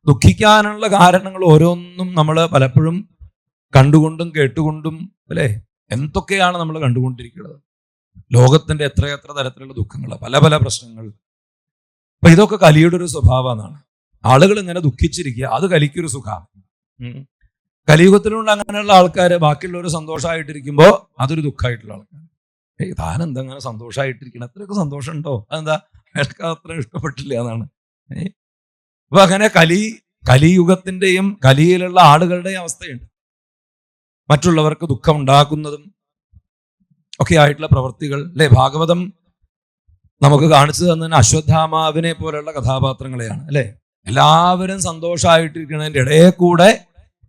ദുഃഖിക്കാനുള്ള കാരണങ്ങൾ ഓരോന്നും നമ്മൾ പലപ്പോഴും കണ്ടുകൊണ്ടും കേട്ടുകൊണ്ടും അല്ലേ എന്തൊക്കെയാണ് നമ്മൾ കണ്ടുകൊണ്ടിരിക്കുന്നത്. ലോകത്തിന്റെ എത്രയെത്ര തരത്തിലുള്ള ദുഃഖങ്ങൾ, പല പല പ്രശ്നങ്ങൾ. അപ്പൊ ഇതൊക്കെ കലിയുടെ ഒരു സ്വഭാവമാണ്. ആളുകൾ ഇങ്ങനെ ദുഃഖിച്ചിരിക്കുക, അത് കലിക്കൊരു സുഖമാണ്. കലിയുഗത്തിലുള്ള അങ്ങനെയുള്ള ആൾക്കാർ ബാക്കിയുള്ളവർ സന്തോഷമായിട്ടിരിക്കുമ്പോൾ അതൊരു ദുഃഖമായിട്ടുള്ള ആൾക്കാർ. താനെന്താ അങ്ങനെ സന്തോഷമായിട്ടിരിക്കണം, അത്രയൊക്കെ സന്തോഷം ഉണ്ടോ, അതെന്താ അയാൾക്ക് അത്ര ഇഷ്ടപ്പെട്ടില്ല എന്നാണ്. അപ്പൊ അങ്ങനെ കലിയുഗത്തിന്റെയും കലിയിലുള്ള ആളുകളുടെയും അവസ്ഥയുണ്ട്. മറ്റുള്ളവർക്ക് ദുഃഖം ഉണ്ടാക്കുന്നതും ഒക്കെ ആയിട്ടുള്ള പ്രവൃത്തികൾ അല്ലെ. ഭാഗവതം നമുക്ക് കാണിച്ചു തന്നെ അശ്വത്ഥാമാവിനെ പോലെയുള്ള കഥാപാത്രങ്ങളെയാണ് അല്ലെ. എല്ലാവരും സന്തോഷമായിട്ടിരിക്കുന്നതിൻ്റെ ഇടയിൽ കൂടെ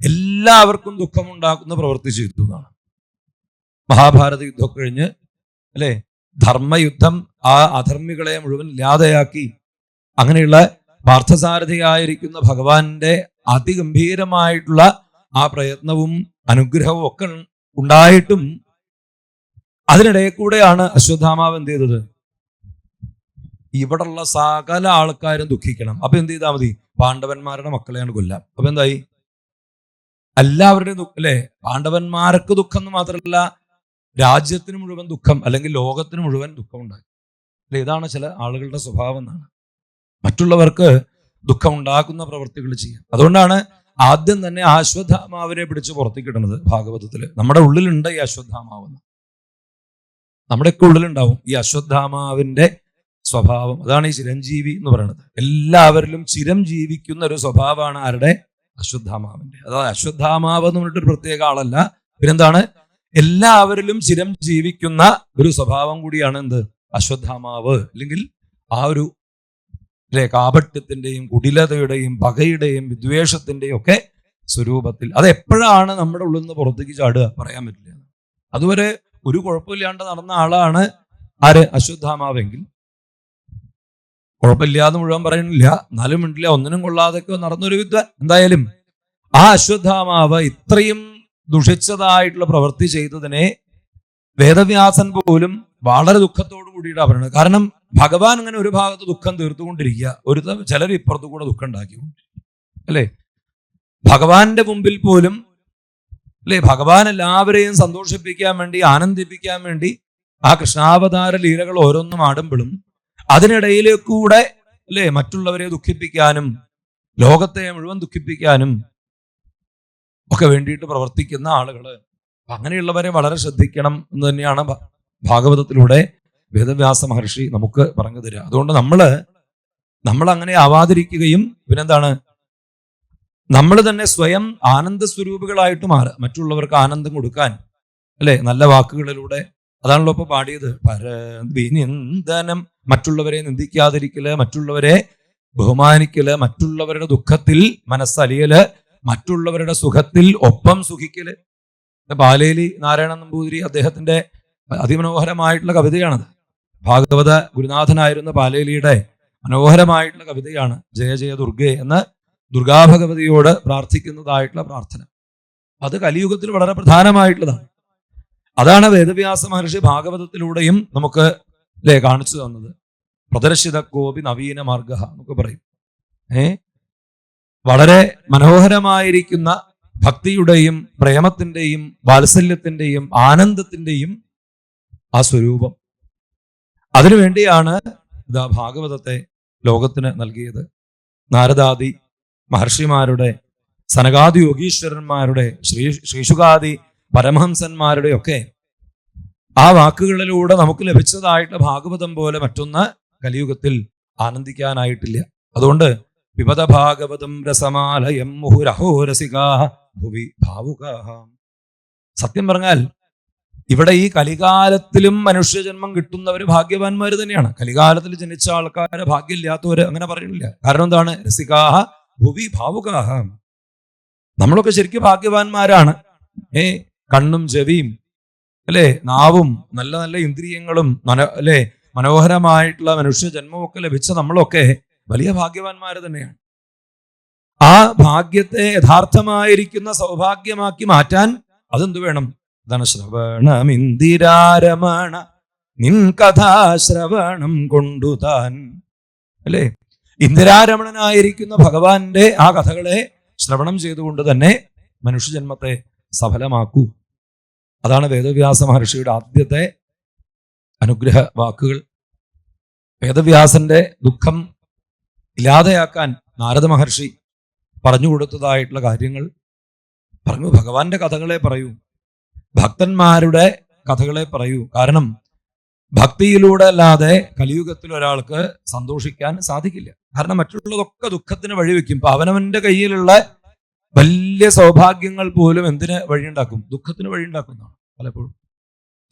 എല്ലാവർക്കും ദുഃഖമുണ്ടാക്കുന്ന പ്രവൃത്തി ചെയ്തു എന്നാണ്. മഹാഭാരത യുദ്ധമൊക്കെ കഴിഞ്ഞ് അല്ലെ, ധർമ്മയുദ്ധം ആ അധർമ്മികളെ മുഴുവൻ ഇല്ലാതെയാക്കി. അങ്ങനെയുള്ള പാർത്ഥസാരഥിയായിരിക്കുന്ന ഭഗവാന്റെ അതിഗംഭീരമായിട്ടുള്ള ആ പ്രയത്നവും അനുഗ്രഹവും ഒക്കെ ഉണ്ടായിട്ടും അതിനിടയിൽ കൂടെയാണ് അശ്വത്ഥാമാവ് എന്ത് ചെയ്തത്? ഇവിടെയുള്ള സകല ആൾക്കാരും ദുഃഖിക്കണം. അപ്പൊ എന്ത് ചെയ്താൽ മതി? പാണ്ഡവന്മാരുടെ മക്കളെയാണ് കൊല്ലാം. അപ്പൊ എന്തായി? എല്ലാവരുടെയും അല്ലെ, പാണ്ഡവന്മാർക്ക് ദുഃഖം എന്ന് മാത്രമല്ല രാജ്യത്തിന് മുഴുവൻ ദുഃഖം, അല്ലെങ്കിൽ ലോകത്തിന് മുഴുവൻ ദുഃഖം ഉണ്ടായി. അല്ലെ, ഇതാണ് ചില ആളുകളുടെ സ്വഭാവം എന്നാണ്. മറ്റുള്ളവർക്ക് ദുഃഖം ഉണ്ടാക്കുന്ന പ്രവൃത്തികൾ ചെയ്യാം. അതുകൊണ്ടാണ് ആദ്യം തന്നെ അശ്വത്ഥാമാവിനെ പിടിച്ച് പുറത്തേക്ക് ഇടുന്നത് ഭാഗവതത്തില്. നമ്മുടെ ഉള്ളിലുണ്ട് ഈ അശ്വത്ഥാമാവെന്ന്, നമ്മുടെയൊക്കെ ഉള്ളിലുണ്ടാവും ഈ അശ്വത്ഥാമാവിന്റെ സ്വഭാവം. അതാണ് ഈ ചിരഞ്ജീവി എന്ന് പറയുന്നത്. എല്ലാവരിലും ചിരം ജീവിക്കുന്ന ഒരു സ്വഭാവമാണ് ആരുടെ? അശ്വത്ഥാമാവിന്റെ. അതായത് അശ്വത്ഥാമാവ് എന്ന് പറഞ്ഞിട്ടൊരു പ്രത്യേക ആളല്ല, പിന്നെന്താണ്? എല്ലാവരിലും ചിരം ജീവിക്കുന്ന ഒരു സ്വഭാവം കൂടിയാണ് എന്ത്? അശ്വത്ഥാമാവ്. അല്ലെങ്കിൽ ആ ഒരു കാപട്യത്തിന്റെയും കുടിലതയുടെയും പകയുടെയും വിദ്വേഷത്തിന്റെയും ഒക്കെ സ്വരൂപത്തിൽ. അത് എപ്പോഴാണ് നമ്മുടെ ഉള്ളിൽ നിന്ന് പുറത്തേക്ക് ചാടുക പറയാൻ പറ്റില്ല. അതുവരെ ഒരു കുഴപ്പമില്ലാണ്ട് നടന്ന ആളാണ് ആര്? അശ്വത്ഥാമാവെങ്കിൽ കുഴപ്പമില്ലാതെ മുഴുവൻ പറയണില്ല, എന്നാലും മിണ്ടില്ല, ഒന്നിനും കൊള്ളാതൊക്കെ നടന്നൊരു യുദ്ധം. എന്തായാലും ആ അശ്വത്ഥാമാവ് ഇത്രയും ദുഷിച്ചതായിട്ടുള്ള പ്രവൃത്തി ചെയ്തതിനെ വേദവ്യാസൻ പോലും വളരെ ദുഃഖത്തോടു കൂടിയിട്ടാണ് പറയുന്നത്. കാരണം ഭഗവാൻ അങ്ങനെ ഒരു ഭാഗത്ത് ദുഃഖം തീർത്തുകൊണ്ടിരിക്കുക, ചിലർ ഇപ്പുറത്തു കൂടെ ദുഃഖം ഉണ്ടാക്കിക്കൊണ്ടിരിക്കുക അല്ലേ. ഭഗവാന്റെ മുമ്പിൽ പോലും അല്ലെ, ഭഗവാൻ എല്ലാവരെയും സന്തോഷിപ്പിക്കാൻ വേണ്ടി, ആനന്ദിപ്പിക്കാൻ വേണ്ടി ആ കൃഷ്ണാവതാര ലീലകൾ ഓരോന്നും ആടുമ്പോഴും അതിനിടയിലേക്കൂടെ അല്ലെ മറ്റുള്ളവരെ ദുഃഖിപ്പിക്കാനും ലോകത്തെ മുഴുവൻ ദുഃഖിപ്പിക്കാനും ഒക്കെ വേണ്ടിയിട്ട് പ്രവർത്തിക്കുന്ന ആളുകള്. അങ്ങനെയുള്ളവരെ വളരെ ശ്രദ്ധിക്കണം എന്ന് തന്നെയാണ് ഭാഗവതത്തിലൂടെ വേദവ്യാസ മഹർഷി നമുക്ക് പറഞ്ഞു തരിക. അതുകൊണ്ട് നമ്മൾ അങ്ങനെ ആവാതിരിക്കുകയും പിന്നെന്താണ്, നമ്മൾ തന്നെ സ്വയം ആനന്ദ സ്വരൂപികളായിട്ട് മാറുക, മറ്റുള്ളവർക്ക് ആനന്ദം കൊടുക്കാൻ അല്ലെ, നല്ല വാക്കുകളിലൂടെ. അതാണല്ലോ ഇപ്പൊ പാടിയത്, പരനിന്ദനം, മറ്റുള്ളവരെ നിന്ദിക്കാതിരിക്കല്, മറ്റുള്ളവരെ ബഹുമാനിക്കല്, മറ്റുള്ളവരുടെ ദുഃഖത്തിൽ മനസ്സലിയല്, മറ്റുള്ളവരുടെ സുഖത്തിൽ ഒപ്പം സുഖിക്കല്. പാലേലി നാരായണ നമ്പൂതിരി അദ്ദേഹത്തിന്റെ അതിമനോഹരമായിട്ടുള്ള കവിതയാണത്. ഭാഗവത ഗുരുനാഥനായിരുന്ന പാലേലിയുടെ മനോഹരമായിട്ടുള്ള കവിതയാണ് ജയ ജയ ദുർഗേ എന്ന് ദുർഗാഭഗവതിയോട് പ്രാർത്ഥിക്കുന്നതായിട്ടുള്ള പ്രാർത്ഥന. അത് കലിയുഗത്തിൽ വളരെ പ്രധാനമായിട്ടുള്ളതാണ്. അതാണ് വേദവ്യാസ മഹർഷി ഭാഗവതത്തിലൂടെയും നമുക്ക് കാണിച്ചു തന്നത്. പ്രദർശിത കോപി നവീന മാർഗ എന്നൊക്കെ പറയും. വളരെ മനോഹരമായിരിക്കുന്ന ഭക്തിയുടെയും പ്രേമത്തിന്റെയും വാത്സല്യത്തിന്റെയും ആനന്ദത്തിന്റെയും ആ സ്വരൂപം. അതിനുവേണ്ടിയാണ് ഇതാ ഭാഗവതത്തെ ലോകത്തിന് നൽകിയത്. നാരദാദി മഹർഷിമാരുടെ, സനകാദി യോഗീശ്വരന്മാരുടെ, ശ്രീശുകാദി പരമഹംസന്മാരുടെ ഒക്കെ ആ വാക്കുകളിലൂടെ നമുക്ക് ലഭിച്ചതായിട്ട് ഭാഗവതം പോലെ മറ്റൊന്ന് കലിയുഗത്തിൽ ആനന്ദിക്കാനായിട്ടില്ല. അതുകൊണ്ട് പിബത ഭാഗവതം രസമാലയം മുഹുരഹോ രസികാഹ ഭുവി ഭാവുകാഹ. സത്യം പറഞ്ഞാൽ ഇവിടെ ഈ കലികാലത്തിലും മനുഷ്യജന്മം കിട്ടുന്നവർ ഭാഗ്യവാന്മാർ തന്നെയാണ്. കലികാലത്തിൽ ജനിച്ച ആൾക്കാരെ ഭാഗ്യമില്ലാത്തവര് അങ്ങനെ പറയുന്നില്ല. കാരണം എന്താണ്? രസികാഹ ഭുവി ഭാവുകാഹ. നമ്മളൊക്കെ ശരിക്കും ഭാഗ്യവാന്മാരാണ്. കണ്ണും ചെവിയും അല്ലെ, നാവും, നല്ല നല്ല ഇന്ദ്രിയങ്ങളും അല്ലെ, മനോഹരമായിട്ടുള്ള മനുഷ്യജന്മമൊക്കെ ലഭിച്ച നമ്മളൊക്കെ വലിയ ഭാഗ്യവാന്മാര് തന്നെയാണ്. ആ ഭാഗ്യത്തെ യഥാർത്ഥമായിരിക്കുന്ന സൗഭാഗ്യമാക്കി മാറ്റാൻ അതെന്ത് വേണം? അതാണ് ശ്രവണമിന്ദിരാരമണ നിൻ കഥാശ്രവണം കൊണ്ടുതാൻ അല്ലേ. ഇന്ദിരാരമണനായിരിക്കുന്ന ഭഗവാന്റെ ആ കഥകളെ ശ്രവണം ചെയ്തുകൊണ്ട് തന്നെ മനുഷ്യജന്മത്തെ സഫലമാക്കൂ. അതാണ് വേദവ്യാസ മഹർഷിയുടെ ആദ്യത്തെ അനുഗ്രഹ വാക്കുകൾ. വേദവ്യാസന്റെ ദുഃഖം ഇല്ലാതെയാക്കാൻ നാരദ മഹർഷി പറഞ്ഞു കൊടുത്തതായിട്ടുള്ള കാര്യങ്ങൾ പറഞ്ഞു. ഭഗവാന്റെ കഥകളെ പറയൂ, ഭക്തന്മാരുടെ കഥകളെ പറയൂ. കാരണം ഭക്തിയിലൂടെ അല്ലാതെ കലിയുഗത്തിൽ ഒരാൾക്ക് സന്തോഷിക്കാൻ സാധിക്കില്ല. കാരണം മറ്റുള്ളതൊക്കെ ദുഃഖത്തിന് വഴിവെക്കും. ഇപ്പൊ അവനവന്റെ കയ്യിലുള്ള വലിയ സൗഭാഗ്യങ്ങൾ പോലും എന്തിന് വഴിയുണ്ടാക്കും? ദുഃഖത്തിന് വഴിയുണ്ടാക്കുന്നതാണ് പലപ്പോഴും.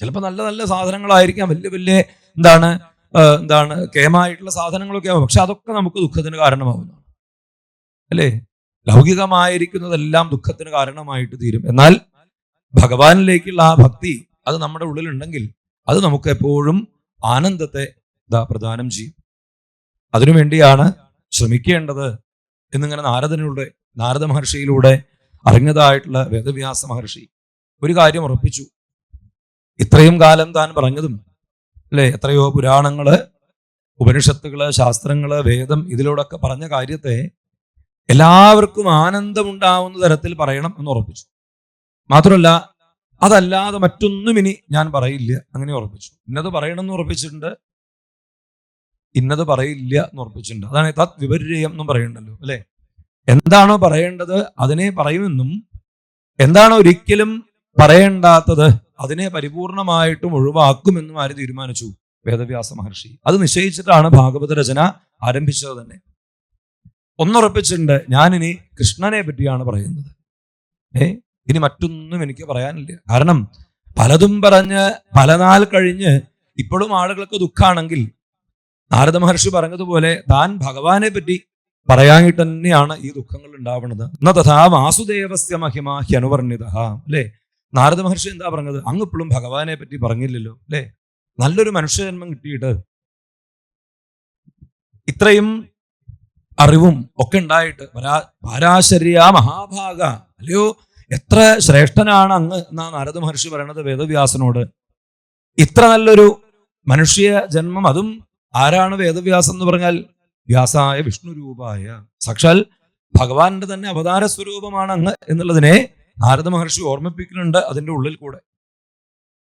ചിലപ്പോൾ നല്ല നല്ല സാധനങ്ങളായിരിക്കാം, വലിയ വലിയ എന്താണ് കേമായിട്ടുള്ള സാധനങ്ങളൊക്കെ ആവും, പക്ഷെ അതൊക്കെ നമുക്ക് ദുഃഖത്തിന് കാരണമാവുന്നതാണ്, അല്ലേ? ലൗകികമായിരിക്കുന്നതെല്ലാം ദുഃഖത്തിന് കാരണമായിട്ട് തീരും. എന്നാൽ ഭഗവാനിലേക്കുള്ള ആ ഭക്തി അത് നമ്മുടെ ഉള്ളിലുണ്ടെങ്കിൽ അത് നമുക്ക് എപ്പോഴും ആനന്ദത്തെ പ്രദാനം ചെയ്യും. അതിനുവേണ്ടിയാണ് ശ്രമിക്കേണ്ടത് എന്നിങ്ങനെ നാരദ മഹർഷിയിലൂടെ അറിഞ്ഞതായിട്ടുള്ള വേദവ്യാസ മഹർഷി ഒരു കാര്യം ഉറപ്പിച്ചു. ഇത്രയും കാലം താൻ പറഞ്ഞതും, അല്ലെ, എത്രയോ പുരാണങ്ങള്, ഉപനിഷത്തുകള്, ശാസ്ത്രങ്ങള്, വേദം, ഇതിലൂടെയൊക്കെ പറഞ്ഞ കാര്യത്തെ എല്ലാവർക്കും ആനന്ദമുണ്ടാവുന്ന തരത്തിൽ പറയണം എന്ന് ഉറപ്പിച്ചു. മാത്രമല്ല അതല്ലാതെ മറ്റൊന്നും ഇനി ഞാൻ പറയില്ല അങ്ങനെ ഉറപ്പിച്ചു. ഇന്നത് പറയണം എന്ന് ഉറപ്പിച്ചിട്ടുണ്ട്, ഇന്നത് പറയില്ല എന്ന് ഉറപ്പിച്ചിട്ടുണ്ട്. അതാണ് തത് വിപര്യം എന്നും പറയുന്നുണ്ടല്ലോ, അല്ലെ? എന്താണോ പറയേണ്ടത് അതിനെ പറയുമെന്നും എന്താണോ ഒരിക്കലും പറയേണ്ടാത്തത് അതിനെ പരിപൂർണമായിട്ടും ഒഴിവാക്കുമെന്നും ആര് തീരുമാനിച്ചു? വേദവ്യാസ മഹർഷി. അത് നിശ്ചയിച്ചിട്ടാണ് ഭാഗവത രചന ആരംഭിച്ചത് തന്നെ. ഒന്നുറപ്പിച്ചിട്ടുണ്ട്, ഞാനിനി കൃഷ്ണനെ പറ്റിയാണ് പറയുന്നത്. ഇനി മറ്റൊന്നും എനിക്ക് പറയാനില്ല. കാരണം പലതും പറഞ്ഞ് പല നാൾ കഴിഞ്ഞ് ഇപ്പോഴും ആളുകൾക്ക് ദുഃഖാണെങ്കിൽ നാരദ മഹർഷി പറഞ്ഞതുപോലെ താൻ ഭഗവാനെ പറ്റി പറയാനായിട്ട് തന്നെയാണ് ഈ ദുഃഖങ്ങൾ ഉണ്ടാവുന്നത്. തഥാ വാസുദേവസ്യ മഹിമ ഹ്യനുവർണിത, അല്ലേ? നാരദ മഹർഷി എന്താ പറഞ്ഞത്? അങ്ങ് ഇപ്പോഴും ഭഗവാനെ പറ്റി പറഞ്ഞില്ലല്ലോ, അല്ലേ? നല്ലൊരു മനുഷ്യജന്മം കിട്ടിയിട്ട് ഇത്രയും അറിവും ഒക്കെ ഉണ്ടായിട്ട് പാരാശര്യ മഹാഭാഗ, അല്ലയോ എത്ര ശ്രേഷ്ഠനാണ് അങ്ങ് എന്നാ നാരദ മഹർഷി പറയണത് വേദവ്യാസനോട്. ഇത്ര നല്ലൊരു മനുഷ്യ ജന്മം, അതും ആരാണ് വേദവ്യാസം എന്ന് പറഞ്ഞാൽ? വ്യാസായ വിഷ്ണു രൂപായ, സാക്ഷാൽ ഭഗവാന്റെ തന്നെ അവതാര സ്വരൂപമാണ് അങ്ങ് എന്നുള്ളതിനെ നാരദ മഹർഷി ഓർമ്മിപ്പിക്കുന്നുണ്ട് അതിൻ്റെ ഉള്ളിൽ കൂടെ.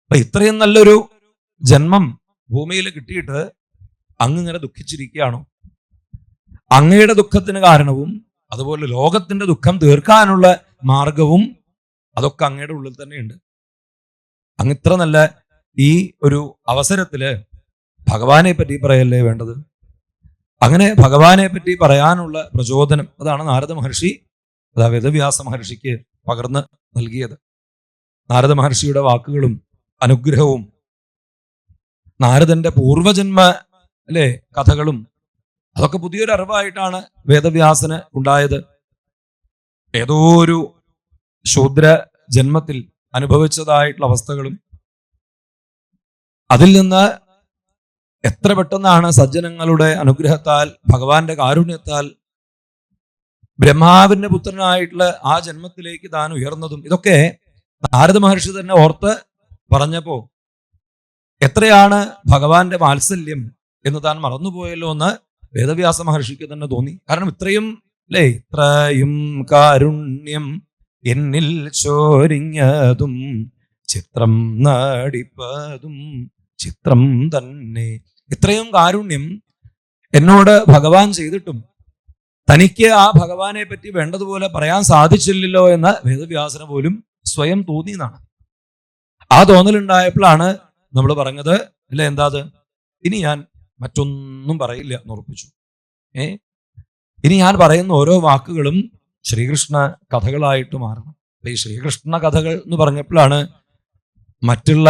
അപ്പൊ ഇത്രയും നല്ലൊരു ജന്മം ഭൂമിയിൽ കിട്ടിയിട്ട് അങ്ങ് ഇങ്ങനെ ദുഃഖിച്ചിരിക്കുകയാണോ? അങ്ങയുടെ ദുഃഖത്തിന് കാരണവും അതുപോലെ ലോകത്തിന്റെ ദുഃഖം തീർക്കാനുള്ള മാർഗവും അതൊക്കെ അങ്ങയുടെ ഉള്ളിൽ തന്നെയുണ്ട്. അങ്ങ് ഇത്ര നല്ല ഈ ഒരു അവസരത്തില് ഭഗവാനെ പറ്റി പറയല്ലേ വേണ്ടത്? അങ്ങനെ ഭഗവാനെ പറ്റി പറയാനുള്ള പ്രചോദനം അതാണ് നാരദ മഹർഷി വേദവ്യാസ മഹർഷിക്ക് പകർന്ന് നൽകിയത്. നാരദ മഹർഷിയുടെ വാക്കുകളും അനുഗ്രഹവും നാരദന്റെ പൂർവജന്മ കഥകളും അതൊക്കെ പുതിയൊരു അറിവായിട്ടാണ് വേദവ്യാസന് ഉണ്ടായത്. ഏതോ ഒരു ശൂദ്ര ജന്മത്തിൽ അനുഭവിച്ചതായിട്ടുള്ള അവസ്ഥകളും അതിൽ നിന്ന് എത്ര പെട്ടെന്നാണ് സജ്ജനങ്ങളുടെ അനുഗ്രഹത്താൽ ഭഗവാന്റെ കാരുണ്യത്താൽ ബ്രഹ്മാവിന്റെ പുത്രനായിട്ടുള്ള ആ ജന്മത്തിലേക്ക് താൻ ഉയർന്നതും ഇതൊക്കെ നാരദ മഹർഷി തന്നെ ഓർത്ത് പറഞ്ഞപ്പോ എത്രയാണ് ഭഗവാന്റെ വാത്സല്യം എന്ന് താൻ മറന്നുപോയല്ലോ എന്ന് വേദവ്യാസ മഹർഷിക്ക് തന്നെ തോന്നി. കാരണം ഇത്രയും കാരുണ്യം എന്നിൽ ചോരിഞ്ഞതും ചിത്രം നടിപ്പതും ചിത്രം തന്നെ. ഇത്രയും കാരുണ്യം എന്നോട് ഭഗവാൻ ചെയ്തിട്ടും തനിക്ക് ആ ഭഗവാനെ പറ്റി വേണ്ടതുപോലെ പറയാൻ സാധിച്ചില്ലല്ലോ എന്ന് വേദവ്യാസന് പോലും സ്വയം തോന്നിയതാണ്. ആ തോന്നലുണ്ടായപ്പോഴാണ് നമ്മൾ പറഞ്ഞത്, അല്ലെ, എന്താ അത്? ഇനി ഞാൻ മറ്റൊന്നും പറയില്ല എന്ന് ഉറപ്പിച്ചു. ഇനി ഞാൻ പറയുന്ന ഓരോ വാക്കുകളും ശ്രീകൃഷ്ണ കഥകളായിട്ട് മാറണം. ഈ ശ്രീകൃഷ്ണ കഥകൾ എന്ന് പറഞ്ഞപ്പോഴാണ് മറ്റുള്ള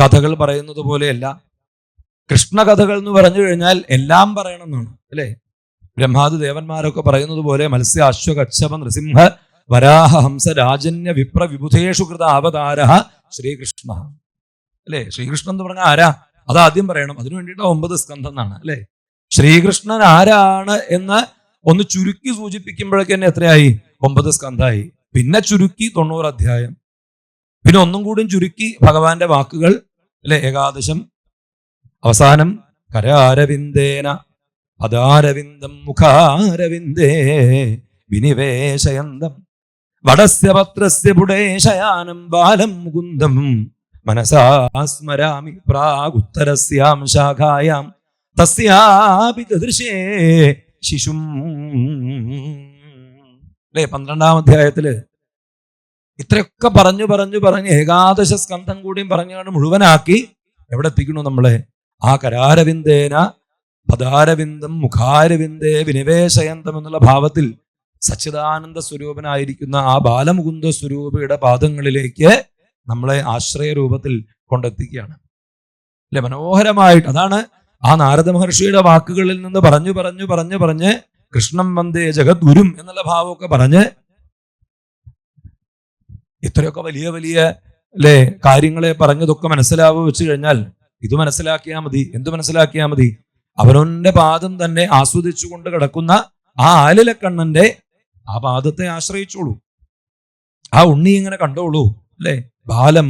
കഥകൾ പറയുന്നത് പോലെയല്ല. കൃഷ്ണകഥകൾ എന്ന് പറഞ്ഞു കഴിഞ്ഞാൽ എല്ലാം പറയണം എന്നാണ്, അല്ലെ? ബ്രഹ്മാദി ദേവന്മാരൊക്കെ പറയുന്നത് പോലെ മത്സ്യ അശ്വ കച്ഛപ നൃസിംഹ വരാഹ ഹംസ രാജന്യ വിപ്ര വിബുധേഷു കൃത അവതാര ശ്രീകൃഷ്ണ, അല്ലെ? ശ്രീകൃഷ്ണൻ എന്ന് പറഞ്ഞാൽ ആരാ? അതാദ്യം പറയണം. അതിനു വേണ്ടിയിട്ട് 9 സ്കന്ധം എന്നാണ്, അല്ലെ? ശ്രീകൃഷ്ണൻ ആരാണ് എന്ന് ഒന്ന് ചുരുക്കി സൂചിപ്പിക്കുമ്പോഴേക്ക് തന്നെ എത്രയായി? 9 സ്കന്ധമായി. പിന്നെ ചുരുക്കി 90 അധ്യായം. പിന്നെ ഒന്നും കൂടി ചുരുക്കി ഭഗവാന്റെ വാക്കുകൾ, അല്ലെ? 11. അവസാനം കരാരവിന്ദേന പദാരവിന്ദം മുഖാരവിന്ദേ വിനിവേശയന്തം വടസ്യ പത്രസ്യ പുടേശയാനം ബാലം മുകുന്ദം മനസാ സ്മരാമി പ്രാഗുത്തരസ്യാം ശാഖായാം തസ്യാപി ദൃശേ ശിശും. അല്ലേ, 12-ാം അധ്യായത്തില് ഇത്രയൊക്കെ പറഞ്ഞ് ഏകാദശ സ്കന്ധം കൂടിയും പറഞ്ഞാണ് മുഴുവനാക്കി എവിടെ എത്തിക്കണു നമ്മളെ? ആ കരാരവിന്ദേന പദാരവിന്ദം മുഖാരവിന്ദേ വിനിവേശയന്തം എന്നുള്ള ഭാവത്തിൽ സച്ചിദാനന്ദ സ്വരൂപനായിരിക്കുന്ന ആ ബാലമുകുന്ദ സ്വരൂപയുടെ പാദങ്ങളിലേക്ക് നമ്മളെ ആശ്രയ രൂപത്തിൽ കൊണ്ടെത്തിക്കുകയാണ്. അല്ലെ, മനോഹരമായിട്ട്. അതാണ് ആ നാരദ മഹർഷിയുടെ വാക്കുകളിൽ നിന്ന് പറഞ്ഞ് കൃഷ്ണം വന്ദേ ജഗദ്ഗുരും എന്നുള്ള ഭാവമൊക്കെ പറഞ്ഞ് ഇത്രയൊക്കെ വലിയ അല്ലെ കാര്യങ്ങളെ പറഞ്ഞതൊക്കെ മനസ്സിലാവുക വെച്ച് കഴിഞ്ഞാൽ ഇത് മനസ്സിലാക്കിയാൽ മതി. എന്ത് മനസ്സിലാക്കിയാൽ മതി? അവനവന്റെ പാദം തന്നെ ആസ്വദിച്ചുകൊണ്ട് കിടക്കുന്ന ആ ആലിലക്കണ്ണന്റെ ആ പാദത്തെ ആശ്രയിച്ചോളൂ. ആ ഉണ്ണി ഇങ്ങനെ കണ്ടോളൂ. അല്ലെ, ബാലം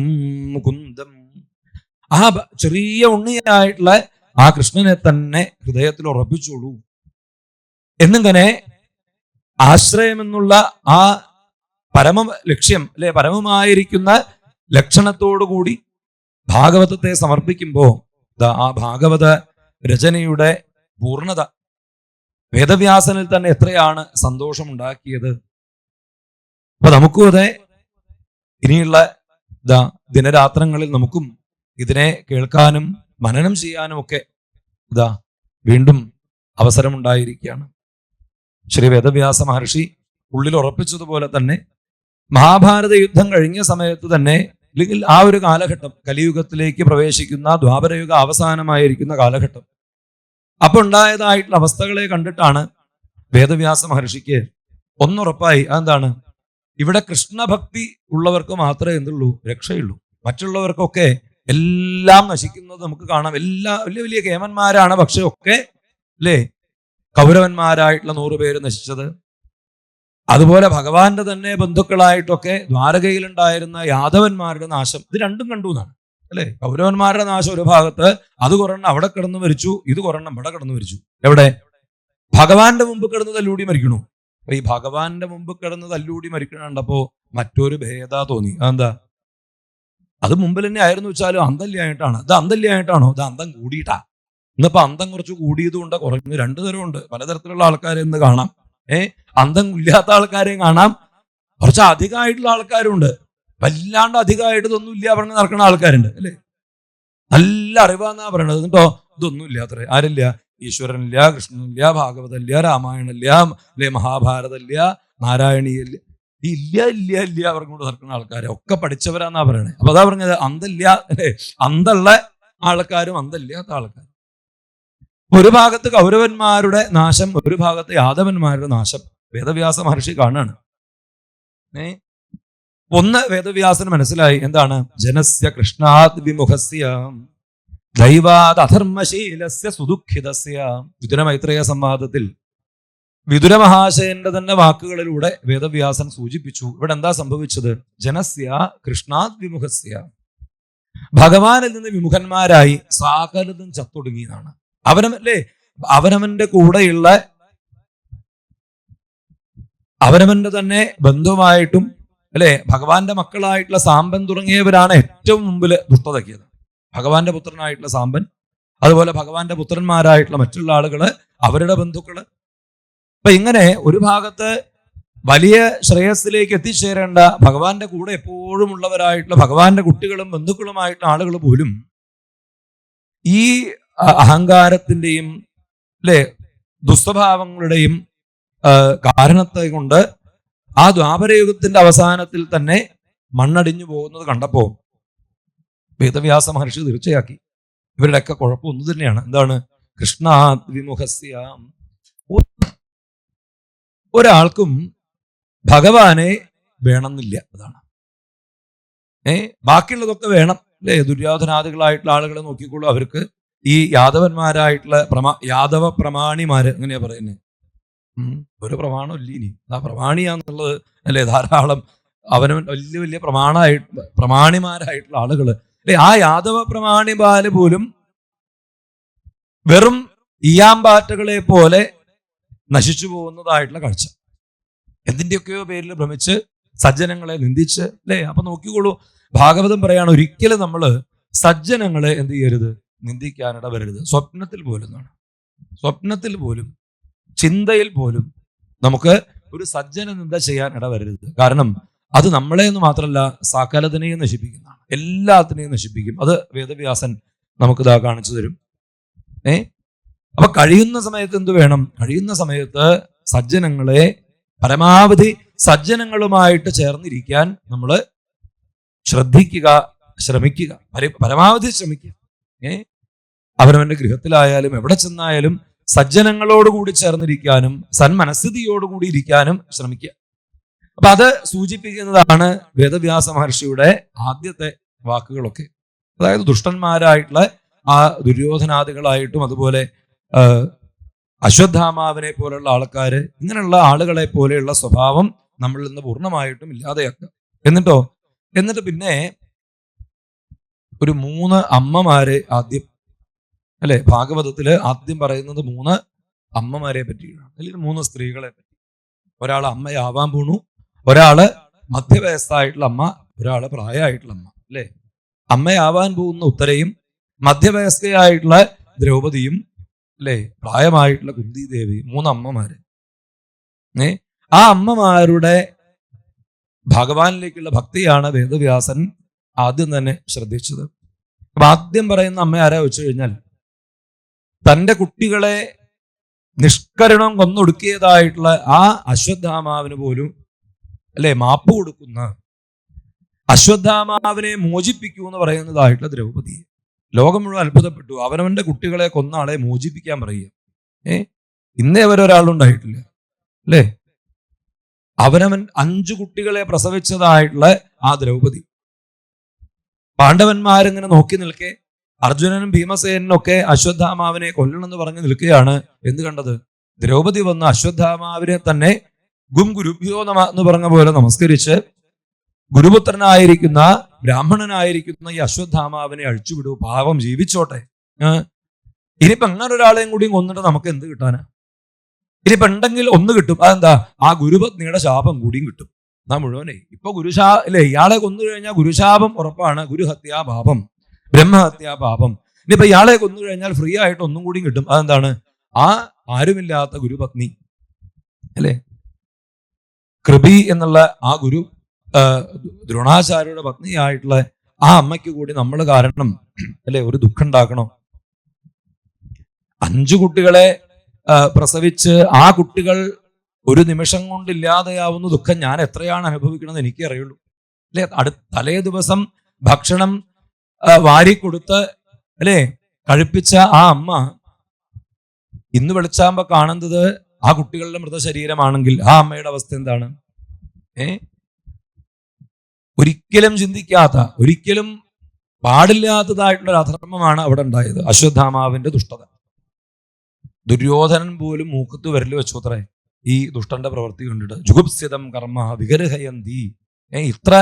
മുകുന്ദം. ആ ചെറിയ ഉണ്ണിയായിട്ടുള്ള ആ കൃഷ്ണനെ തന്നെ ഹൃദയത്തിൽ ഉറപ്പിച്ചോളൂ. എന്നിങ്ങനെ ആശ്രയമെന്നുള്ള ആ പരമ ലക്ഷ്യം, അല്ലെ, പരമമായിരിക്കുന്ന ലക്ഷണത്തോടുകൂടി ഭാഗവതത്തെ സമർപ്പിക്കുമ്പോ ആ ഭാഗവത രചനയുടെ പൂർണ്ണത വേദവ്യാസനിൽ തന്നെ എത്രയാണ് സന്തോഷമുണ്ടാക്കിയത്. അപ്പൊ നമുക്കും അതെ, ഇനിയുള്ള ദിനരാത്രങ്ങളിൽ നമുക്കും ഇതിനെ കേൾക്കാനും മനനം ചെയ്യാനും ഒക്കെ വീണ്ടും അവസരമുണ്ടായിരിക്കുകയാണ്. ശ്രീ വേദവ്യാസ മഹർഷി ഉള്ളിൽ ഉറപ്പിച്ചതുപോലെ തന്നെ മഹാഭാരത യുദ്ധം കഴിഞ്ഞ സമയത്ത് തന്നെ, അല്ലെങ്കിൽ ആ ഒരു കാലഘട്ടം, കലിയുഗത്തിലേക്ക് പ്രവേശിക്കുന്ന ദ്വാപരയുഗ അവസാനമായിരിക്കുന്ന കാലഘട്ടം, അപ്പൊ ഉണ്ടായതായിട്ടുള്ള അവസ്ഥകളെ കണ്ടിട്ടാണ് വേദവ്യാസ മഹർഷിക്ക് ഒന്നുറപ്പായി. അതെന്താണ്? ഇവിടെ കൃഷ്ണഭക്തി ഉള്ളവർക്ക് മാത്രമേ എന്തുള്ളൂ? രക്ഷയുള്ളൂ. മറ്റുള്ളവർക്കൊക്കെ എല്ലാം നശിക്കുന്നത് നമുക്ക് കാണാം. വലിയ കേമന്മാരാണ്, പക്ഷെ ഒക്കെ അല്ലേ കൗരവന്മാരായിട്ടുള്ള 100 പേര് നശിച്ചത്. അതുപോലെ ഭഗവാന്റെ തന്നെ ബന്ധുക്കളായിട്ടൊക്കെ ദ്വാരകയിലുണ്ടായിരുന്ന യാദവന്മാരുടെ നാശം, ഇത് രണ്ടും കണ്ടു എന്നാണ്. അല്ലെ, കൗരവന്മാരുടെ നാശം ഒരു ഭാഗത്ത്, അത് കുറെണ്ണം അവിടെ കിടന്ന് മരിച്ചു, ഇത് കുറെണ്ണം ഇവിടെ കിടന്ന് മരിച്ചു. എവിടെ? ഭഗവാന്റെ മുമ്പ് കിടന്ന് തല്ലൂടി മരിക്കണു. അപ്പൊ ഈ ഭഗവാന്റെ മുമ്പ് കിടന്ന് തല്ലൂടി മരിക്കണ കണ്ടപ്പോ മറ്റൊരു ഭേദ തോന്നി. അതെന്താ? അത് മുമ്പിൽ തന്നെ ആയിരുന്നു വെച്ചാലും അന്തല്യായിട്ടാണ്. ഇത് അന്തല്യായിട്ടാണോ? ഇത് അന്തം കൂടിയിട്ടാ. ഇന്നിപ്പോ അന്തം കുറച്ച് കൂടിയത് കൊണ്ട് കുറഞ്ഞു. 2 തരമുണ്ട്. പലതരത്തിലുള്ള ആൾക്കാരെ ഇന്ന് കാണാം. അന്തം ഇല്ലാത്ത ആൾക്കാരെയും കാണാം, കുറച്ച് അധികമായിട്ടുള്ള ആൾക്കാരുണ്ട്. വല്ലാണ്ട് അധികമായിട്ട് ഇതൊന്നും ഇല്ല പറഞ്ഞ് നടക്കുന്ന ആൾക്കാരുണ്ട്. അല്ലേ, നല്ല അറിവാന്നാ പറയണത്. എന്നിട്ടോ ഇതൊന്നും ഇല്ല. അത്ര ആരില്ല? ഈശ്വരനില്ല, കൃഷ്ണനില്ല, ഭാഗവതമില്ല, രാമായണമില്ല, അല്ലെ മഹാഭാരതമില്ല, നാരായണീയല്ല, ഇല്ല പറഞ്ഞുകൊണ്ട് നടക്കുന്ന ആൾക്കാരെ ഒക്കെ പഠിച്ചവരാന്നാ പറയണേ. അപ്പൊ അതാ പറഞ്ഞത്, അന്തല്ല, അല്ലെ, അന്തള്ള ആൾക്കാരും അന്തല്ലാത്ത ആൾക്കാരും. ഒരു ഭാഗത്ത് കൗരവന്മാരുടെ നാശം, ഒരു ഭാഗത്ത് യാദവന്മാരുടെ നാശം വേദവ്യാസ മഹർഷി കാണാണ്. ഒന്ന് വേദവ്യാസന് മനസ്സിലായി. എന്താണ്? ജനസ്യ കൃഷ്ണാത് വിമുഖസ്യ ദൈവാത് അധർമ്മശീലസ്യ സുദുഃഖിതസ്യ. വിതുര മൈത്രേയ സംവാദത്തിൽ വിതുര മഹാശയന്റെ തന്നെ വാക്കുകളിലൂടെ വേദവ്യാസൻ സൂചിപ്പിച്ചു, ഇവിടെ എന്താ സംഭവിച്ചത്? ജനസ്യ കൃഷ്ണാത് വിമുഖസ്യ, ഭഗവാനിൽ നിന്ന് വിമുഖന്മാരായി സാകലതും ചത്തൊടുങ്ങിയതാണ്. അവനവന്റെ കൂടെയുള്ള അവനവന്റെ തന്നെ ബന്ധുവായിട്ടും അല്ലെ ഭഗവാന്റെ മക്കളായിട്ടുള്ള സാമ്പൻ തുടങ്ങിയവരാണ് ഏറ്റവും മുമ്പിൽ ദുഷ്ടതയ്ക്കിയത്. ഭഗവാന്റെ പുത്രനായിട്ടുള്ള സാമ്പൻ, അതുപോലെ ഭഗവാന്റെ പുത്രന്മാരായിട്ടുള്ള മറ്റുള്ള ആളുകള്, അവരുടെ ബന്ധുക്കള്. അപ്പൊ ഇങ്ങനെ ഒരു ഭാഗത്ത് വലിയ ശ്രേയസ്സിലേക്ക് എത്തിച്ചേരേണ്ട ഭഗവാന്റെ കൂടെ എപ്പോഴും ഉള്ളവരായിട്ടുള്ള ഭഗവാന്റെ കുട്ടികളും ബന്ധുക്കളുമായിട്ടുള്ള ആളുകൾ പോലും ഈ അഹങ്കാരത്തിന്റെയും അല്ലെ ദുസ്വഭാവങ്ങളുടെയും കാരണത്തെ കൊണ്ട് ആ ദ്വാപരയുഗത്തിന്റെ അവസാനത്തിൽ തന്നെ മണ്ണടിഞ്ഞു പോകുന്നത് കണ്ടപ്പോ വേദവ്യാസ മഹർഷി തീർച്ചയാക്കി ഇവരുടെയൊക്കെ കുഴപ്പം ഒന്നു തന്നെയാണ്. എന്താണ്? കൃഷ്ണാത് വിമുഖസ്യ. ഒരാൾക്കും ഭഗവാനെ വേണമെന്നില്ല. അതാണ് ബാക്കിയുള്ളതൊക്കെ വേണം. അല്ലെ, ദുര്യോധനാദികളായിട്ടുള്ള ആളുകളെ നോക്കിക്കോളൂ. അവർക്ക് ഈ യാദവന്മാരായിട്ടുള്ള യാദവ പ്രമാണിമാര് എങ്ങനെയാ പറയുന്നത്? ഒരു പ്രമാണം ഇല്ല ഇനി. ആ പ്രമാണിയാന്നുള്ളത് അല്ലെ ധാരാളം അവനവൻ വലിയ പ്രമാണിമാരായിട്ടുള്ള ആളുകള് അല്ലെ. ആ യാദവ പ്രമാണിമാര് പോലും വെറും ഈയാമ്പാറ്റകളെ പോലെ നശിച്ചു പോകുന്നതായിട്ടുള്ള കാഴ്ച. എന്തിൻ്റെയൊക്കെയോ പേരിൽ ഭ്രമിച്ച് സജ്ജനങ്ങളെ നിന്ദിച്ച്, അല്ലേ? അപ്പൊ നോക്കിക്കോളൂ, ഭാഗവതം പറയാണ്, ഒരിക്കലും നമ്മൾ സജ്ജനങ്ങളെ എന്ത് ചെയ്യരുത്, നിന്ദിക്കാനിട വരരുത്. സ്വപ്നത്തിൽ പോലും ചിന്തയിൽ പോലും നമുക്ക് ഒരു സജ്ജന നിന്ദ ചെയ്യാൻ ഇടവരരുത്. കാരണം അത് നമ്മളെ എന്ന് മാത്രമല്ല, സകലതിനെയും നശിപ്പിക്കുന്നതാണ്, എല്ലാത്തിനെയും നശിപ്പിക്കും. അത് വേദവ്യാസൻ നമുക്കിതാ കാണിച്ചു തരും. അപ്പൊ കഴിയുന്ന സമയത്ത് എന്ത് വേണം? കഴിയുന്ന സമയത്ത് സജ്ജനങ്ങളെ പരമാവധി സജ്ജനങ്ങളുമായിട്ട് ചേർന്നിരിക്കാൻ നമ്മൾ ശ്രമിക്കുക, പരമാവധി ശ്രമിക്കുക. അവനവന്റെ ഗൃഹത്തിലായാലും എവിടെ ചെന്നായാലും സജ്ജനങ്ങളോടുകൂടി ചേർന്നിരിക്കാനും സന്മനസ്ഥിതിയോടുകൂടി ഇരിക്കാനും ശ്രമിക്കുക. അപ്പൊ അത് സൂചിപ്പിക്കുന്നതാണ് വേദവ്യാസ മഹർഷിയുടെ ആദ്യത്തെ വാക്കുകളൊക്കെ. അതായത് ദുഷ്ടന്മാരായിട്ടുള്ള ആ ദുര്യോധനാദികളായിട്ടും അതുപോലെ അശ്വത്ഥാമാവിനെ പോലുള്ള ആൾക്കാര്, ഇങ്ങനെയുള്ള ആളുകളെ പോലെയുള്ള സ്വഭാവം നമ്മളിൽ നിന്ന് പൂർണ്ണമായിട്ടും ഇല്ലാതെയാക്കുക. എന്നിട്ട് പിന്നെ ഒരു 3 അമ്മമാരെ ആദ്യം, അല്ലെ, ഭാഗവതത്തില് ആദ്യം പറയുന്നത് 3 അമ്മമാരെ പറ്റിയാണ്, അല്ലെങ്കിൽ 3 സ്ത്രീകളെ പറ്റി. ഒരാൾ അമ്മയാവാൻ പോണു, ഒരാള് മധ്യവയസ്സായിട്ടുള്ള അമ്മ, ഒരാള് പ്രായമായിട്ടുള്ള അമ്മ, അല്ലെ? അമ്മയാവാൻ പോകുന്ന ഉത്തരയും, മധ്യവയസ്കയായിട്ടുള്ള ദ്രൗപദിയും, അല്ലെ, പ്രായമായിട്ടുള്ള കുന്തി ദേവിയും, 3 അമ്മമാര്. ആ അമ്മമാരുടെ ഭഗവാനിലേക്കുള്ള ഭക്തിയാണ് വേദവ്യാസൻ ആദ്യം തന്നെ ശ്രദ്ധിച്ചത്. അപ്പൊ ആദ്യം പറയുന്ന അമ്മ ആരാ വെച്ചു കഴിഞ്ഞാൽ, തൻ്റെ കുട്ടികളെ നിഷ്കരണം കൊന്നൊടുക്കിയതായിട്ടുള്ള ആ അശ്വത്ഥാമാവിന് പോലും, അല്ലെ, മാപ്പ് കൊടുക്കുന്ന, അശ്വത്ഥാമാവിനെ മോചിപ്പിക്കൂ എന്ന് പറയുന്നതായിട്ടുള്ള ദ്രൗപദി. ലോകം മുഴുവൻ അത്ഭുതപ്പെട്ടു. അവനവന്റെ കുട്ടികളെ കൊന്ന ആളെ മോചിപ്പിക്കാൻ പറയുക. ഇന്നേ വരെ ഒരാളുണ്ടായിട്ടില്ല, അല്ലേ? അവനവൻ 5 കുട്ടികളെ പ്രസവിച്ചതായിട്ടുള്ള ആ ദ്രൗപദി. പാണ്ഡവന്മാരിങ്ങനെ നോക്കി നിൽക്കെ, അർജുനനും ഭീമസേനും ഒക്കെ അശ്വത്ഥാമാവിനെ കൊല്ലണമെന്ന് പറഞ്ഞ് നിൽക്കുകയാണ്. എന്ത് കണ്ടത്? ദ്രൗപദി വന്ന് അശ്വത്ഥാമാവിനെ തന്നെ ഗും ഗുരുഭ്യോ നമ എന്ന് പറഞ്ഞ പോലെ നമസ്കരിച്ച്, ഗുരുപുത്രനായിരിക്കുന്ന ബ്രാഹ്മണനായിരിക്കുന്ന ഈ അശ്വത്ഥാമാവിനെ അഴിച്ചുവിടൂ, പാവം ജീവിച്ചോട്ടെ. ഇനിയിപ്പോ അങ്ങനെ ഒരാളെയും കൂടിയും കൊന്നിട്ട് നമുക്ക് എന്ത് കിട്ടാനാ? ഇനിയിപ്പോ ഉണ്ടെങ്കിൽ ഒന്ന് കിട്ടും, അതെന്താ? ആ ഗുരുപത്നിയുടെ ശാപം കൂടിയും കിട്ടും. എന്നാ മുഴുവനെ ഇപ്പൊ അല്ലെ, ഇയാളെ കൊന്നു കഴിഞ്ഞാൽ ഗുരുശാപം ഉറപ്പാണ്. ഗുരുഹത്യാ പാപം, ബ്രഹ്മഹത്യാ പാപം. ഇനിയിപ്പോ ഇയാളെ കൊന്നു കഴിഞ്ഞാൽ ഫ്രീ ആയിട്ട് ഒന്നും കൂടിയും കിട്ടും. അതെന്താണ്? ആ ആരുമില്ലാത്ത ഗുരുപത്നി, അല്ലെ, കൃപി എന്നുള്ള ആ ഗുരു ദ്രോണാചാര്യയുടെ പത്നിയായിട്ടുള്ള ആ അമ്മയ്ക്ക് കൂടി നമ്മൾ കാരണം, അല്ലെ, ഒരു ദുഃഖം ഉണ്ടാക്കണോ? 5 കുട്ടികളെ പ്രസവിച്ച് ആ കുട്ടികൾ ഒരു നിമിഷം കൊണ്ട് ഇല്ലാതെയാവുന്ന ദുഃഖം ഞാൻ എത്രയാണ് അനുഭവിക്കണമെന്ന് എനിക്കേ അറിയുള്ളൂ, അല്ലെ? തലേ ദിവസം ഭക്ഷണം വാരിക്കൊടുത്ത്, അല്ലെ, കഴിപ്പിച്ച ആ അമ്മ ഇന്ന് വെളിച്ചാകുമ്പോ കാണുന്നത് ആ കുട്ടികളുടെ മൃതശരീരമാണെങ്കിൽ ആ അമ്മയുടെ അവസ്ഥ എന്താണ്? ഒരിക്കലും ചിന്തിക്കാത്ത, ഒരിക്കലും പാടില്ലാത്തതായിട്ടുള്ള ഒരു അധർമ്മമാണ് അവിടെ ഉണ്ടായത്. അശ്വത്ഥാമാവിന്റെ ദുഷ്ടത. ദുര്യോധനൻ പോലും മൂക്കത്ത് വിരൽ വെച്ചു അത്രേ ഈ ദുഷ്ടന്റെ പ്രവൃത്തി കണ്ടിട്ട്. ജുഗുപ്സിതം കർമ്മ വിഗർഹയന്തി. ഇത്ര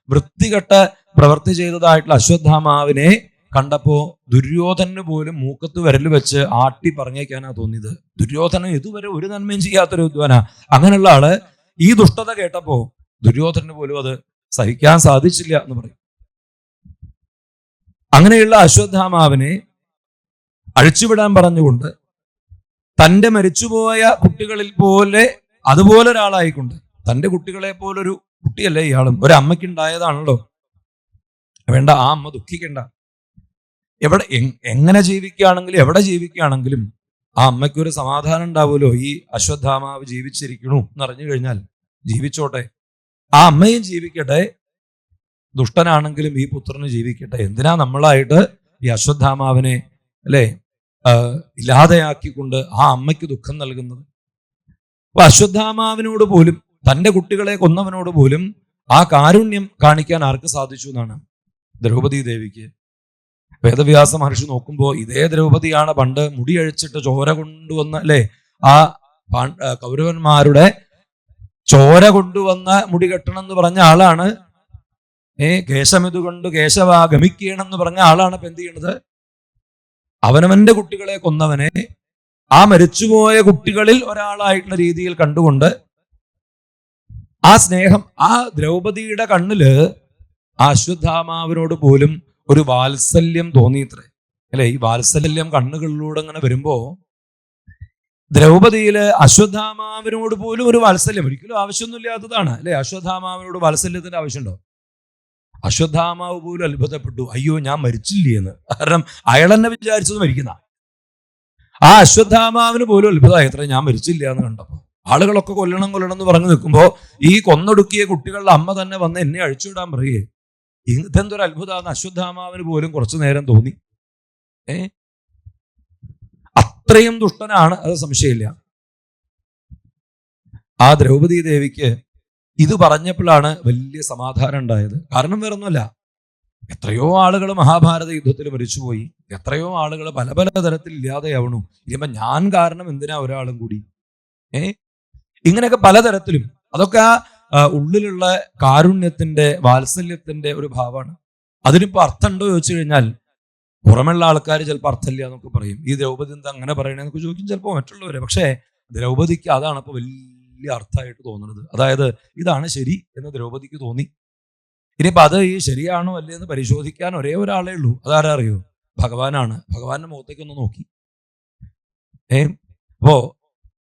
വൃത്തികെട്ട പ്രവൃത്തി ചെയ്തതായിട്ടുള്ള അശ്വത്ഥാമാവിനെ കണ്ടപ്പോ ദുര്യോധനന് പോലും മൂക്കത്ത് വിരൽ വെച്ച് ആട്ടി പറഞ്ഞേക്കാനാ തോന്നിയത്. ദുര്യോധനൻ ഇതുവരെ ഒരു നന്മയും ചെയ്യാത്തൊരു വിദ്വാനാ. അങ്ങനെയുള്ള ആള് ഈ ദുഷ്ടത കേട്ടപ്പോ ദുര്യോധനന് പോലും അത് സഹിക്കാൻ സാധിച്ചില്ല എന്ന് പറയും. അങ്ങനെയുള്ള അശ്വത്ഥാമാവിനെ അഴിച്ചുവിടാൻ പറഞ്ഞുകൊണ്ട് തൻ്റെ മരിച്ചുപോയ കുട്ടികളിൽ പോലെ അതുപോലെ ഒരാളായിക്കൊണ്ട്, തൻ്റെ കുട്ടികളെ പോലൊരു കുട്ടിയല്ലേ ഇയാളും, ഒരമ്മയ്ക്കുണ്ടായതാണല്ലോ. വേണ്ട, ആ അമ്മ ദുഃഖിക്കണ്ട. എങ്ങനെ ജീവിക്കുകയാണെങ്കിലും എവിടെ ജീവിക്കുകയാണെങ്കിലും ആ അമ്മയ്ക്കൊരു സമാധാനം ഉണ്ടാവുമല്ലോ. ഈ അശ്വത്ഥാമാവ് ജീവിച്ചിരിക്കണു എന്നറിഞ്ഞു കഴിഞ്ഞാൽ ജീവിച്ചോട്ടെ, ആ അമ്മയും ജീവിക്കട്ടെ, ദുഷ്ടനാണെങ്കിലും ഈ പുത്രന് ജീവിക്കട്ടെ. എന്തിനാ നമ്മളായിട്ട് ഈ അശ്വത്ഥാമാവിനെ, അല്ലെ, ഇല്ലാതെയാക്കിക്കൊണ്ട് ആ അമ്മയ്ക്ക് ദുഃഖം നൽകുന്നത്? അപ്പൊ അശ്വത്ഥാമാവിനോട് പോലും, തൻ്റെ കുട്ടികളെ കൊന്നവനോട് പോലും ആ കാരുണ്യം കാണിക്കാൻ ആർക്ക് സാധിച്ചു എന്നാണ്? ദ്രൗപദി ദേവിക്ക്. വേദവ്യാസ മഹർഷി നോക്കുമ്പോൾ ഇതേ ദ്രൗപദിയാണ് പണ്ട് മുടിയഴിച്ചിട്ട് ചോര കൊണ്ടുവന്ന, അല്ലെ, ആ കൗരവന്മാരുടെ ചോര കൊണ്ടുവന്ന മുടി കെട്ടണം എന്ന് പറഞ്ഞ ആളാണ്. കേശമിതു കൊണ്ട് കേശവ ഗമിക്കണം എന്ന് പറഞ്ഞ ആളാണ്. ഇപ്പൊ എന്ത് ചെയ്യണത്? അവനവന്റെ കുട്ടികളെ കൊന്നവനെ ആ മരിച്ചുപോയ കുട്ടികളിൽ ഒരാളായിട്ടുള്ള രീതിയിൽ കണ്ടുകൊണ്ട് ആ സ്നേഹം, ആ ദ്രൗപദിയുടെ കണ്ണില് ആ അശ്വത്ഥാമാവിനോട് പോലും ഒരു വാത്സല്യം തോന്നിയിത്രേ. അല്ലെ, ഈ വാത്സല്യം കണ്ണുകളിലൂടെ അങ്ങനെ വരുമ്പോ ദ്രൗപദിയില് അശ്വത്ഥാമാവിനോട് പോലും ഒരു വാത്സല്യം ഒരിക്കലും ആവശ്യമൊന്നുമില്ലാത്തതാണ്. അല്ലെ, അശ്വത്ഥാമാവിനോട് വാത്സല്യത്തിന്റെ ആവശ്യമുണ്ടോ? അശ്വത്ഥാമാവ് പോലും അത്ഭുതപ്പെട്ടു, അയ്യോ ഞാൻ മരിച്ചില്ലേ എന്ന്. കാരണം അയാൾ തന്നെ വിചാരിച്ചത് മരിക്കുന്ന. ആ അശ്വത്ഥാമാവിന് പോലും അത്ഭുതമായി, എത്ര ഞാൻ മരിച്ചില്ല എന്ന് കണ്ടപ്പോ. ആളുകളൊക്കെ കൊല്ലണം എന്ന് പറഞ്ഞു നിൽക്കുമ്പോ ഈ കൊന്നൊടുക്കിയ കുട്ടികളുടെ അമ്മ തന്നെ വന്ന് എന്നെ അഴിച്ചുവിടാൻ പറയേ. ഇതെന്തൊരു അത്ഭുതമാണ്, അശ്വത്ഥാമാവിന് പോലും കുറച്ചു നേരം തോന്നി. അത്രയും ദുഷ്ടനാണ്, അത് സംശയമില്ല. ആ ദ്രൗപദി ദേവിക്ക് ഇത് പറഞ്ഞപ്പോഴാണ് വലിയ സമാധാനം ഉണ്ടായത്. കാരണം വേറൊന്നുമല്ല, എത്രയോ ആളുകൾ മഹാഭാരത യുദ്ധത്തിൽ മരിച്ചുപോയി, എത്രയോ ആളുകൾ പല പല തരത്തിൽ ഇല്ലാതെയാവണു. ഇനിയിപ്പോ ഞാൻ കാരണം എന്തിനാ ഒരാളും കൂടി? ഇങ്ങനെയൊക്കെ പലതരത്തിലും, അതൊക്കെ ആ ഉള്ളിലുള്ള കാരുണ്യത്തിന്റെ, വാത്സല്യത്തിന്റെ ഒരു ഭാവമാണ്. അതിനിപ്പോ അർത്ഥമുണ്ടോ ചോദിച്ചു കഴിഞ്ഞാൽ പുറമെയുള്ള ആൾക്കാർ ചിലപ്പോൾ അർത്ഥമില്ല എന്നൊക്കെ പറയും. ഈ ദ്രൗപദി എന്താ അങ്ങനെ പറയണേന്നൊക്കെ ചോദിക്കും ചിലപ്പോൾ മറ്റുള്ളവരെ. പക്ഷേ ദ്രൗപദിക്ക് അതാണ് ഇപ്പൊ വലിയ അർത്ഥമായിട്ട് തോന്നുന്നത്. അതായത് ഇതാണ് ശരി എന്ന് ദ്രൗപദിക്ക് തോന്നി. ഇനിയിപ്പോ അത് ഈ ശരിയാണോ അല്ലേ എന്ന് പരിശോധിക്കാൻ ഒരേ ഒരാളേ ഉള്ളൂ. അതാരാ അറിയോ? ഭഗവാനാണ്. ഭഗവാന്റെ മുഖത്തേക്ക് ഒന്ന് നോക്കി. അപ്പോ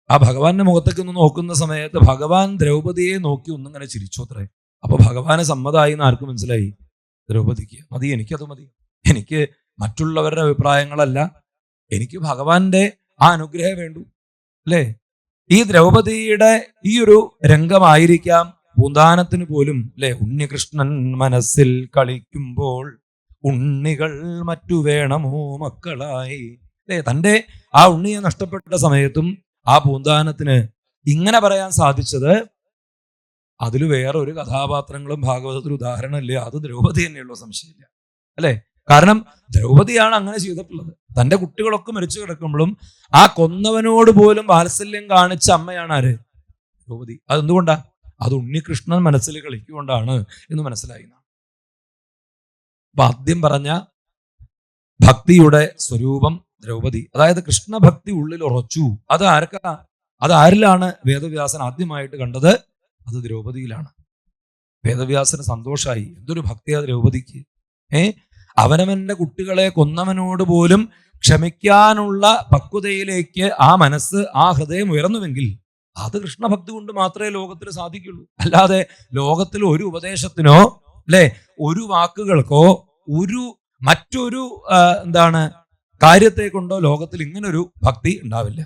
ആ ഭഗവാന്റെ മുഖത്തേക്ക് ഒന്ന് നോക്കുന്ന സമയത്ത് ഭഗവാൻ ദ്രൗപദിയെ നോക്കി ഒന്നിങ്ങനെ ചിരിച്ചു അത്രേ. അപ്പൊ ഭഗവാന് സമ്മതമായി എന്ന് ആർക്കും മനസ്സിലായി? ദ്രൗപദിക്ക് മതി, എനിക്കത് മതി, എനിക്ക് മറ്റുള്ളവരുടെ അഭിപ്രായങ്ങളല്ല, എനിക്ക് ഭഗവാന്റെ ആ അനുഗ്രഹം വേണ്ടു. അല്ലേ? ഈ ദ്രൗപദിയുടെ ഈ ഒരു രംഗമായിരിക്കാം പൂന്താനത്തിന് പോലും, അല്ലെ, ഉണ്ണികൃഷ്ണൻ മനസ്സിൽ കളിക്കുമ്പോൾ ഉണ്ണികൾ മറ്റു വേണമോ മക്കളായി. അല്ലെ, തൻ്റെ ആ ഉണ്ണിയെ നഷ്ടപ്പെട്ട സമയത്തും ആ പൂന്താനത്തിന് ഇങ്ങനെ പറയാൻ സാധിച്ചത് അതിൽ വേറെ ഒരു കഥാപാത്രങ്ങളും ഭാഗവതത്തിൽ ഉദാഹരണമില്ല. അത് ദ്രൗപദി തന്നെയുള്ള സംശയമില്ല. അല്ലെ, കാരണം ദ്രൗപദിയാണ് അങ്ങനെ ചെയ്തിട്ടുള്ളത്. തൻ്റെ കുട്ടികളൊക്കെ മരിച്ചു കിടക്കുമ്പോഴും ആ കൊന്നവനോട് പോലും വാത്സല്യം കാണിച്ച അമ്മയാണ് ആര്? ദ്രൗപദി. അതെന്തുകൊണ്ടാ? അത് ഉണ്ണികൃഷ്ണൻ മനസ്സിൽ കളിക്കൊണ്ടാണ് എന്ന് മനസ്സിലായി. അപ്പൊ ആദ്യം പറഞ്ഞ ഭക്തിയുടെ സ്വരൂപം ദ്രൗപദി, അതായത് കൃഷ്ണഭക്തി ഉള്ളിൽ ഉറച്ചു. അത് ആർക്കാ? അത് ആരിലാണ് വേദവ്യാസൻ ആദ്യമായിട്ട് കണ്ടത്? അത് ദ്രൗപദിയിലാണ്. വേദവ്യാസന് സന്തോഷായി, എന്തൊരു ഭക്തിയാ ദ്രൗപദിക്ക്. അവനവന്റെ കുട്ടികളെ കൊന്നവനോട് പോലും ക്ഷമിക്കാനുള്ള പക്വതയിലേക്ക് ആ മനസ്സ്, ആ ഹൃദയം ഉയർന്നുവെങ്കിൽ അത് കൃഷ്ണഭക്തി കൊണ്ട് മാത്രമേ ലോകത്തിൽ സാധിക്കുള്ളൂ. അല്ലാതെ ലോകത്തിൽ ഒരു ഉപദേശത്തിനോ, അല്ലെ, ഒരു വാക്കുകൾക്കോ, ഒരു മറ്റൊരു കാര്യത്തെ കൊണ്ടോ ലോകത്തിൽ ഇങ്ങനൊരു ഭക്തി ഉണ്ടാവില്ല.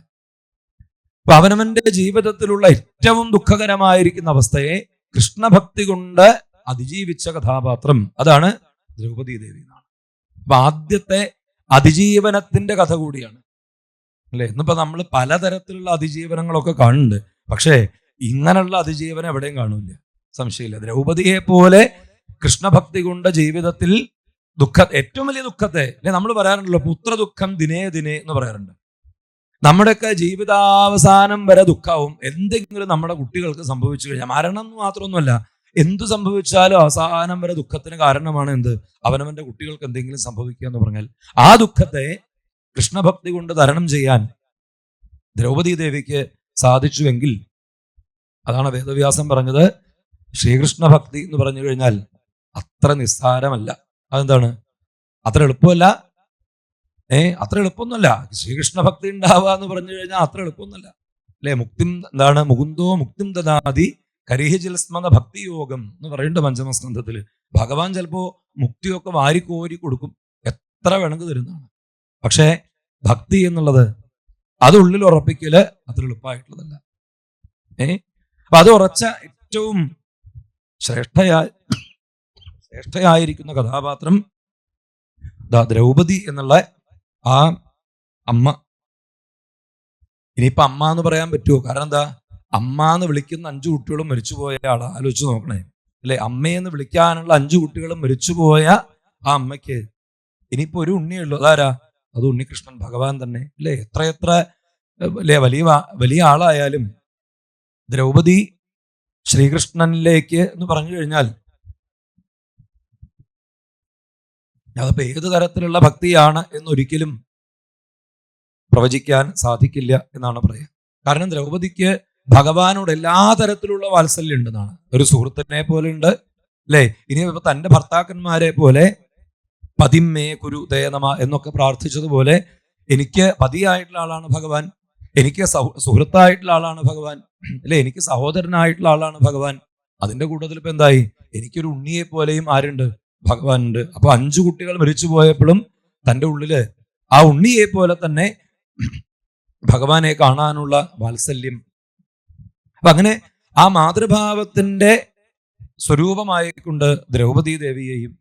അപ്പൊ അവനവന്റെ ജീവിതത്തിലുള്ള ഏറ്റവും ദുഃഖകരമായിരിക്കുന്ന അവസ്ഥയെ കൃഷ്ണഭക്തി കൊണ്ട് അതിജീവിച്ച കഥാപാത്രം അതാണ് ദ്രൗപദി ദേവി എന്നാണ്. അപ്പൊ ആദ്യത്തെ അതിജീവനത്തിന്റെ കഥ കൂടിയാണ്, അല്ലെ. ഇന്നിപ്പോ നമ്മൾ പലതരത്തിലുള്ള അതിജീവനങ്ങളൊക്കെ കാണുന്നുണ്ട്. പക്ഷേ ഇങ്ങനെയുള്ള അതിജീവനം എവിടെയും കാണില്ല, സംശയമില്ല. ദ്രൗപദിയെ പോലെ കൃഷ്ണഭക്തി കൊണ്ട് ജീവിതത്തിൽ ഏറ്റവും വലിയ ദുഃഖത്തെ, അല്ലെ, നമ്മൾ പറയാറുണ്ടല്ലോ പുത്രദുഃഖം ദിനേ ദിനേ എന്ന് പറയാറുണ്ട്. നമ്മുടെയൊക്കെ ജീവിതാവസാനം വരെ ദുഃഖവും എന്തെങ്കിലും നമ്മുടെ കുട്ടികൾക്ക് സംഭവിച്ചു കഴിഞ്ഞാൽ, മരണം മാത്രമൊന്നുമല്ല, എന്തു സംഭവിച്ചാലും അവസാനം വരെ ദുഃഖത്തിന് കാരണമാണ് എന്ത്? അവനവന്റെ കുട്ടികൾക്ക് എന്തെങ്കിലും സംഭവിക്കുക എന്ന് പറഞ്ഞാൽ ആ ദുഃഖത്തെ കൃഷ്ണഭക്തി കൊണ്ട് തരണം ചെയ്യാൻ ദ്രൗപദി ദേവിക്ക് സാധിച്ചുവെങ്കിൽ അതാണ് വേദവ്യാസം പറഞ്ഞത് ശ്രീകൃഷ്ണ ഭക്തി എന്ന് പറഞ്ഞു കഴിഞ്ഞാൽ അത്ര നിസ്സാരമല്ല. അതെന്താണ്? അത്ര എളുപ്പമല്ല. അത്ര എളുപ്പമൊന്നുമല്ല. ശ്രീകൃഷ്ണ ഭക്തി ഉണ്ടാവുക എന്ന് പറഞ്ഞു കഴിഞ്ഞാൽ അത്ര എളുപ്പമൊന്നുമല്ല, അല്ലെ. മുകുന്ദോ മുക്തിം ദദാതി കരിഹിജിൽ സ്മരണ ഭക്തി യോഗം എന്ന് പറയുന്നുണ്ട് പഞ്ചമസ്കന്ധത്തില്. ഭഗവാൻ ചിലപ്പോ മുക്തിയൊക്കെ വാരിക്കോരി കൊടുക്കും, എത്ര വേണമെങ്കിൽ തരുന്നതാണ്. പക്ഷേ ഭക്തി എന്നുള്ളത് അത് ഉള്ളിൽ ഉറപ്പിക്കല് അത്ര എളുപ്പമായിട്ടുള്ളതല്ല. അപ്പൊ അത് ഉറച്ച ഏറ്റവും ശ്രേഷ്ഠയായിരിക്കുന്ന കഥാപാത്രം ദ്രൗപദി എന്നുള്ള ആ അമ്മ. ഇനിയിപ്പൊ അമ്മ എന്ന് പറയാൻ പറ്റുമോ? കാരണം എന്താ, അമ്മ എന്ന് വിളിക്കുന്ന 5 കുട്ടികളും മരിച്ചുപോയ ആളാ. ആലോചിച്ച് നോക്കണേ, അല്ലെ. അമ്മയെന്ന് വിളിക്കാനുള്ള 5 കുട്ടികളും മരിച്ചുപോയ ആ അമ്മയ്ക്ക് ഇനിയിപ്പോ ഒരു ഉണ്ണിയുള്ളൂ. അതാരാ? അത് ഉണ്ണികൃഷ്ണൻ, ഭഗവാൻ തന്നെ, അല്ലെ. എത്രയെത്ര അല്ലെ വലിയ ആളായാലും ദ്രൗപദി ശ്രീകൃഷ്ണനിലേക്ക് എന്ന് പറഞ്ഞു കഴിഞ്ഞാൽ അതിപ്പോ ഏത് തരത്തിലുള്ള ഭക്തിയാണ് എന്നൊരിക്കലും പ്രവചിക്കാൻ സാധിക്കില്ല എന്നാണ് പറയുക. കാരണം ദ്രൗപദിക്ക് ഭഗവാനോട് എല്ലാ തരത്തിലുള്ള വാത്സല്യം ഉണ്ടെന്നാണ്. ഒരു സുഹൃത്തിനെ പോലെ ഉണ്ട് അല്ലെ. ഇനി ഇപ്പൊ തന്റെ ഭർത്താക്കന്മാരെ പോലെ പതിമേ കുരു ദയനമ എന്നൊക്കെ പ്രാർത്ഥിച്ചതുപോലെ എനിക്ക് പതിയായിട്ടുള്ള ആളാണ് ഭഗവാൻ, എനിക്ക് സുഹൃത്തായിട്ടുള്ള ആളാണ് ഭഗവാൻ അല്ലെ, എനിക്ക് സഹോദരനായിട്ടുള്ള ആളാണ് ഭഗവാൻ. അതിന്റെ കൂട്ടത്തിൽ ഇപ്പൊ എന്തായി, എനിക്കൊരു ഉണ്ണിയെ പോലെയും ആരുണ്ട്, ഭഗവാൻ ഉണ്ട്. അപ്പൊ 5 കുട്ടികൾ മരിച്ചു പോയപ്പോഴും തൻ്റെ ഉള്ളില് ആ ഉണ്ണിയെ പോലെ തന്നെ ഭഗവാനെ കാണാനുള്ള വാത്സല്യം. അപ്പൊ അങ്ങനെ ആ മാതൃഭാവത്തിന്റെ സ്വരൂപമായിക്കൊണ്ട് ദ്രൗപദി ദേവിയെയും,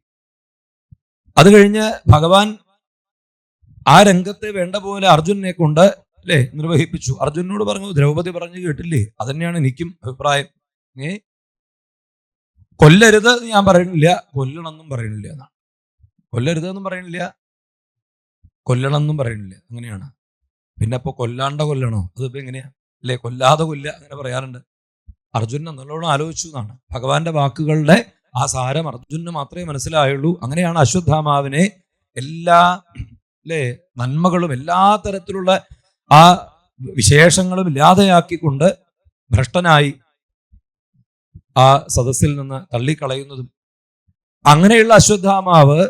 അത് കഴിഞ്ഞ് ഭഗവാൻ ആ രംഗത്തെ വേണ്ട പോലെ അർജുനെ കൊണ്ട് അല്ലെ നിർവഹിപ്പിച്ചു. അർജുനോട് പറഞ്ഞു, ദ്രൗപദി പറഞ്ഞു കേട്ടില്ലേ, അതന്നെയാണ് എനിക്കും അഭിപ്രായം. കൊല്ലരുത് എന്ന് ഞാൻ പറയണില്ല, കൊല്ലണമെന്നും പറയണില്ല എന്നാണ്. കൊല്ലരുത് എന്നും പറയണില്ല, കൊല്ലണമെന്നും പറയണില്ല, അങ്ങനെയാണ്. പിന്നെ ഇപ്പൊ കൊല്ലണോ, അതിപ്പോ എങ്ങനെയാ അല്ലെ, കൊല്ലാതെ കൊല്ല അങ്ങനെ പറയാറുണ്ട്. അർജുനൻ നല്ലോണം ആലോചിച്ചു എന്നാണ്. ഭഗവാന്റെ വാക്കുകളുടെ ആ സാരം അർജുനന് മാത്രമേ മനസ്സിലായുള്ളൂ. അങ്ങനെയാണ് അശ്വത്ഥാമാവിനെ എല്ലാ അല്ലെ നന്മകളും എല്ലാ തരത്തിലുള്ള ആ വിശേഷങ്ങളും ഇല്ലാതെയാക്കിക്കൊണ്ട് ഭ്രഷ്ടനായി ആ സദസ്സിൽ നിന്ന് തള്ളിക്കളയുന്നതും. അങ്ങനെയുള്ള അശ്വത്ഥാമാവ്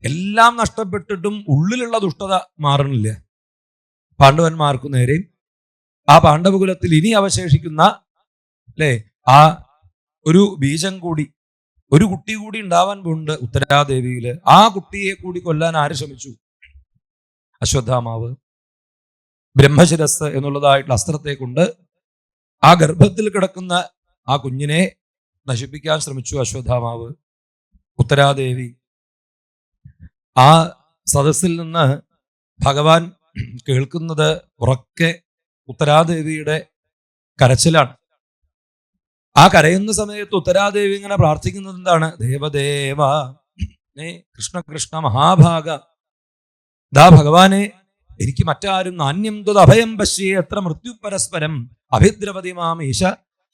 എല്ലാം നഷ്ടപ്പെട്ടിട്ടും ഉള്ളിലുള്ള ദുഷ്ടത മാറണില്ല. പാണ്ഡവന്മാർക്കു നേരെയും ആ പാണ്ഡവകുലത്തിൽ ഇനി അവശേഷിക്കുന്ന അല്ലെ ആ ഒരു ബീജം കൂടി, ഒരു കുട്ടി കൂടി ഉണ്ടാവാൻ പോകുന്നുണ്ട് ഉത്തരാദേവിയില്. ആ കുട്ടിയെ കൂടി കൊല്ലാൻ ആര് ശ്രമിച്ചു? അശ്വത്ഥാമാവ്. ബ്രഹ്മശിരസ് എന്നുള്ളതായിട്ടുള്ള അസ്ത്രത്തെ കൊണ്ട് ആ ഗർഭത്തിൽ കിടക്കുന്ന ആ കുഞ്ഞിനെ നശിപ്പിക്കാൻ ശ്രമിച്ചു അശ്വത്ഥാമാവ്. ഉത്തരാദേവി ആ സദസ്സിൽ നിന്ന് ഭഗവാൻ കേൾക്കുന്നത് ഉറക്കെ ഉത്തരാദേവിയുടെ കരച്ചിലാണ്. ആ കരയുന്ന സമയത്ത് ഉത്തരാദേവി ഇങ്ങനെ പ്രാർത്ഥിക്കുന്നത് എന്താണ്? ദേവദേവ കൃഷ്ണ കൃഷ്ണ മഹാഭാഗ, ദാ ഭഗവാനെ, എനിക്ക് മറ്റാരും നാന്യം ത്വത് അഭയം പശ്യേ എത്ര മൃത്യു പരസ്പരം അഭിദ്രവതി മാം ഈശ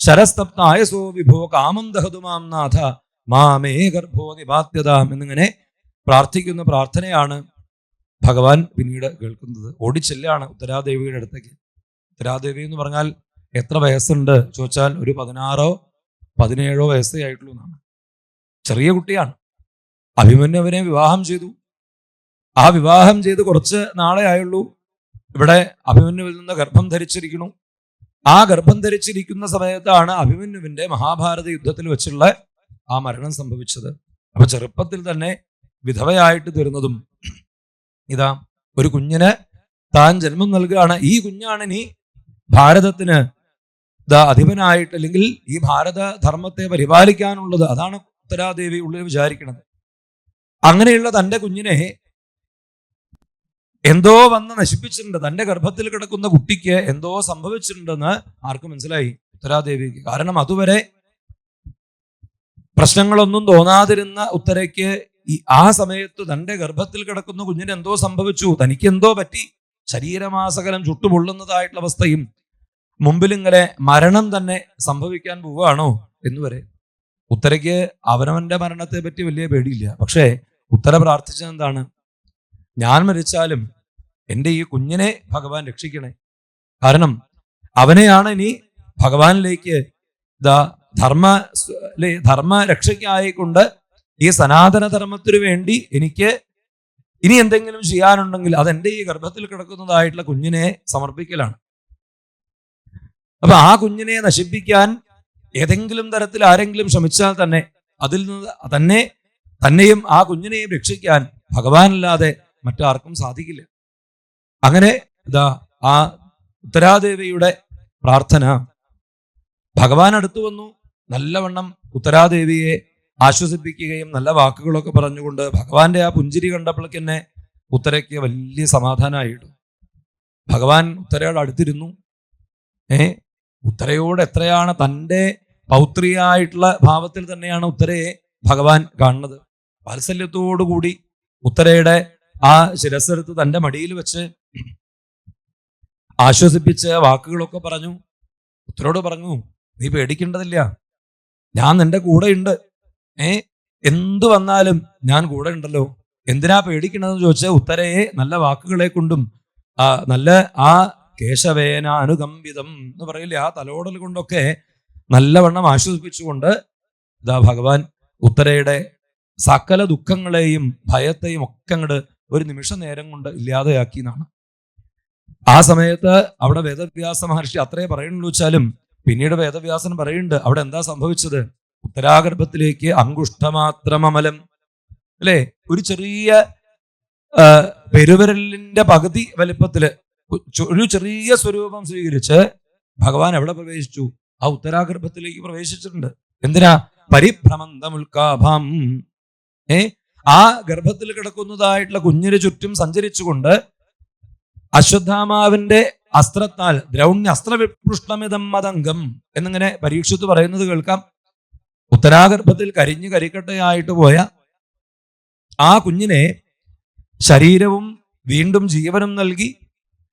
ശരസ്തപ്തായസോ വിഭോ കാമം ദഹതു മാം നാഥ മാമേ ഗർഭോ നിപാത്യതാം എന്നിങ്ങനെ പ്രാർത്ഥിക്കുന്ന പ്രാർത്ഥനയാണ് ഭഗവാൻ പിന്നീട് കേൾക്കുന്നത്. ഓടിച്ചെല്ലാണ് ഉത്തരാദേവിയുടെ അടുത്തേക്ക്. ഉത്തരാദേവി എന്ന് പറഞ്ഞാൽ എത്ര വയസ്സുണ്ട് ചോദിച്ചാൽ ഒരു 16-17 വയസ്സേ ആയിട്ടുള്ളൂ എന്നാണ്. ചെറിയ കുട്ടിയാണ്. അഭിമന്യുവിനെ വിവാഹം ചെയ്തു. ആ വിവാഹം ചെയ്ത് കുറച്ച് നാളെ ആയുള്ളൂ ഇവിടെ അഭിമന്യുവിൽ നിന്ന് ഗർഭം ധരിച്ചിരിക്കുന്നു. ആ ഗർഭം ധരിച്ചിരിക്കുന്ന സമയത്താണ് അഭിമന്യുവിന്റെ മഹാഭാരത യുദ്ധത്തിൽ വെച്ചുള്ള ആ മരണം സംഭവിച്ചത്. അപ്പൊ ചെറുപ്പത്തിൽ തന്നെ വിധവയായിട്ട് തീർന്നതും ഇതാ ഒരു കുഞ്ഞിന് താൻ ജന്മം നൽകുകയാണ്. ഈ കുഞ്ഞാണ് ഇനി ഭാരതത്തിന് അധിപനായിട്ട്, അല്ലെങ്കിൽ ഈ ഭാരത ധർമ്മത്തെ പരിപാലിക്കാനുള്ളത്. അതാണ് ഉത്തരാദേവി ഉള്ളിൽ വിചാരിക്കുന്നത്. അങ്ങനെയുള്ള തൻ്റെ കുഞ്ഞിനെ എന്തോ വന്ന് നശിപ്പിച്ചിട്ടുണ്ട്. തൻ്റെ ഗർഭത്തിൽ കിടക്കുന്ന കുട്ടിക്ക് എന്തോ സംഭവിച്ചിട്ടുണ്ടെന്ന് ആർക്കും മനസ്സിലായി? ഉത്തരാദേവിക്ക്. കാരണം അതുവരെ പ്രശ്നങ്ങളൊന്നും തോന്നാതിരുന്ന ഉത്തരയ്ക്ക് ആ സമയത്ത് തൻ്റെ ഗർഭത്തിൽ കിടക്കുന്ന കുഞ്ഞിന് എന്തോ സംഭവിച്ചു, തനിക്ക് എന്തോ പറ്റി, ശരീരമാസകലം ചുട്ടുപൊള്ളുന്നതായിട്ടുള്ള അവസ്ഥയും, മുമ്പിലിങ്ങനെ മരണം തന്നെ സംഭവിക്കാൻ പോവുകയാണോ എന്നുവരെ. ഉത്തരയ്ക്ക് അവനവന്റെ മരണത്തെ പറ്റി വലിയ പേടിയില്ല. പക്ഷേ ഉത്തര പ്രാർത്ഥിച്ചത് എന്താണ്? ഞാൻ മരിച്ചാലും എൻ്റെ ഈ കുഞ്ഞിനെ ഭഗവാൻ രക്ഷിക്കണേ. കാരണം അവനെയാണ് ഇനി ഭഗവാനിലേക്ക് ധർമ്മ രക്ഷയ്ക്കായിക്കൊണ്ട് ഈ സനാതന ധർമ്മത്തിനു വേണ്ടി എനിക്ക് ഇനി എന്തെങ്കിലും ചെയ്യാനുണ്ടെങ്കിൽ അതെന്റെ ഈ ഗർഭത്തിൽ കിടക്കുന്നതായിട്ടുള്ള കുഞ്ഞിനെ സമർപ്പിക്കലാണ്. അപ്പൊ ആ കുഞ്ഞിനെ നശിപ്പിക്കാൻ ഏതെങ്കിലും തരത്തിൽ ആരെങ്കിലും ശ്രമിച്ചാൽ തന്നെ അതിൽ നിന്ന് തന്നെയും ആ കുഞ്ഞിനെയും രക്ഷിക്കാൻ ഭഗവാനല്ലാതെ മറ്റാർക്കും സാധിക്കില്ല. അങ്ങനെ ആ ഉത്തരാദേവിയുടെ പ്രാർത്ഥന ഭഗവാൻ അടുത്തു വന്നു. നല്ലവണ്ണം ഉത്തരാദേവിയെ ആശ്വസിപ്പിക്കുകയും നല്ല വാക്കുകളൊക്കെ പറഞ്ഞുകൊണ്ട് ഭഗവാന്റെ ആ പുഞ്ചിരി കണ്ടപ്പോഴേക്ക് തന്നെ ഉത്തരയ്ക്ക് വലിയ സമാധാനമായിട്ടു. ഭഗവാൻ ഉത്തരയോട് അടുത്തിരുന്നു. ഉത്തരയോട് എത്രയാണ് തൻ്റെ പൗത്രിയായിട്ടുള്ള ഭാവത്തിൽ തന്നെയാണ് ഉത്തരയെ ഭഗവാൻ കാണുന്നത്. വാത്സല്യത്തോടുകൂടി ഉത്തരയുടെ ആ ശിരസ്സെടുത്ത് തൻ്റെ മടിയിൽ വെച്ച് ആശ്വസിപ്പിച്ച് വാക്കുകളൊക്കെ പറഞ്ഞു. ഉത്തരയോട് പറഞ്ഞു, നീ പേടിക്കേണ്ടതില്ല, ഞാൻ നിന്റെ കൂടെ ഉണ്ട്. എന്തു വന്നാലും ഞാൻ കൂടെ ഉണ്ടല്ലോ, എന്തിനാ പേടിക്കണമെന്ന് ചോദിച്ചാൽ ഉത്തരയെ നല്ല വാക്കുകളെ കൊണ്ടും നല്ല ആ കേശവേന അനുകമ്പിതം എന്ന് പറയില്ലേ, ആ തലോടൽ കൊണ്ടൊക്കെ നല്ലവണ്ണം ആശ്വസിപ്പിച്ചുകൊണ്ട് ഇതാ ഭഗവാൻ ഉത്തരയുടെ സകല ദുഃഖങ്ങളെയും ഭയത്തെയും ഒക്കെ അങ്ങോട്ട് ഒരു നിമിഷ നേരം കൊണ്ട് ഇല്ലാതെയാക്കി എന്നാണ്. ആ സമയത്ത് അവിടെ വേദവ്യാസ മഹർഷി അത്രേ പറയുള്ളൂ വെച്ചാലും പിന്നീട് വേദവ്യാസൻ പറയുന്നുണ്ട് അവിടെ എന്താ സംഭവിച്ചത്. ഉത്തരാഗർഭത്തിലേക്ക് അങ്കുഷ്ടമാത്രം അമലം, അല്ലെ, ഒരു ചെറിയ പെരുവിരലിന്റെ പകുതി വലിപ്പത്തില് ഒരു ചെറിയ സ്വരൂപം സ്വീകരിച്ച് ഭഗവാൻ എവിടെ പ്രവേശിച്ചു? ആ ഉത്തരാഗർഭത്തിലേക്ക് പ്രവേശിച്ചിട്ടുണ്ട്. എന്തിനാ? പരിഭ്രമന്തമുൽക്കാഭം. ആ ഗർഭത്തിൽ കിടക്കുന്നതായിട്ടുള്ള കുഞ്ഞിന് ചുറ്റും സഞ്ചരിച്ചുകൊണ്ട് അശ്വത്ഥാമാവിന്റെ അസ്ത്രത്താൽ ദ്രൗണ്യ അസ്ത്രവിപൃഷ്ടമിതം മതംഗം എന്നിങ്ങനെ പരീക്ഷിത്ത് പറയുന്നത് കേൾക്കാം. ഉത്തരാഗർഭത്തിൽ കരിഞ്ഞു കരിക്കട്ടയായിട്ട് പോയ ആ കുഞ്ഞിനെ ശരീരവും വീണ്ടും ജീവനും നൽകി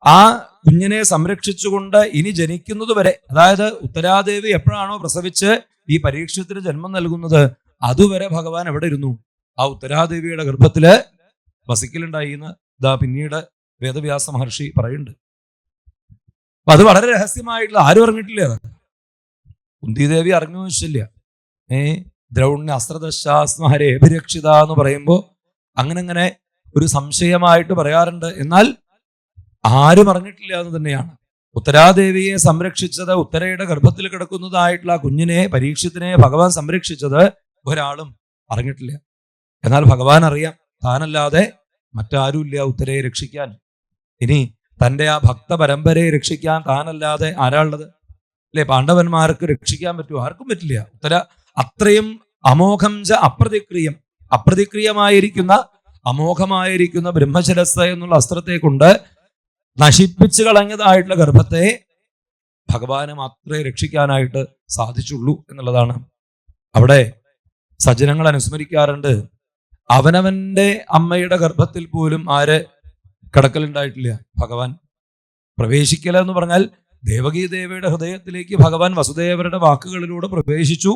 ആ കുഞ്ഞിനെ സംരക്ഷിച്ചുകൊണ്ട് ഇനി ജനിക്കുന്നത് വരെ, അതായത് ഉത്തരാദേവി എപ്പോഴാണോ പ്രസവിച്ച് ഈ പരീക്ഷത്തിന് ജന്മം നൽകുന്നത് അതുവരെ ഭഗവാൻ എവിടെ ഇരുന്നു? ആ ഉത്തരാദേവിയുടെ ഗർഭത്തില് വസിക്കലുണ്ടായി എന്ന് ഇതാ പിന്നീട് വേദവ്യാസ മഹർഷി പറയുന്നുണ്ട്. അപ്പൊ അത് വളരെ രഹസ്യമായിട്ടുള്ള, ആരും അറിഞ്ഞിട്ടില്ല. അത് കുന്തിദേവി അറിഞ്ഞു വെച്ചില്ല. ദ്രൗണ്യ അസ്ത്രദശാസ്മഹരെ അഭിരക്ഷിത എന്ന് പറയുമ്പോ അങ്ങനെ ഒരു സംശയമായിട്ട് പറയാറുണ്ട്. എന്നാൽ ആരും അറിഞ്ഞിട്ടില്ല എന്ന് തന്നെയാണ്. ഉത്തരാദേവിയെ സംരക്ഷിച്ചത്, ഉത്തരയുടെ ഗർഭത്തിൽ കിടക്കുന്നതായിട്ടുള്ള ആ കുഞ്ഞിനെ പരീക്ഷത്തിനെ ഭഗവാൻ സംരക്ഷിച്ചത് ഒരാളും അറിഞ്ഞിട്ടില്ല. എന്നാൽ ഭഗവാൻ അറിയാം, താനല്ലാതെ മറ്റാരുമില്ല ഉത്തരയെ രക്ഷിക്കാൻ. ഇനി തൻ്റെ ആ ഭക്ത പരമ്പരയെ രക്ഷിക്കാൻ താനല്ലാതെ ആരാളുള്ളത്? അല്ലെ, പാണ്ഡവന്മാർക്ക് രക്ഷിക്കാൻ പറ്റുമോ? ആർക്കും പറ്റില്ല. ഉത്തര അത്രയും അമോഘം ച അപ്രതിക്രിയം, അപ്രതിക്രിയമായിരിക്കുന്ന അമോഘമായിരിക്കുന്ന ബ്രഹ്മശിരസ് എന്നുള്ള അസ്ത്രത്തെ കൊണ്ട് നശിപ്പിച്ചു കളഞ്ഞതായിട്ടുള്ള ഗർഭത്തെ ഭഗവാന് മാത്രമേ രക്ഷിക്കാനായിട്ട് സാധിച്ചുള്ളൂ എന്നുള്ളതാണ്. അവിടെ സജ്ജനങ്ങൾ അനുസ്മരിക്കാറുണ്ട്, അവനവന്റെ അമ്മയുടെ ഗർഭത്തിൽ പോലും ആര് കിടക്കലുണ്ടായിട്ടില്ല? ഭഗവാൻ. പ്രവേശിക്കല എന്ന് പറഞ്ഞാൽ ദേവകീ ദേവിയുടെ ഹൃദയത്തിലേക്ക് ഭഗവാൻ വസുദേവരുടെ വാക്കുകളിലൂടെ പ്രവേശിച്ചു,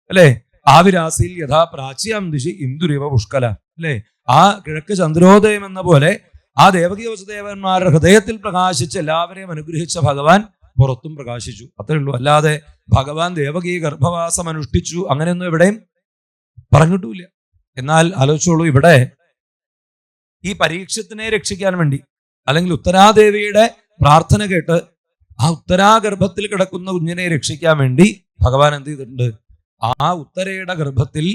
അല്ലെ. ആവിരാസിൽ യഥാ പ്രാച്യാം ദിശി ഇന്ദുരിവ പുഷ്കല, അല്ലെ. ആ കിഴക്ക് ചന്ദ്രോദയം എന്ന പോലെ ആ ദേവകീ വസുദേവന്മാരുടെ ഹൃദയത്തിൽ പ്രകാശിച്ച് എല്ലാവരെയും അനുഗ്രഹിച്ച ഭഗവാൻ പുറത്തും പ്രകാശിച്ചു. അത്രേ ഉള്ളൂ. അല്ലാതെ ഭഗവാൻ ദേവകീ ഗർഭവാസം അനുഷ്ഠിച്ചു അങ്ങനെയൊന്നും എവിടെയും പറഞ്ഞിട്ടുമില്ല. എന്നാൽ ആലോചിച്ചോളൂ, ഇവിടെ ഈ പരീക്ഷത്തിനെ രക്ഷിക്കാൻ വേണ്ടി, അല്ലെങ്കിൽ ഉത്തരാദേവിയുടെ പ്രാർത്ഥന കേട്ട് ആ ഉത്തരാഗർഭത്തിൽ കിടക്കുന്ന കുഞ്ഞിനെ രക്ഷിക്കാൻ വേണ്ടി ഭഗവാൻ എന്ത് ചെയ്തിട്ടുണ്ട്? ആ ഉത്തരയുടെ ഗർഭത്തിൽ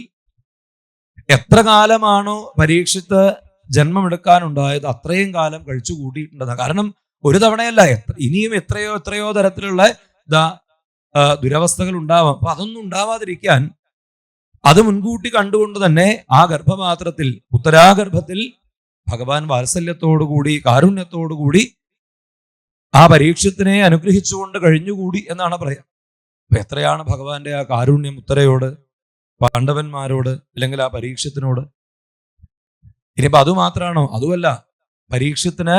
എത്ര കാലമാണോ പരീക്ഷിത്ത് ജന്മമെടുക്കാനുണ്ടായത് അത്രയും കാലം കഴിച്ചു കൂട്ടിയിട്ടുണ്ട്. കാരണം ഒരു തവണയല്ല, ഇനിയും എത്രയോ തരത്തിലുള്ള ദുരവസ്ഥകൾ ഉണ്ടാവാം. അപ്പൊ അതൊന്നും ഉണ്ടാവാതിരിക്കാൻ അത് മുൻകൂട്ടി കണ്ടുകൊണ്ട് തന്നെ ആ ഗർഭപാത്രത്തിൽ, ഉത്തരാഗർഭത്തിൽ ഭഗവാൻ വാത്സല്യത്തോടുകൂടി കാരുണ്യത്തോടുകൂടി ആ പരീക്ഷത്തിനെ അനുഗ്രഹിച്ചുകൊണ്ട് കഴിഞ്ഞുകൂടി എന്നാണ് പറയാം. അപ്പൊ എത്രയാണ് ഭഗവാന്റെ ആ കാരുണ്യം ഉത്തരയോട്, പാണ്ഡവന്മാരോട്, അല്ലെങ്കിൽ ആ പരീക്ഷത്തിനോട്. ഇനിയിപ്പോ അതുമാത്രമാണോ? അതുമല്ല, പരീക്ഷത്തിന്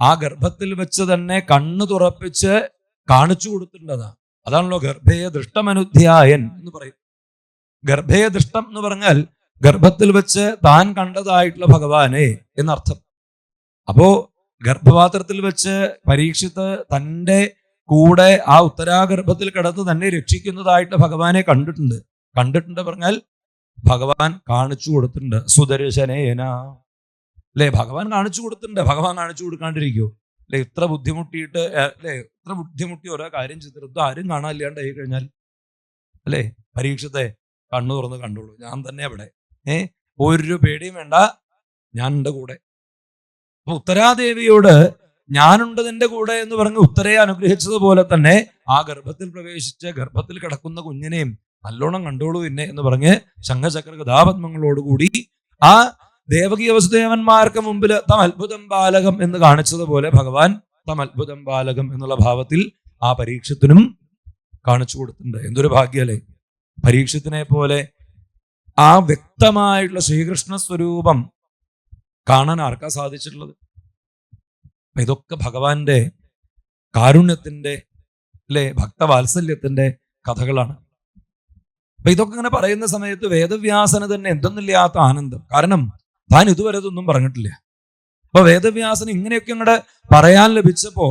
ആ ഗർഭത്തിൽ വെച്ച് തന്നെ കണ്ണു തുറപ്പിച്ച് കാണിച്ചു കൊടുത്തിട്ടുണ്ടതാ. അതാണല്ലോ ഗർഭയെ ദൃഷ്ടമനുധ്യായൻ എന്ന് പറയും. ഗർഭയെ ദൃഷ്ടം എന്ന് പറഞ്ഞാൽ ഗർഭത്തിൽ വെച്ച് താൻ കണ്ടതായിട്ടുള്ള ഭഗവാനെ എന്നർത്ഥം. അപ്പോ ഗർഭപാത്രത്തിൽ വെച്ച് പരീക്ഷിത്ത് തൻ്റെ കൂടെ ആ ഉത്തരാഗർഭത്തിൽ കിടന്ന് തന്നെ രക്ഷിക്കുന്നതായിട്ട് ഭഗവാനെ കണ്ടിട്ടുണ്ട് പറഞ്ഞാൽ ഭഗവാൻ കാണിച്ചു കൊടുത്തിട്ടുണ്ട്. സുദർശനേന, അല്ലെ, ഭഗവാൻ കാണിച്ചു കൊടുത്തിട്ടുണ്ട്. ഭഗവാൻ കാണിച്ചു കൊടുക്കാണ്ടിരിക്കുമോ? അല്ലെ, ഇത്ര ബുദ്ധിമുട്ടിയിട്ട്, അല്ലെ, ഇത്ര ബുദ്ധിമുട്ടി ഓരോ കാര്യം ചെയ്തിട്ട് ആരും കാണാനില്ലാണ്ട് ആയി കഴിഞ്ഞാൽ, അല്ലെ, പരീക്ഷത്തെ കണ്ണു തുറന്ന് കണ്ടോളൂ, ഞാൻ തന്നെ അവിടെ, ഒരു പേടിയും വേണ്ട, ഞാൻ എൻ്റെ കൂടെ. അപ്പൊ ഉത്തരാദേവിയോട് ഞാനുണ്ട് നിന്റെ കൂടെ എന്ന് പറഞ്ഞ് ഉത്തരയെ അനുഗ്രഹിച്ചതുപോലെ തന്നെ ആ ഗർഭത്തിൽ പ്രവേശിച്ച് ഗർഭത്തിൽ കിടക്കുന്ന കുഞ്ഞിനെയും നല്ലോണം കണ്ടോളൂ എന്നെ എന്ന് പറഞ്ഞ് ശംഖചക്ര ഗദാപത്മങ്ങളോടുകൂടി ആ ദേവകീ വസുദേവന്മാർക്ക് മുമ്പിൽ തം അത്ഭുതം ബാലകം എന്ന് കാണിച്ചതുപോലെ ഭഗവാൻ തം അത്ഭുതം ബാലകം എന്നുള്ള ഭാവത്തിൽ ആ പരീക്ഷത്തിനും കാണിച്ചു കൊടുത്തിട്ടുണ്ട്. എന്തൊരു ഭാഗ്യല്ലേ! പരീക്ഷത്തിനെ പോലെ ആ വ്യക്തമായിട്ടുള്ള ശ്രീകൃഷ്ണ സ്വരൂപം കാണാൻ ആർക്കാ സാധിച്ചിട്ടുള്ളത്? ഇതൊക്കെ ഭഗവാന്റെ കാരുണ്യത്തിന്റെ, അല്ലെ, ഭക്തവാത്സല്യത്തിന്റെ കഥകളാണ്. അപ്പൊ ഇതൊക്കെ ഇങ്ങനെ പറയുന്ന സമയത്ത് വേദവ്യാസന് തന്നെ എന്തൊന്നില്ലാത്ത ആനന്ദം. കാരണം താൻ ഇതുവരെ ഇതൊന്നും പറഞ്ഞിട്ടില്ല. അപ്പൊ വേദവ്യാസന് ഇങ്ങനെയൊക്കെ അങ്ങോട്ട് പറയാൻ ലഭിച്ചപ്പോ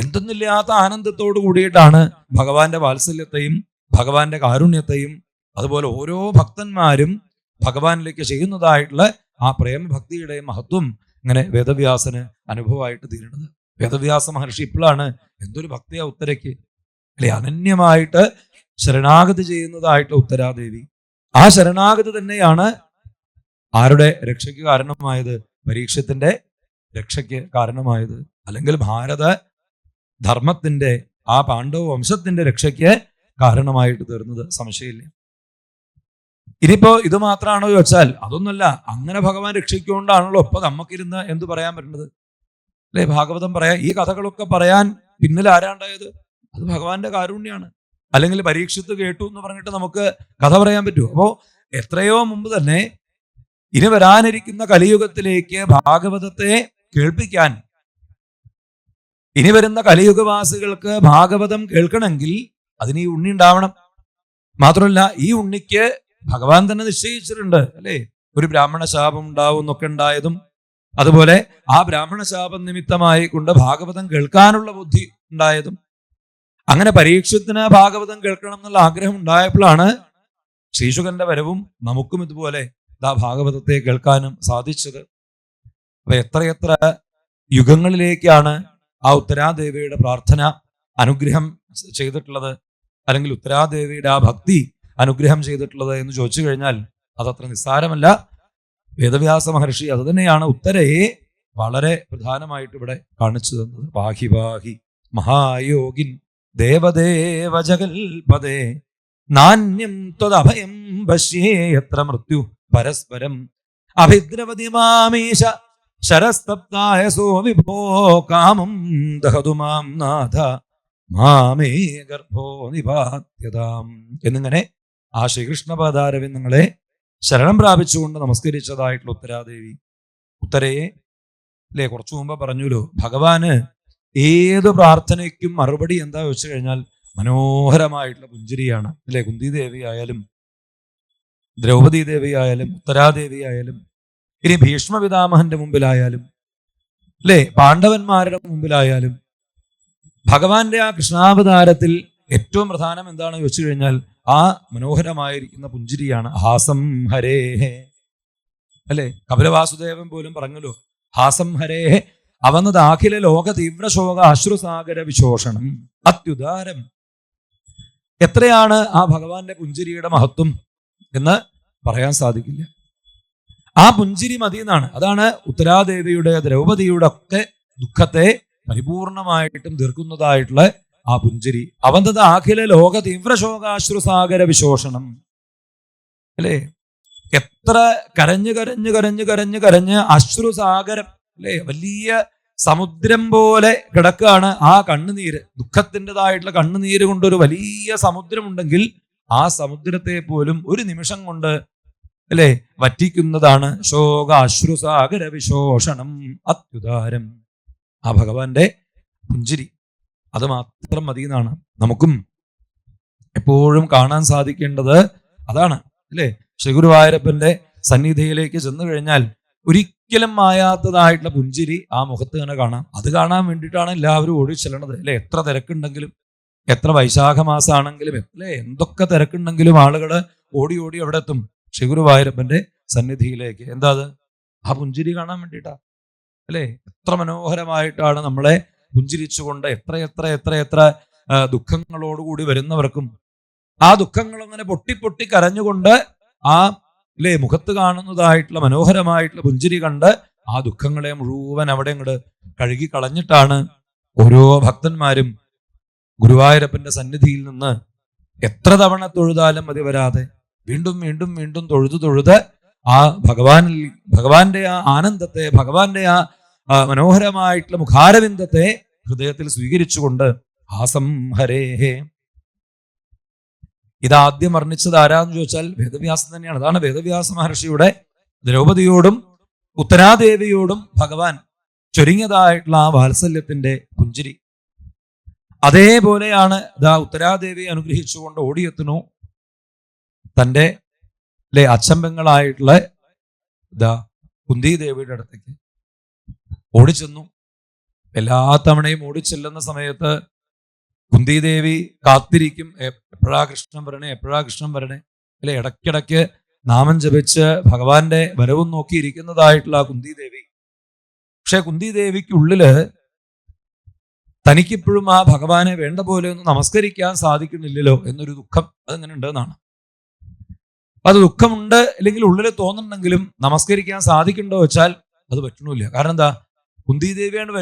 എന്തെന്നില്ലാത്ത ആനന്ദത്തോട് കൂടിയിട്ടാണ് ഭഗവാന്റെ വാത്സല്യത്തെയും ഭഗവാന്റെ കാരുണ്യത്തെയും അതുപോലെ ഓരോ ഭക്തന്മാരും ഭഗവാനിലേക്ക് ചെയ്യുന്നതായിട്ടുള്ള ആ പ്രേമഭക്തിയുടെയും മഹത്വം ഇങ്ങനെ വേദവ്യാസന് അനുഭവമായിട്ട് തീരുന്നത്. വേദവ്യാസ മഹർഷി ഇപ്പോഴാണ് എന്തൊരു ഭക്തിയാ ഉത്തരയ്ക്ക്, അല്ലെ, അനന്യമായിട്ട് ശരണാഗതി ചെയ്യുന്നതായിട്ടുള്ള ഉത്തരാദേവി. ആ ശരണാഗതി തന്നെയാണ് ആരുടെ രക്ഷയ്ക്ക് കാരണമായത്? പരീക്ഷത്തിന്റെ രക്ഷയ്ക്ക് കാരണമായത്, അല്ലെങ്കിൽ ഭാരത ധർമ്മത്തിന്റെ ആ പാണ്ഡവ വംശത്തിന്റെ രക്ഷയ്ക്ക് കാരണമായിട്ട് തീർന്നത്, സംശയമില്ല. ഇനിയിപ്പോ ഇത് മാത്രമാണോ ചോദിച്ചാൽ അതൊന്നുമല്ല. അങ്ങനെ ഭഗവാൻ രക്ഷിക്കൊണ്ടാണല്ലോ ഇപ്പൊ നമുക്കിരുന്ന് എന്ത് പറയാൻ പറ്റുന്നത്, അല്ലെ? ഭാഗവതം പറയാൻ, ഈ കഥകളൊക്കെ പറയാൻ പിന്നിൽ ആരാണ്ടായത്? അത് ഭഗവാന്റെ കാരുണ്യാണ്. അല്ലെങ്കിൽ പരീക്ഷിത്ത് കേട്ടു എന്ന് പറഞ്ഞിട്ട് നമുക്ക് കഥ പറയാൻ പറ്റുമോ? അപ്പോ എത്രയോ മുമ്പ് തന്നെ ഇനി വരാനിരിക്കുന്ന കലിയുഗത്തിലേക്ക് ഭാഗവതത്തെ കേൾപ്പിക്കാൻ, ഇനി വരുന്ന കലിയുഗവാസികൾക്ക് ഭാഗവതം കേൾക്കണമെങ്കിൽ അതിന് ഈ ഉണ്ണി ഉണ്ടാവണം. മാത്രമല്ല ഈ ഉണ്ണിക്ക് ഭഗവാൻ തന്നെ നിശ്ചയിച്ചിട്ടുണ്ട്, അല്ലെ? ഒരു ബ്രാഹ്മണ ശാപം ഉണ്ടാവും എന്നൊക്കെ ഉണ്ടായതും, അതുപോലെ ആ ബ്രാഹ്മണ ശാപം നിമിത്തമായി കൊണ്ട് ഭാഗവതം കേൾക്കാനുള്ള ബുദ്ധി ഉണ്ടായതും, അങ്ങനെ പരീക്ഷത്തിന് ഭാഗവതം കേൾക്കണം എന്നുള്ള ആഗ്രഹം ഉണ്ടായപ്പോഴാണ് ശ്രീശുകന്റെ വരവും നമുക്കും ഇതുപോലെ ഭാഗവതത്തെ കേൾക്കാനും സാധിച്ചത്. അപ്പൊ എത്രയെത്ര യുഗങ്ങളിലേക്കാണ് ആ ഉത്തരാദേവിയുടെ പ്രാർത്ഥന അനുഗ്രഹം ചെയ്തിട്ടുള്ളത്, അല്ലെങ്കിൽ ഉത്തരാദേവിയുടെ ആ ഭക്തി അനുഗ്രഹം ചെയ്തിട്ടുള്ളത് എന്ന് ചോദിച്ചു കഴിഞ്ഞാൽ അതത്ര നിസ്സാരമല്ല. വേദവ്യാസ മഹർഷി അത് തന്നെയാണ് ഉത്തരയെ വളരെ പ്രധാനമായിട്ട് ഇവിടെ കാണിച്ചു തന്നത്. പാഹി പാഹി മഹായോഗിൻ ദേവദേവ ജഗൽപദേ നാന്യം ത്വദഭയം പശ്യേ യത്ര മൃത്യു പരസ്പരം അഭിദ്രവതി മാമീശ ശരസ്തപ്തായ സോ വിഭോ കാമം ദഹതു മാം നാഥ മാമേ ഗർഭോ നിപാത്യതാം എന്നിങ്ങനെ ആ ശ്രീകൃഷ്ണപാദാരവിന്ദങ്ങളെ ശരണം പ്രാപിച്ചുകൊണ്ട് നമസ്കരിച്ചതായിട്ടുള്ള ഉത്തരാദേവി. ഉത്തരയെ, അല്ലെ, കുറച്ചു മുമ്പ് പറഞ്ഞല്ലോ, ഭഗവാന് ഏത് പ്രാർത്ഥനയ്ക്കും മറുപടി എന്താ വെച്ച് കഴിഞ്ഞാൽ മനോഹരമായിട്ടുള്ള പുഞ്ചിരിയാണ്, അല്ലെ? കുന്തിദേവി ആയാലും ദ്രൗപദി ദേവി ആയാലും ഉത്തരാദേവി ആയാലും ഇനി ഭീഷ്മപിതാമഹന്റെ മുമ്പിലായാലും, അല്ലെ, പാണ്ഡവന്മാരുടെ മുമ്പിലായാലും ഭഗവാന്റെ ആ കൃഷ്ണാവതാരത്തിൽ ഏറ്റവും പ്രധാനം എന്താണെന്ന് വെച്ചു കഴിഞ്ഞാൽ ആ മനോഹരമായിരിക്കുന്ന പുഞ്ചിരിയാണ്. ഹാസം ഹരേഹേ, അല്ലെ? കപിലവാസുദേവൻ പോലും പറഞ്ഞല്ലോ, ഹാസം ഹരേഹേ അവന്നത് അഖില ലോക തീവ്രശോക അശ്രുസാഗര വിശോഷണം അത്യുദാരം. എത്രയാണ് ആ ഭഗവാന്റെ പുഞ്ചിരിയുടെ മഹത്വം എന്ന് പറയാൻ സാധിക്കില്ല. ആ പുഞ്ചിരി മതി എന്നാണ്. അതാണ് ഉത്തരാദേവിയുടെ ദ്രൗപദിയുടെ ഒക്കെ ദുഃഖത്തെ പരിപൂർണമായിട്ടും തീർക്കുന്നതായിട്ടുള്ള ആ പുഞ്ചിരി. അവന്തത് അഖില ലോക തീവ്രശോകാശ്രുസാഗര വിശോഷണം, അല്ലേ? എത്ര കരഞ്ഞ് കരഞ്ഞ് കരഞ്ഞ് കരഞ്ഞ് കരഞ്ഞ് അശ്രുസാഗരം, അല്ലെ, വലിയ സമുദ്രം പോലെ കിടക്കുകയാണ് ആ കണ്ണുനീര്. ദുഃഖത്തിൻ്റെതായിട്ടുള്ള കണ്ണുനീര് കൊണ്ടൊരു വലിയ സമുദ്രമുണ്ടെങ്കിൽ ആ സമുദ്രത്തെ പോലും ഒരു നിമിഷം കൊണ്ട്, അല്ലെ, വറ്റിക്കുന്നതാണ് ശോക അശ്രുസാഗര വിശോഷണം അത്യുദാരം. ആ ഭഗവാന്റെ പുഞ്ചിരി അത് മാത്രം മതി എന്നാണ്. നമുക്കും എപ്പോഴും കാണാൻ സാധിക്കേണ്ടത് അതാണ്, അല്ലെ? ശ്രീ ഗുരുവായൂരപ്പന്റെ സന്നിധിയിലേക്ക് ചെന്നു കഴിഞ്ഞാൽ ഒരിക്കലും മായാത്തതായിട്ടുള്ള പുഞ്ചിരി ആ മുഖത്ത് തന്നെ കാണാം. അത് കാണാൻ വേണ്ടിയിട്ടാണ് എല്ലാവരും ഓടി ചെല്ലണത്, അല്ലെ? എത്ര തിരക്കുണ്ടെങ്കിലും, എത്ര വൈശാഖ മാസമാണെങ്കിലും, അല്ലെ, എന്തൊക്കെ തിരക്കുണ്ടെങ്കിലും ആളുകൾ ഓടി ഓടി അവിടെ എത്തും ശ്രീ ഗുരുവായൂരപ്പന്റെ സന്നിധിയിലേക്ക്. എന്താ അത്? ആ പുഞ്ചിരി കാണാൻ വേണ്ടിയിട്ടാ, അല്ലെ? എത്ര മനോഹരമായിട്ടാണ് നമ്മളെ പുഞ്ചിരിച്ചുകൊണ്ട് എത്ര എത്ര എത്ര എത്ര ദുഃഖങ്ങളോടുകൂടി വരുന്നവർക്കും ആ ദുഃഖങ്ങൾ അങ്ങനെ പൊട്ടി പൊട്ടി കരഞ്ഞുകൊണ്ട് ആ, അല്ലെ, മുഖത്ത് കാണുന്നതായിട്ടുള്ള മനോഹരമായിട്ടുള്ള പുഞ്ചിരി കണ്ട് ആ ദുഃഖങ്ങളെ മുഴുവൻ അവിടെ അങ്ങോട്ട് കഴുകി കളഞ്ഞിട്ടാണ് ഓരോ ഭക്തന്മാരും ഗുരുവായൂരപ്പന്റെ സന്നിധിയിൽ നിന്ന് എത്ര തവണ തൊഴുതാലും മതി വരാതെ വീണ്ടും വീണ്ടും വീണ്ടും തൊഴുത് തൊഴുത് ആ ഭഗവാന്റെ ആ ആനന്ദത്തെ, ഭഗവാന്റെ ആ മനോഹരമായിട്ടുള്ള മുഖാരവിന്ദത്തെ ഹൃദയത്തിൽ സ്വീകരിച്ചുകൊണ്ട് ഹാസം ഹരേഹേ. ഇതാദ്യം വർണ്ണിച്ചത് ആരാന്ന് ചോദിച്ചാൽ വേദവ്യാസൻ തന്നെയാണ്. അതാണ് വേദവ്യാസ മഹർഷിയുടെ ദ്രൗപദിയോടും ഉത്തരാദേവിയോടും ഭഗവാൻ ചൊരിഞ്ഞതായിട്ടുള്ള ആ വാത്സല്യത്തിന്റെ പുഞ്ചിരി. അതേപോലെയാണ് ഉത്തരാദേവി അനുഗ്രഹിച്ചുകൊണ്ട് ഓടിയെത്തുന്നു തൻ്റെ, അല്ലെ, അച്ഛമ്പങ്ങളായിട്ടുള്ള കുന്തി ദേവിയുടെ അടുത്തേക്ക്. ഓടിച്ചെന്നു. എല്ലാ തവണയും ഓടിച്ചെല്ലുന്ന സമയത്ത് കുന്തിദേവി കാത്തിരിക്കും, എപ്പോഴാ കൃഷ്ണൻ വരണേ, എപ്പോഴാ കൃഷ്ണൻ വരണേ അല്ലെ. ഇടയ്ക്കിടയ്ക്ക് നാമം ജപിച്ച് ഭഗവാന്റെ വരവും നോക്കിയിരിക്കുന്നതായിട്ടുള്ള ആ കുന്തിദേവി. പക്ഷെ കുന്തിദേവിക്കുള്ളില് തനിക്കിപ്പോഴും ആ ഭഗവാനെ വേണ്ട പോലെ ഒന്നും നമസ്കരിക്കാൻ സാധിക്കുന്നില്ലല്ലോ എന്നൊരു ദുഃഖം അതങ്ങനെ ഉണ്ട് എന്നാണ്. അത് ദുഃഖമുണ്ട് അല്ലെങ്കിൽ ഉള്ളിൽ തോന്നുന്നുണ്ടെങ്കിലും നമസ്കരിക്കാൻ സാധിക്കണ്ടോ വെച്ചാൽ അത് പറ്റണില്ല. കാരണം എന്താ, കുന്തിദേവിയാണ്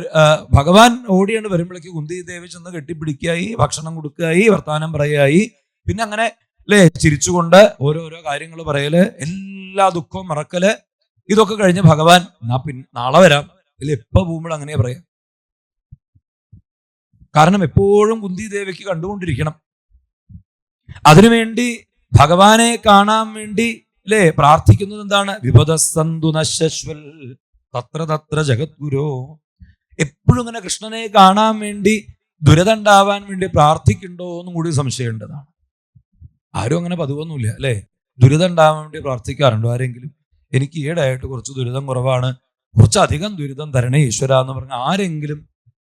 ഭഗവാൻ ഓടിയാണ് വരുമ്പോഴേക്ക് കുന്തിദേവി ചെന്ന് കെട്ടിപ്പിടിക്കായി, ഭക്ഷണം കൊടുക്കായി, വർത്താനം പറയായി, പിന്നെ അങ്ങനെ അല്ലേ ചിരിച്ചുകൊണ്ട് ഓരോരോ കാര്യങ്ങൾ പറയല്, എല്ലാ ദുഃഖവും മറക്കല്, ഇതൊക്കെ കഴിഞ്ഞ് ഭഗവാൻ നാളെ വരാം അല്ലെ എപ്പോ പോകുമ്പോൾ അങ്ങനെ പറയാം. കാരണം എപ്പോഴും കുന്തിദേവിക്ക് കണ്ടുകൊണ്ടിരിക്കണം. അതിനുവേണ്ടി ഭഗവാനെ കാണാൻ വേണ്ടി അല്ലേ പ്രാർത്ഥിക്കുന്നത് എന്താണ്? വിപദസന്തു നശ്വൽ തത്ര തത്ര ജഗദ്ഗുരോ. എപ്പോഴും ഇങ്ങനെ കൃഷ്ണനെ കാണാൻ വേണ്ടി ദുരിതമുണ്ടാവാൻ വേണ്ടി പ്രാർത്ഥിക്കണ്ടോ എന്നും കൂടി സംശയമുണ്ടതാണ്. ആരും അങ്ങനെ പതിവൊന്നുമില്ല അല്ലേ. ദുരിതം ഉണ്ടാവാൻ വേണ്ടി പ്രാർത്ഥിക്കാറുണ്ടോ ആരെങ്കിലും? എനിക്ക് ഈയിടെയായിട്ട് കുറച്ച് ദുരിതം കുറവാണ്, കുറച്ചധികം ദുരിതം തരണേ ഈശ്വര എന്ന് പറഞ്ഞ ആരെങ്കിലും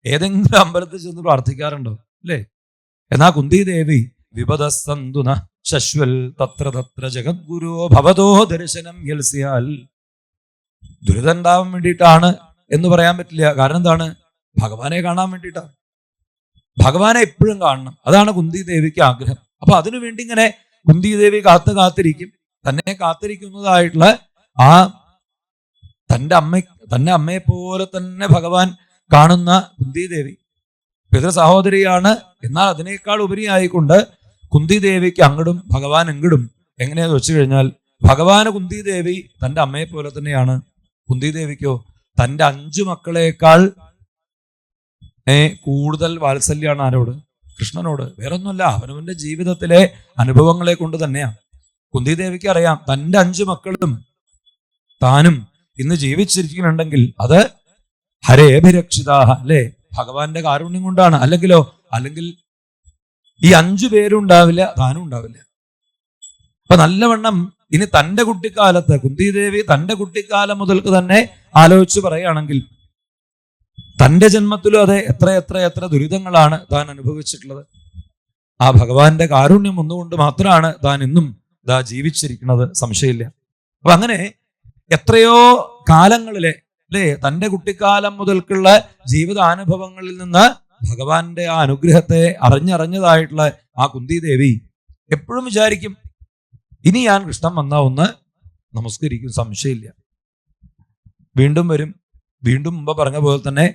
ഏതെങ്കിലും അമ്പലത്തിൽ ചെന്ന് പ്രാർത്ഥിക്കാറുണ്ടോ? അല്ലേ. എന്നാ കുന്തിദേവി വിപദസന്തുന ശശ്വൽ തത്ര തത്ര ജഗദ്ഗുരോ ഭവതോ ദർശനം യൽസ്യാൽ. ദുരിതം ഉണ്ടാവാൻ വേണ്ടിയിട്ടാണ് എന്ന് പറയാൻ പറ്റില്ല. കാരണം എന്താണ്? ഭഗവാനെ കാണാൻ വേണ്ടിയിട്ടാണ്. ഭഗവാനെ എപ്പോഴും കാണണം, അതാണ് കുന്തിദേവിക്ക് ആഗ്രഹം. അപ്പൊ അതിനു വേണ്ടി ഇങ്ങനെ കുന്തിദേവി കാത്തിരിക്കും. തന്നെ കാത്തിരിക്കുന്നതായിട്ടുള്ള ആ തന്റെ അമ്മയെ പോലെ തന്നെ ഭഗവാൻ കാണുന്ന കുന്തിദേവി പിതൃ സഹോദരിയാണ്. എന്നാൽ അതിനേക്കാൾ ഉപരിയായിക്കൊണ്ട് കുന്തിദേവിക്ക് അങ്ങടും ഭഗവാൻ എങ്ങടും. എങ്ങനെയാന്ന് വെച്ചു കഴിഞ്ഞാൽ ഭഗവാന് കുന്തിദേവി തന്റെ അമ്മയെ പോലെ തന്നെയാണ്. കുന്തിദേവിക്കോ തന്റെ 5 മക്കളേക്കാൾ കൂടുതൽ വാത്സല്യമാണ് ആരോട്? കൃഷ്ണനോട്. വേറൊന്നുമല്ല, അവനവന്റെ ജീവിതത്തിലെ അനുഭവങ്ങളെ കൊണ്ട് തന്നെയാണ്. കുന്തിദേവിക്ക് അറിയാം തന്റെ 5 മക്കളും താനും ഇന്ന് ജീവിച്ചിരിക്കുന്നുണ്ടെങ്കിൽ അത് ഹരേഭിരക്ഷിതാഹ അല്ലെ ഭഗവാന്റെ കാരുണ്യം കൊണ്ടാണ്. അല്ലെങ്കിൽ ഈ 5 പേരും ഉണ്ടാവില്ല, താനും ഉണ്ടാവില്ല. അപ്പൊ നല്ലവണ്ണം ഇനി തന്റെ കുട്ടിക്കാലത്ത് കുന്തിദേവി തന്റെ കുട്ടിക്കാലം മുതൽക്ക് തന്നെ ആലോചിച്ച് പറയുകയാണെങ്കിൽ തന്റെ ജന്മത്തിലും അതെ എത്ര ദുരിതങ്ങളാണ് താൻ അനുഭവിച്ചിട്ടുള്ളത്. ആ ഭഗവാന്റെ കാരുണ്യം ഒന്നുകൊണ്ട് മാത്രമാണ് താൻ ഇന്നും ജീവിച്ചിരിക്കുന്നത്, സംശയമില്ല. അപ്പൊ അങ്ങനെ എത്രയോ കാലങ്ങളിലെ അല്ലേ തന്റെ കുട്ടിക്കാലം മുതൽക്കുള്ള ജീവിതാനുഭവങ്ങളിൽ നിന്ന് ഭഗവാന്റെ ആ അനുഗ്രഹത്തെ അറിഞ്ഞതായിട്ടുള്ള ആ കുന്തിദേവി എപ്പോഴും വിചാരിക്കും, ഇനി ഞാൻ കൃഷ്ണൻ വന്നാ ഒന്ന് നമസ്കരിക്കും, സംശയമില്ല. വീണ്ടും വരും, വീണ്ടും മുമ്പ് പറഞ്ഞ പോലെ തന്നെ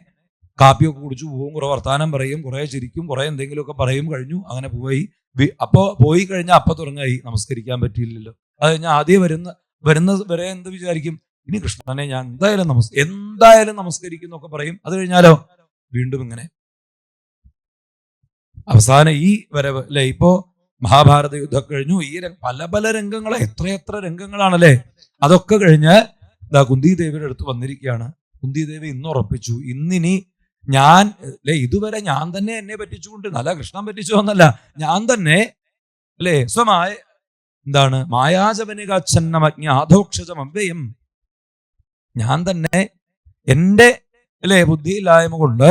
കാപ്പിയൊക്കെ കുടിച്ചു പോകും, കുറെ വർത്താനം പറയും, കുറെ ചിരിക്കും, കുറെ എന്തെങ്കിലുമൊക്കെ പറയും, കഴിഞ്ഞു അങ്ങനെ പോയി. പോയി കഴിഞ്ഞാൽ അപ്പൊ തുടങ്ങായി നമസ്കരിക്കാൻ പറ്റിയില്ലല്ലോ. അത് കഴിഞ്ഞാൽ ആദ്യം വരുന്ന വരെ എന്ത് വിചാരിക്കും, ഇനി കൃഷ്ണനെ ഞാൻ എന്തായാലും നമസ്കരിക്കും എന്നൊക്കെ പറയും. അത് കഴിഞ്ഞാലോ വീണ്ടും ഇങ്ങനെ. അവസാനം ഈ വരവ് അല്ലെ, ഇപ്പോ മഹാഭാരത യുദ്ധം കഴിഞ്ഞു, ഈ പല രംഗങ്ങൾ, എത്ര രംഗങ്ങളാണല്ലേ. അതൊക്കെ കഴിഞ്ഞ് കുന്തിദേവിയുടെ അടുത്ത് വന്നിരിക്കുകയാണ്. കുന്തിദേവി ഇന്ന് ഉറപ്പിച്ചു, ഇന്നിനി ഞാൻ ഇതുവരെ ഞാൻ തന്നെ എന്നെ പറ്റിച്ചുകൊണ്ട്, നല്ല കൃഷ്ണൻ പറ്റിച്ചു എന്നല്ല, ഞാൻ തന്നെ അല്ലെ സ്വമായ മായാജപനികാച്ഛന്നമജ്ഞാധോക്ഷജമവ്യയം, ഞാൻ തന്നെ എൻ്റെ ബുദ്ധിയില്ലായ്മ കൊണ്ട്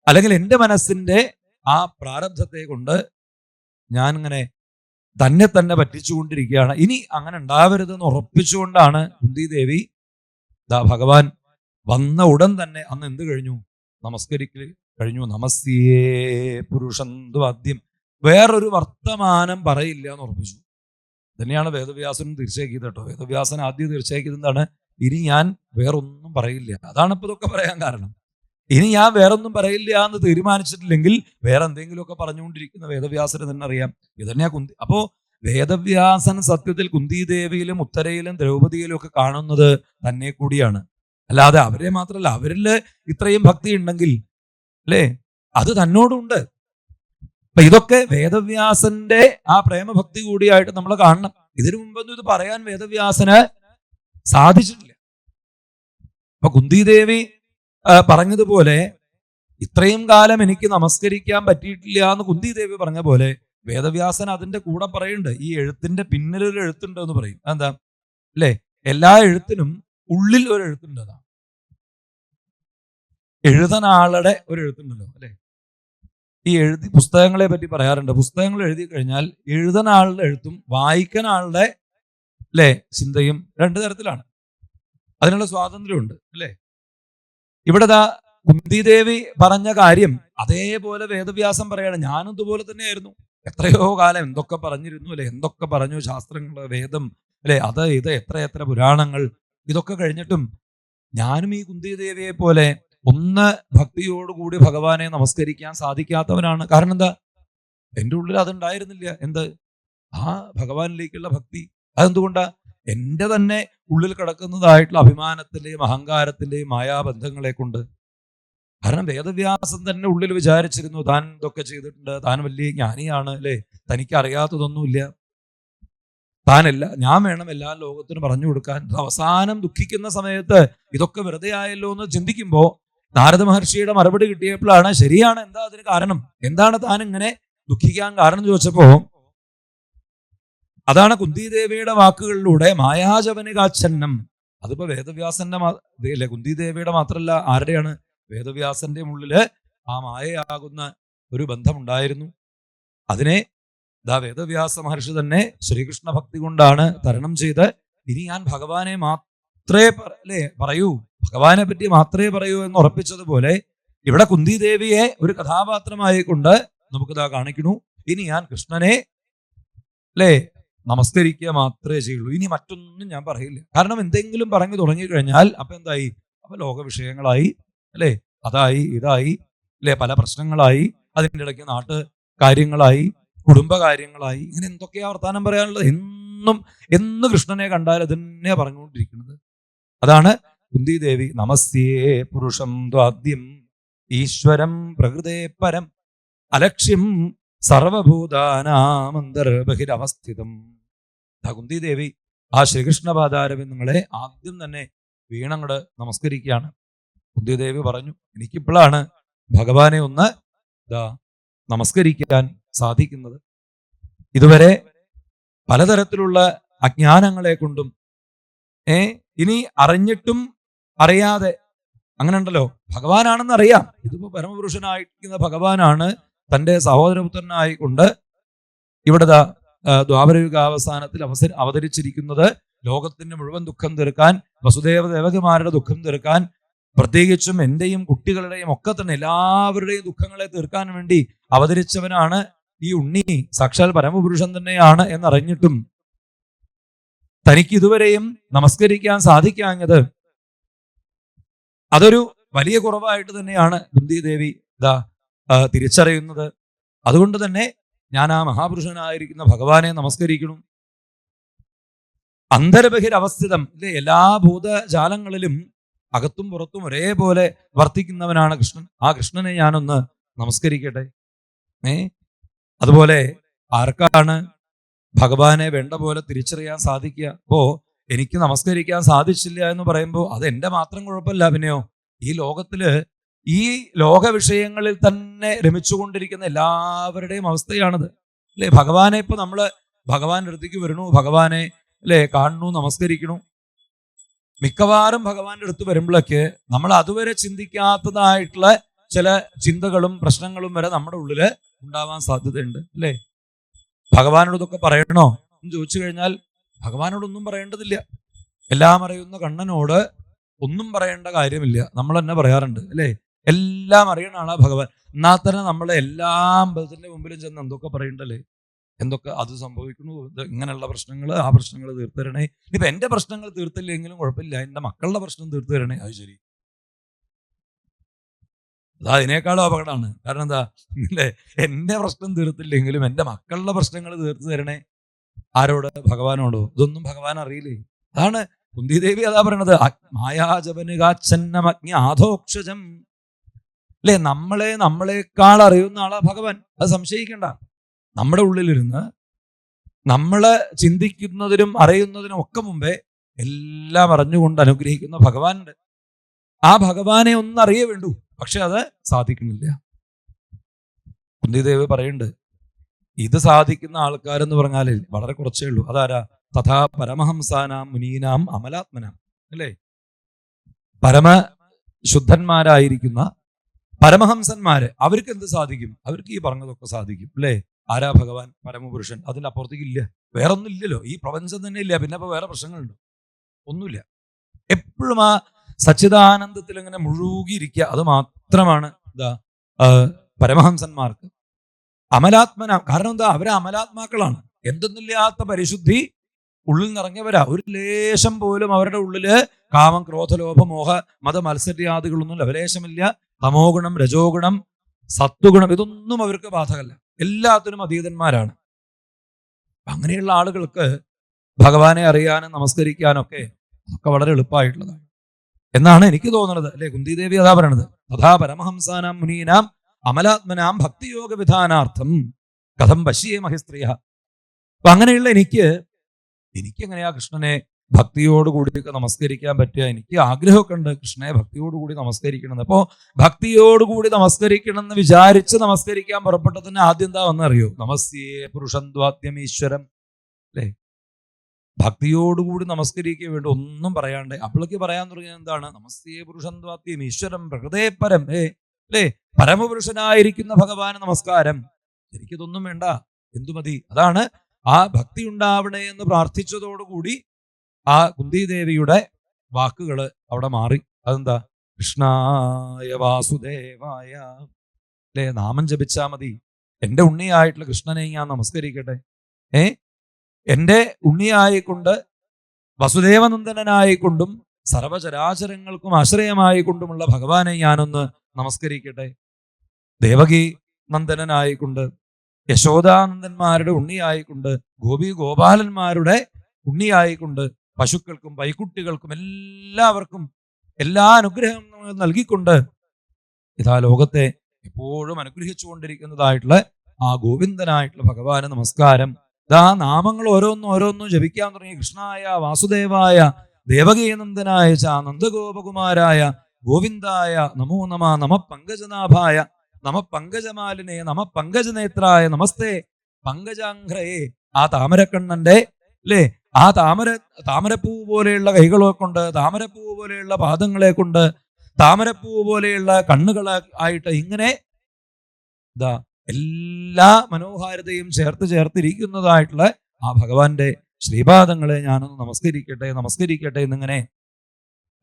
അല്ലെങ്കിൽ എൻ്റെ മനസ്സിന്റെ ആ പ്രാരബ്ധത്തെ കൊണ്ട് ഞാൻ ഇങ്ങനെ തന്നെ പറ്റിച്ചുകൊണ്ടിരിക്കുകയാണ്. ഇനി അങ്ങനെ ഉണ്ടാവരുതെന്ന് ഉറപ്പിച്ചുകൊണ്ടാണ് കുന്തിദേവി ഭഗവാൻ വന്ന ഉടൻ തന്നെ അന്ന് എന്ത് കഴിഞ്ഞു? നമസ്കരിക്കൽ കഴിഞ്ഞു. നമസ്യേ പുരുഷന്തു ആദ്യം, വേറൊരു വർത്തമാനം പറയില്ല എന്ന് ഉറപ്പിച്ചു. തന്നെയാണ് വേദവ്യാസനും തീർച്ചയാക്കിയത് കേട്ടോ. വേദവ്യാസൻ ആദ്യം തീർച്ചയാക്കിയത് എന്താണ്? ഇനി ഞാൻ വേറൊന്നും പറയില്ല. അതാണ് ഇപ്പൊ ഇതൊക്കെ പറയാൻ കാരണം. ഇനി ഞാൻ വേറൊന്നും പറയില്ല എന്ന് തീരുമാനിച്ചിട്ടില്ലെങ്കിൽ വേറെ എന്തെങ്കിലുമൊക്കെ പറഞ്ഞുകൊണ്ടിരിക്കുന്ന വേദവ്യാസന് തന്നെ അറിയാം. ഇത് തന്നെയാ അപ്പോ വേദവ്യാസൻ സത്യത്തിൽ കുന്തിദേവിയിലും ഉത്തരയിലും ദ്രൗപദിയിലും ഒക്കെ കാണുന്നത് തന്നെ കൂടിയാണ്. അല്ലാതെ അവരെ മാത്രമല്ല, അവരില് ഇത്രയും ഭക്തി ഉണ്ടെങ്കിൽ അല്ലേ അത് തന്നോടുണ്ട്. അപ്പൊ ഇതൊക്കെ വേദവ്യാസന്റെ ആ പ്രേമഭക്തി കൂടിയായിട്ട് നമ്മൾ കാണണം. ഇതിനു മുമ്പൊന്നും ഇത് പറയാൻ വേദവ്യാസന് സാധിച്ചിട്ടില്ല. അപ്പൊ കുന്തിദേവി പറഞ്ഞതുപോലെ ഇത്രയും കാലം എനിക്ക് നമസ്കരിക്കാൻ പറ്റിയിട്ടില്ല എന്ന് കുന്തിദേവി പറഞ്ഞ പോലെ വേദവ്യാസൻ അതിന്റെ കൂടെ പറയുന്നുണ്ട്. ഈ എഴുത്തിന്റെ പിന്നിലൊരു എഴുത്തുണ്ട് എന്ന് പറയും. എന്താ അല്ലേ? എല്ലാ എഴുത്തിനും ഉള്ളിൽ ഒരു എഴുത്തുണ്ട്. എഴുതുന്ന ആളുടെ ഒരു എഴുത്തുണ്ടല്ലോ അല്ലെ. ഈ പുസ്തകങ്ങളെ പറ്റി പറയാറുണ്ട്. പുസ്തകങ്ങൾ എഴുതി കഴിഞ്ഞാൽ എഴുതുന്ന ആളുടെ എഴുത്തും വായിക്കുന്ന ആളുടെ അല്ലെ ചിന്തയും രണ്ടു തരത്തിലാണ്. അതിനുള്ള സ്വാതന്ത്ര്യമുണ്ട് അല്ലെ. ഇവിടെ കുന്തിദേവി പറഞ്ഞ കാര്യം അതേപോലെ വേദവ്യാസം പറയാണ്. ഞാനും ഇതുപോലെ തന്നെയായിരുന്നു. എത്രയോ കാലം എന്തൊക്കെ പറഞ്ഞിരുന്നു അല്ലെ, എന്തൊക്കെ പറഞ്ഞു ശാസ്ത്രങ്ങള്, വേദം അല്ലെ, അത് ഇത് എത്ര പുരാണങ്ങൾ, ഇതൊക്കെ കഴിഞ്ഞിട്ടും ഞാനും ഈ കുന്തിദേവിയെ പോലെ ഒന്ന് ഭക്തിയോടുകൂടി ഭഗവാനെ നമസ്കരിക്കാൻ സാധിക്കാത്തവനാണ്. കാരണം എന്താ? എൻ്റെ ഉള്ളിൽ അതുണ്ടായിരുന്നില്ല. എന്ത്? ആ ഭഗവാനിലേക്കുള്ള ഭക്തി. അതെന്തുകൊണ്ടാ? എൻ്റെ തന്നെ ഉള്ളിൽ കിടക്കുന്നതായിട്ടുള്ള അഭിമാനത്തിന്റെയും അഹങ്കാരത്തിന്റെയും മായാബന്ധങ്ങളെ കൊണ്ട്. കാരണം വേദവ്യാസൻ തന്നെ ഉള്ളിൽ വിചാരിച്ചിരുന്നു താൻ ഇതൊക്കെ ചെയ്തിട്ടുണ്ട്, താൻ വലിയ ജ്ഞാനിയാണ് അല്ലെ, തനിക്ക് അറിയാത്തതൊന്നുമില്ല, താനല്ല, ഞാൻ വേണം എല്ലാ ലോകത്തിനും പറഞ്ഞു കൊടുക്കാൻ. അവസാനം ദുഃഖിക്കുന്ന സമയത്ത് ഇതൊക്കെ വെറുതെ ആയല്ലോ എന്ന് ചിന്തിക്കുമ്പോ നാരദ മഹർഷിയുടെ മറുപടി കിട്ടിയപ്പോഴാണ് ശരിയാണ്, എന്താ അതിന് കാരണം, എന്താണ് താൻ ഇങ്ങനെ ദുഃഖിക്കാൻ കാരണം ചോദിച്ചപ്പോ അതാണ് കുന്തിദേവിയുടെ വാക്കുകളിലൂടെ മായാജവനികാച്ഛന്നം. അതിപ്പോ വേദവ്യാസന്റെ അല്ലെ, കുന്തിദേവിയുടെ മാത്രല്ല, ആരുടെയാണ്? വേദവ്യാസന്റെ ഉള്ളില് ആ മായയാകുന്ന ഒരു ബന്ധമുണ്ടായിരുന്നു. അതിനെ വേദവ്യാസ മഹർഷി തന്നെ ശ്രീകൃഷ്ണ ഭക്തി കൊണ്ടാണ് തരണം ചെയ്ത് ഇനി ഞാൻ ഭഗവാനെ മാത്രമേ പറയൂ, ഭഗവാനെ പറ്റി മാത്രമേ പറയൂ എന്ന് ഉറപ്പിച്ചതുപോലെ ഇവിടെ കുന്തിദേവിയെ ഒരു കഥാപാത്രമായി കൊണ്ട് നമുക്കിതാ കാണിക്കണു. ഇനി ഞാൻ കൃഷ്ണനെ നമസ്കരിക്കുക മാത്രമേ ചെയ്യുള്ളൂ, ഇനി മറ്റൊന്നും ഞാൻ പറയില്ല. കാരണം എന്തെങ്കിലും പറഞ്ഞു തുടങ്ങി കഴിഞ്ഞാൽ അപ്പൊ എന്തായി? അപ്പൊ ലോക വിഷയങ്ങളായി അല്ലെ, അതായി ഇതായി അല്ലെ, പല പ്രശ്നങ്ങളായി, അതിൻ്റെ ഇടയ്ക്ക് നാട്ട് കാര്യങ്ങളായി, കുടുംബകാര്യങ്ങളായി, ഇങ്ങനെ എന്തൊക്കെയാ വർത്താനം പറയാനുള്ളത്? എന്ന് കൃഷ്ണനെ കണ്ടാൽ അതന്നെ പറഞ്ഞുകൊണ്ടിരിക്കുന്നത്. അതാണ് കുന്തിദേവി നമസ്യേ പുരുഷം ദ്വാദ്യം ഈശ്വരം പ്രകൃതേ പരം അലക്ഷ്യം സർവഭൂതാനാമന്തർബഹിരവസ്ഥിതം. കുന്തിദേവി ആ ശ്രീകൃഷ്ണ പാദാരവിന്ദങ്ങളെ ആദ്യം തന്നെ വീണങ്ങട് നമസ്കരിക്കുകയാണ്. കുന്തിദേവി പറഞ്ഞു, എനിക്കിപ്പോഴാണ് ഭഗവാനെ ഒന്ന് നമസ്കരിക്കാൻ സാധിക്കുന്നത്. ഇതുവരെ പലതരത്തിലുള്ള അജ്ഞാനങ്ങളെ കൊണ്ടും ഇനി അറിഞ്ഞിട്ടും അറിയാതെ, അങ്ങനെ ഉണ്ടല്ലോ, ഭഗവാനാണെന്ന് അറിയാം, ഇതിപ്പോ പരമപുരുഷനായിരിക്കുന്ന ഭഗവാനാണ് തൻ്റെ സഹോദരപുത്രനായിക്കൊണ്ട് ഇവിടെ ദ്വാപരയുഗാവസാനത്തിൽ അവതരിച്ചിരിക്കുന്നത്. ലോകത്തിന്റെ മുഴുവൻ ദുഃഖം തീർക്കാൻ, വസുദേവ ദേവകിമാരുടെ ദുഃഖം തീർക്കാൻ, പ്രത്യേകിച്ചും എന്റെയും കുട്ടികളുടെയും ഒക്കെ തന്നെ എല്ലാവരുടെയും ദുഃഖങ്ങളെ തീർക്കാൻ വേണ്ടി അവതരിച്ചവനാണ് ഈ ഉണ്ണി, സാക്ഷാൽ പരമപുരുഷൻ തന്നെയാണ് എന്നറിഞ്ഞിട്ടും തനിക്ക് ഇതുവരെയും നമസ്കരിക്കാൻ സാധിക്കാഞ്ഞത് അതൊരു വലിയ കുറവായിട്ട് തന്നെയാണ് കുന്തിദേവി തിരിച്ചറിയുന്നത്. അതുകൊണ്ട് തന്നെ ഞാൻ ആ മഹാപുരുഷനായിരിക്കുന്ന ഭഗവാനെ നമസ്കരിക്കണം. അന്തർബഹിരവസ്ഥിതം ഇല്ലേ, എല്ലാ ഭൂതജാലങ്ങളിലും അകത്തും പുറത്തും ഒരേപോലെ വർത്തിക്കുന്നവനാണ് കൃഷ്ണൻ. ആ കൃഷ്ണനെ ഞാനൊന്ന് നമസ്കരിക്കട്ടെ. അതുപോലെ ആർക്കാണ് ഭഗവാനെ വേണ്ട പോലെ തിരിച്ചറിയാൻ സാധിക്കുക? അപ്പോ എനിക്ക് നമസ്കരിക്കാൻ സാധിച്ചില്ല എന്ന് പറയുമ്പോൾ അത് എൻ്റെ മാത്രം കുഴപ്പമില്ല, പിന്നെയോ ഈ ലോകത്തില് ഈ ലോക വിഷയങ്ങളിൽ തന്നെ രമിച്ചുകൊണ്ടിരിക്കുന്ന എല്ലാവരുടെയും അവസ്ഥയാണത് അല്ലെ. ഭഗവാനെ ഇപ്പൊ നമ്മള് ഭഗവാന്റെ അടുത്തേക്ക് വരണു, ഭഗവാനെ കാണണു, നമസ്കരിക്കണു. മിക്കവാറും ഭഗവാന്റെ അടുത്ത് വരുമ്പോഴൊക്കെ നമ്മൾ അതുവരെ ചിന്തിക്കാത്തതായിട്ടുള്ള ചില ചിന്തകളും പ്രശ്നങ്ങളും വരെ നമ്മുടെ ഉള്ളില് ഉണ്ടാവാൻ സാധ്യതയുണ്ട് അല്ലേ. ഭഗവാനോട് ഇതൊക്കെ പറയണോ എന്ന് ചോദിച്ചു കഴിഞ്ഞാൽ ഭഗവാനോടൊന്നും പറയേണ്ടതില്ല. എല്ലാം അറിയുന്ന കണ്ണനോട് ഒന്നും പറയേണ്ട കാര്യമില്ല. നമ്മൾ തന്നെ പറയാറുണ്ട് അല്ലേ, എല്ലാം അറിയണ ആളാ ഭഗവാൻ. എന്നാൽ തന്നെ നമ്മളെ എല്ലാ അമ്പലത്തിന്റെ മുമ്പിലും ചെന്ന് എന്തൊക്കെ പറയണ്ടല്ലേ, എന്തൊക്കെ അത് സംഭവിക്കുന്നു, ഇങ്ങനെയുള്ള പ്രശ്നങ്ങൾ, ആ പ്രശ്നങ്ങൾ തീർത്തു തരണേ. ഇനിയിപ്പൊ എന്റെ പ്രശ്നങ്ങൾ തീർത്തില്ലെങ്കിലും കുഴപ്പമില്ല, എന്റെ മക്കളുടെ പ്രശ്നം തീർത്തു തരണേ. അത് ശരി, അതാ അതിനേക്കാളും അപകടമാണ്. കാരണം എന്താ അല്ലേ, എന്റെ പ്രശ്നം തീർത്തില്ലെങ്കിലും എന്റെ മക്കളുടെ പ്രശ്നങ്ങൾ തീർത്തു തരണേ. ആരോട്? ഭഗവാനോടോ? ഇതൊന്നും ഭഗവാൻ അറിയില്ലേ. അതാണ് കുന്തിദേവി അതാ പറയണത്, മായാജപനുകാച്ഛന്നമജ്ഞാധോക്ഷജം അല്ലെ. നമ്മളെക്കാൾ അറിയുന്ന ആളാ ഭഗവാൻ, അത് സംശയിക്കണ്ട. നമ്മുടെ ഉള്ളിലിരുന്ന് നമ്മള് ചിന്തിക്കുന്നതിനും അറിയുന്നതിനും ഒക്കെ മുമ്പേ എല്ലാം അറിഞ്ഞുകൊണ്ട് അനുഗ്രഹിക്കുന്ന ഭഗവാനുണ്ട്. ആ ഭഗവാനെ ഒന്നറിയേ വേണ്ടൂ, പക്ഷെ അത് സാധിക്കുന്നില്ല. കുന്തിദേവി പറയുന്നുണ്ട്, ഇത് സാധിക്കുന്ന ആൾക്കാരെന്ന് പറഞ്ഞാൽ വളരെ കുറച്ചേ ഉള്ളൂ. അതാരാ? തഥാ പരമഹംസാനാം മുനീനാം അമലാത്മനാം അല്ലേ. ശുദ്ധന്മാരായിരിക്കുന്ന പരമഹംസന്മാര് അവർക്ക് എന്ത് സാധിക്കും? അവർക്ക് ഈ പറഞ്ഞതൊക്കെ സാധിക്കും അല്ലേ? ആരാ ഭഗവാൻ? പരമപുരുഷൻ. അതിന്റെ അപ്പുറത്തേക്ക് ഇല്ല, വേറെ ഒന്നും ഇല്ലല്ലോ. ഈ പ്രപഞ്ചം തന്നെ ഇല്ല, പിന്നെ അപ്പൊ വേറെ പ്രശ്നങ്ങളുണ്ടോ? ഒന്നുമില്ല. എപ്പോഴും ആ സച്ചിദാനന്ദത്തിൽ ഇങ്ങനെ മുഴുകിയിരിക്കുക, അത് മാത്രമാണ് ഇതാ പരമഹംസന്മാർക്ക്. അമലാത്മന, കാരണം എന്താ? അവരെ അമലാത്മാക്കളാണ്. എന്തൊന്നുമില്ലാത്ത പരിശുദ്ധി ഉള്ളിൽ നിറഞ്ഞവരാ. ഒരു ലേശം പോലും അവരുടെ ഉള്ളില് കാമം, ക്രോധ, ലോഭ, മോഹ, മത മത്സര്യാദികളൊന്നും ലവലേശമില്ല. തമോ ഗുണം, രജോ ഗുണം, സത്വഗുണം ഇതൊന്നും അവർക്ക് ബാധകമല്ല. എല്ലാത്തിനും അതീതന്മാരാണ്. അങ്ങനെയുള്ള ആളുകൾക്ക് ഭഗവാനെ അറിയാനും നമസ്കരിക്കാനൊക്കെ അതൊക്കെ വളരെ എളുപ്പമായിട്ടുള്ളതാണ് എന്നാണ് എനിക്ക് തോന്നുന്നത് അല്ലെ? കുന്തിദേവി അതാ പറയണത്, തഥാ പരമഹംസാനാം മുനീനാം അമലാത്മനാം ഭക്തിയോഗ വിധാനാർത്ഥം കഥം പശ്യേ മഹിസ്ത്രീയ. അപ്പൊ അങ്ങനെയുള്ള എനിക്ക് എങ്ങനെയാ കൃഷ്ണനെ ഭക്തിയോടുകൂടി നമസ്കരിക്കാൻ പറ്റുക? എനിക്ക് ആഗ്രഹമൊക്കെ ഉണ്ട് കൃഷ്ണനെ ഭക്തിയോടുകൂടി നമസ്കരിക്കണം. അപ്പോ ഭക്തിയോടുകൂടി നമസ്കരിക്കണം എന്ന് വിചാരിച്ച് നമസ്കരിക്കാൻ പുറപ്പെട്ടതിന് ആദ്യം എന്താ വന്നറിയോ? നമസ്യേ പുരുഷന്വാദ്യം ഈശ്വരം അല്ലേ? ഭക്തിയോടുകൂടി നമസ്കരിക്കുക വേണ്ടി ഒന്നും പറയാണ്ട് അപ്പോഴേക്ക് പറയാൻ തുടങ്ങിയത് എന്താണ്? നമസ്തേ പുരുഷന്വാദ്യം ഈശ്വരം പ്രകൃതേ പരം അല്ലേ? പരമപുരുഷനായിരിക്കുന്ന ഭഗവാന് നമസ്കാരം. എനിക്കിതൊന്നും വേണ്ട, എന്തു മതി? അതാണ് ആ ഭക്തി ഉണ്ടാവണേ എന്ന് പ്രാർത്ഥിച്ചതോടുകൂടി ആ കുന്തിദേവിയുടെ വാക്കുകള് അവിടെ മാറി. അതെന്താ? കൃഷ്ണായ വാസുദേവായ അല്ലേ? നാമം ജപിച്ചാ മതി. എന്റെ ഉണ്ണിയായിട്ടുള്ള കൃഷ്ണനെ ഞാൻ നമസ്കരിക്കട്ടെ. എന്റെ ഉണ്ണിയായിക്കൊണ്ട് വസുദേവനന്ദനായിക്കൊണ്ടും സർവചരാചരങ്ങൾക്കും ആശ്രയമായിക്കൊണ്ടുമുള്ള ഭഗവാനെ ഞാനൊന്ന് നമസ്കരിക്കട്ടെ. ദേവകി നന്ദനായിക്കൊണ്ട്, യശോദാനന്ദന്മാരുടെ ഉണ്ണിയായിക്കൊണ്ട്, ഗോപി ഗോപാലന്മാരുടെ ഉണ്ണിയായിക്കൊണ്ട്, പശുക്കൾക്കും പൈക്കുട്ടികൾക്കും എല്ലാവർക്കും എല്ലാ അനുഗ്രഹങ്ങളും നൽകിക്കൊണ്ട് ഇതാ ലോകത്തെ എപ്പോഴും അനുഗ്രഹിച്ചുകൊണ്ടിരിക്കുന്നതായിട്ടുള്ള ആ ഗോവിന്ദനായിട്ടുള്ള ഭഗവാന് നമസ്കാരം. ഇതാ നാമങ്ങൾ ഓരോന്നും ജപിക്കാൻ തുടങ്ങി. കൃഷ്ണായ വാസുദേവായ ദേവകീനന്ദനായ ച നന്ദഗോപകുമാരായ ഗോവിന്ദായ നമോ നമ. നമ പങ്കജനാഭായ നമ പങ്കജമാലിനെ നമ പങ്കജനേത്രായ നമസ്തേ പങ്കജാംഘ്രയെ. ആ താമരക്കണ്ണന്റെ അല്ലേ, ആ താമരപ്പൂ പോലെയുള്ള കൈകളെ കൊണ്ട്, താമരപ്പൂ പോലെയുള്ള പാദങ്ങളെ കൊണ്ട്, താമരപ്പൂ പോലെയുള്ള കണ്ണുകളെ ആയിട്ട് ഇങ്ങനെ ഇതാ എല്ലാ മനോഹാരിതയും ചേർത്തിരിക്കുന്നതായിട്ടുള്ള ആ ഭഗവാന്റെ ശ്രീപാദങ്ങളെ ഞാനൊന്ന് നമസ്കരിക്കട്ടെ എന്നിങ്ങനെ